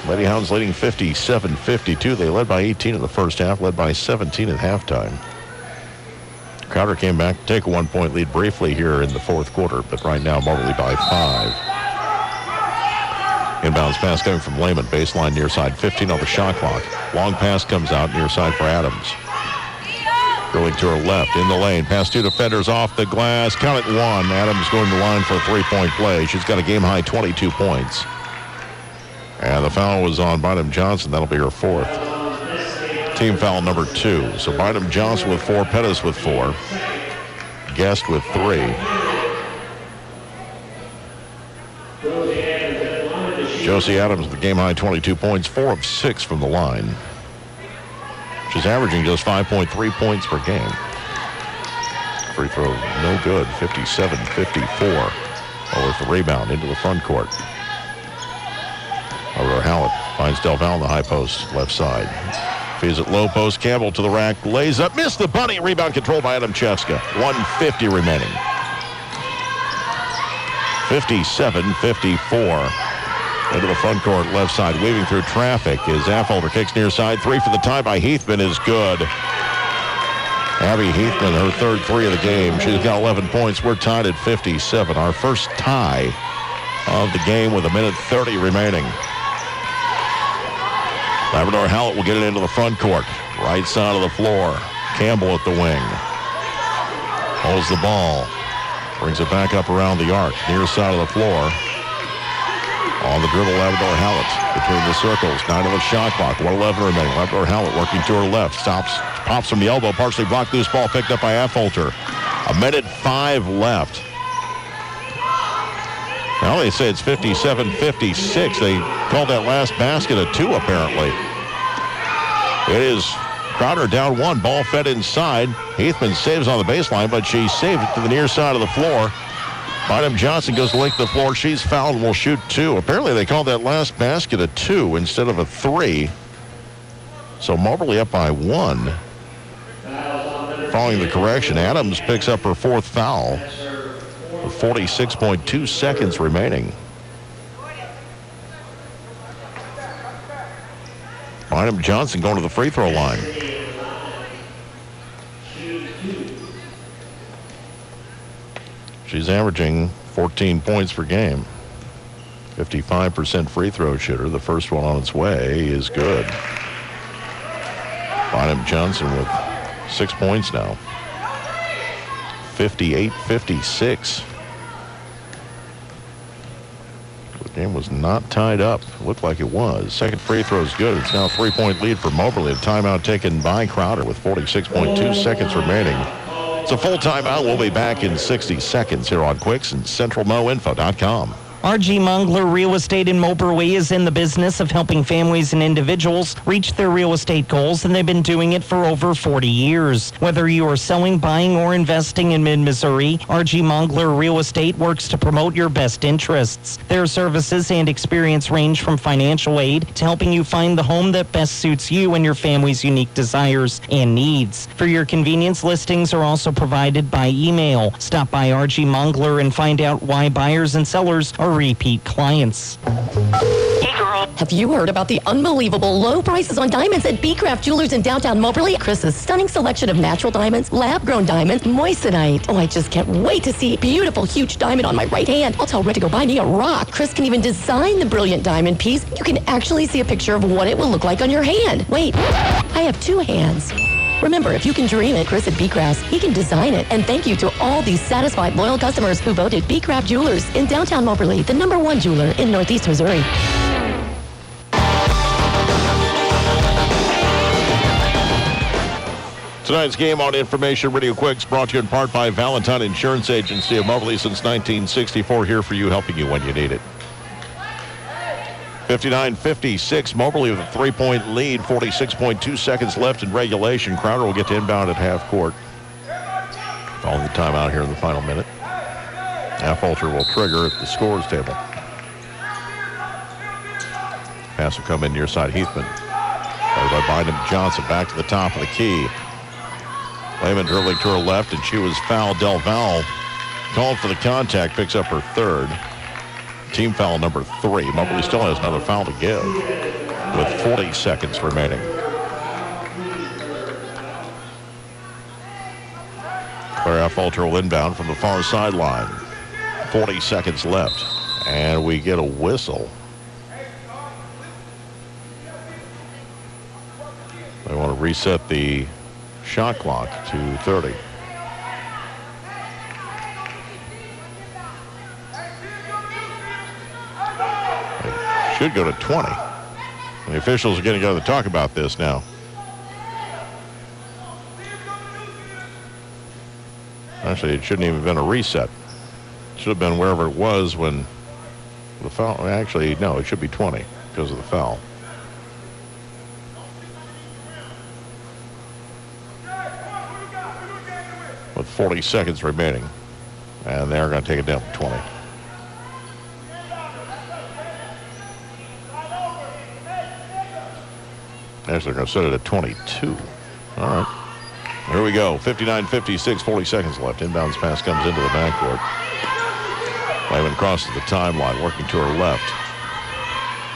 Speaker 8: Lady Hounds leading 57-52. They led by 18 in the first half, led by 17 at halftime. Crowder came back to take a 1-point lead briefly here in the fourth quarter, but right now Moberly by 5. Inbounds pass coming from Lehman. Baseline near side. 15 on the shot clock. Long pass comes out near side for Adams. Going to her left in the lane. Pass 2 defenders off the glass. Count it 1. Adams going to the line for a 3-point play. She's got a game-high 22 points. And the foul was on Bynum Johnson. That'll be her 4th. Team foul number 2. So Bynum Johnson with 4. Pettis with 4. Guest with 3. Josie Adams with the game-high 22 points, 4 of 6 from the line. She's averaging just 5.3 points per game. Free throw, no good, 57-54. Over the rebound into the front court. Over Hallett finds Del Valle in the high post, left side. Feeds it low post, Campbell to the rack, lays up, missed the bunny. Rebound controlled by Adamcheska. 1:50 remaining. 57-54. Into the front court, left side, weaving through traffic is Affolter, kicks near side. 3 for the tie by Heathman is good. Abby Heathman, her third three of the game. She's got 11 points. We're tied at 57. Our first tie of the game with 1:30 remaining. Labrador Hallett will get it into the front court. Right side of the floor. Campbell at the wing. Holds the ball. Brings it back up around the arc. Near side of the floor. On the dribble, Labrador Hallett between the circles. 9 on the shot clock. 1:11 remaining. Labrador Hallett working to her left. Stops. Pops from the elbow. Partially blocked. Loose ball picked up by Affolter. 1:05 left. Now they say it's 57-56. They called that last basket a 2, apparently. It is Crowder down 1. Ball fed inside. Heathman saves on the baseline, but she saved it to the near side of the floor. Bynum Johnson goes to length of the floor. She's fouled and will shoot 2. Apparently they called that last basket a 2 instead of a 3. So Moberly up by 1. Following the correction, Adams picks up her 4th foul with 46.2 seconds remaining. Bynum Johnson going to the free throw line. She's averaging 14 points per game. 55% free throw shooter. The first one on its way is good. Bynum Johnson with 6 points now. 58-56. The game was not tied up. Looked like it was. Second free throw is good. It's now a 3-point lead for Moberly. A timeout taken by Crowder with 46.2 seconds remaining. It's a full timeout. We'll be back in 60 seconds here on Quicks and CentralMoInfo.com.
Speaker 2: R.G. Mongler Real Estate in Moberly is in the business of helping families and individuals reach their real estate goals, and they've been doing it for over 40 years. Whether you are selling, buying, or investing in mid-Missouri, R.G. Mongler Real Estate works to promote your best interests. Their services and experience range from financial aid to helping you find the home that best suits you and your family's unique desires and needs. For your convenience, listings are also provided by email. Stop by R.G. Mongler and find out why buyers and sellers are repeat clients.
Speaker 6: Hey, girl.
Speaker 3: Have you heard about the unbelievable low prices on diamonds at Craft Jewelers in downtown Moberly? Chris's stunning selection of natural diamonds, lab-grown diamonds, moissanite. Oh, I just can't wait to see a beautiful, huge diamond on my right hand. I'll tell Rick to go buy me a rock. Chris can even design the brilliant diamond piece. You can actually see a picture of what it will look like on your hand. Wait, I have 2 hands. Remember, if you can dream it, Chris at B-Crafts, he can design it. And thank you to all these satisfied, loyal customers who voted B-Craft Jewelers in downtown Moberly, the #1 jeweler in Northeast Missouri.
Speaker 8: Tonight's game on Information Radio Quicks brought to you in part by Valentine Insurance Agency of Moberly since 1964, here for you, helping you when you need it. 59-56, Moberly with a 3-point lead, 46.2 seconds left in regulation. Crowder will get to inbound at half court. Following the timeout here in the final minute. Affolter will trigger at the scorer's table. Pass will come in near side Heathman. Played by Bynum Johnson, back to the top of the key. Lehman dribbling to her left, and she was fouled. Del Val called for the contact, picks up her 3rd. Team foul number 3. Moberly still has another foul to give with 40 seconds remaining. Claire Affolter will inbound from the far sideline. 40 seconds left. And we get a whistle. They want to reset the shot clock to 30. Should go to 20. And the officials are getting together to talk about this now. Actually, it shouldn't even have been a reset. It should have been wherever it was when the foul. Actually, no, it should be 20 because of the foul. With 40 seconds remaining. And they're going to take it down to 20. Actually, they're going to set it at 22. All right. Here we go. 59-56, 40 seconds left. Inbounds pass comes into the backcourt. Lehman crosses the timeline, working to her left.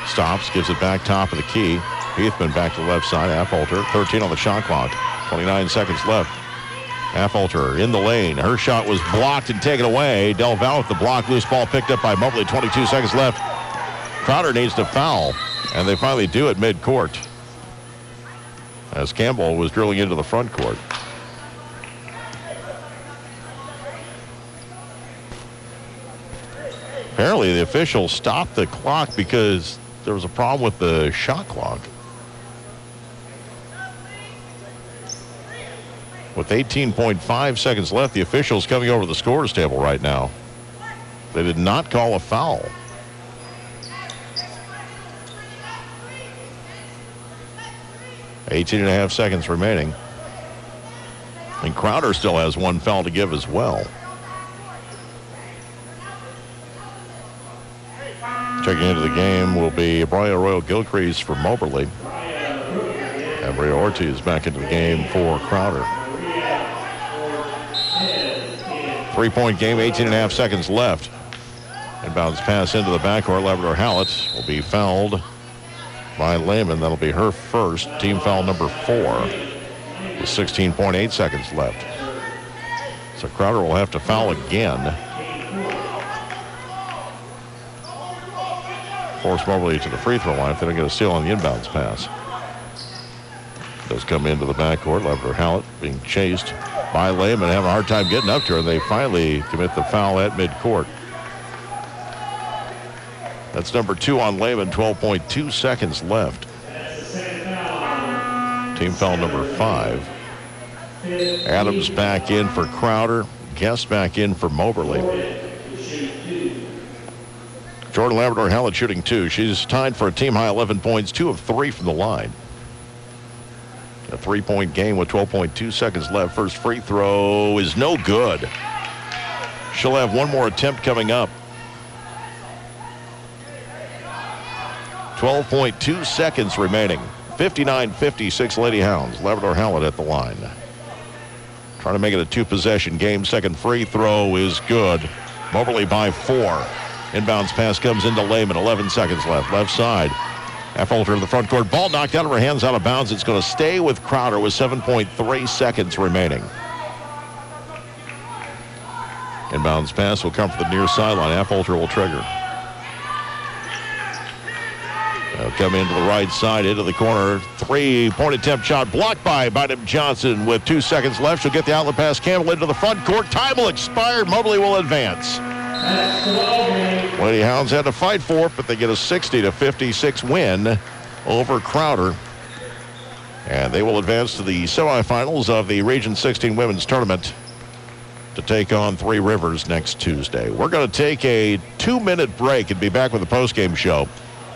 Speaker 8: Stops, gives it back top of the key. Heathman back to the left side. Affolter, 13 on the shot clock. 29 seconds left. Affolter in the lane. Her shot was blocked and taken away. Del Valle with the block. Loose ball picked up by Mobley. 22 seconds left. Crowder needs to foul, and they finally do at midcourt as Campbell was drilling into the front court. Apparently, the official stopped the clock because there was a problem with the shot clock. With 18.5 seconds left, the official's coming over the scores table right now. They did not call a foul. Eighteen and a half seconds remaining. And Crowder still has one foul to give as well. Checking into the game will be Brian Arroyo Gilcrease for Moberly. And Bria Ortiz back into the game for Crowder. 3-point game, 18 and a half seconds left. Inbounds pass into the backcourt. Labrador Hallett will be fouled by Lehman. That'll be her first. Team foul number 4 with 16.8 seconds left. So Crowder will have to foul again. Force Moberly to the free throw line if they don't get a steal on the inbounds pass. Does come into the backcourt. Labrador Hallett being chased by Lehman, having a hard time getting up to her, and they finally commit the foul at midcourt. That's number 2 on Lehman, 12.2 seconds left. Team foul number 5. Adams back in for Crowder. Guest back in for Moberly. Jordan Labrador Hallett shooting 2. She's tied for a team high 11 points, 2 of 3 from the line. A 3-point game with 12.2 seconds left. First free throw is no good. She'll have one more attempt coming up. 12.2 seconds remaining. 59-56 Lady Hounds. Labrador Hallett at the line. Trying to make it a 2-possession game. Second free throw is good. Moberly by 4. Inbounds pass comes into Lehman. 11 seconds left. Left side. Affolter in the front court. Ball knocked out of her hands, out of bounds. It's going to stay with Crowder with 7.3 seconds remaining. Inbounds pass will come from the near sideline. Affolter will trigger. They'll come into the right side, into the corner. 3-point attempt shot blocked by Bynum Johnson with 2 seconds left. She'll get the outlet pass. Campbell into the front court. Time will expire. Moberly will advance. Lady Hounds had to fight for it, but they get a 60-56 win over Crowder. And they will advance to the semifinals of the Region 16 Women's Tournament to take on Three Rivers next Tuesday. We're going to take a 2-minute break and be back with the postgame show.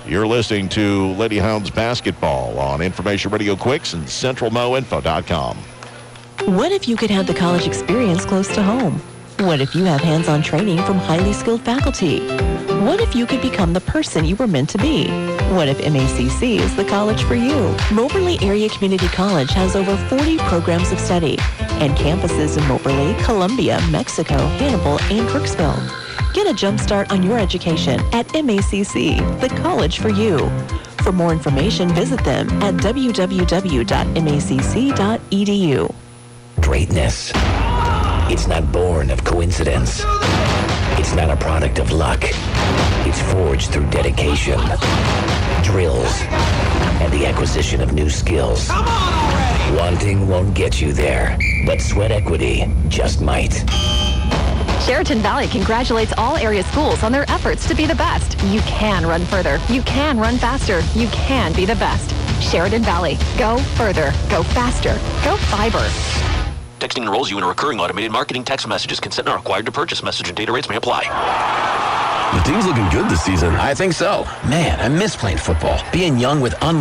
Speaker 8: You're listening to Lady Hounds basketball on Information Radio Quicks and CentralMoInfo.com.
Speaker 4: What if you could have the college experience close to home? What if you have hands-on training from highly skilled faculty? What if you could become the person you were meant to be? What if MACC is the college for you? Moberly Area Community College has over 40 programs of study and campuses in Moberly, Columbia, Mexico, Hannibal, and Kirksville. Get a jump start on your education at MACC, the college for you. For more information, visit them at www.macc.edu.
Speaker 12: Greatness. It's not born of coincidence. It's not a product of luck. It's forged through dedication, drills, and the acquisition of new skills. Come on already! Wanting won't get you there, but sweat equity just might.
Speaker 13: Sheraton Valley congratulates all area schools on their efforts to be the best. You can run further. You can run faster. You can be the best. Sheraton Valley. Go further. Go faster. Go fiber.
Speaker 5: Texting enrolls you in a recurring automated marketing text messages. Consent not required to purchase. Message and data rates may apply.
Speaker 22: The team's looking good this season. I think so. Man, I miss playing football. Being young with unlimited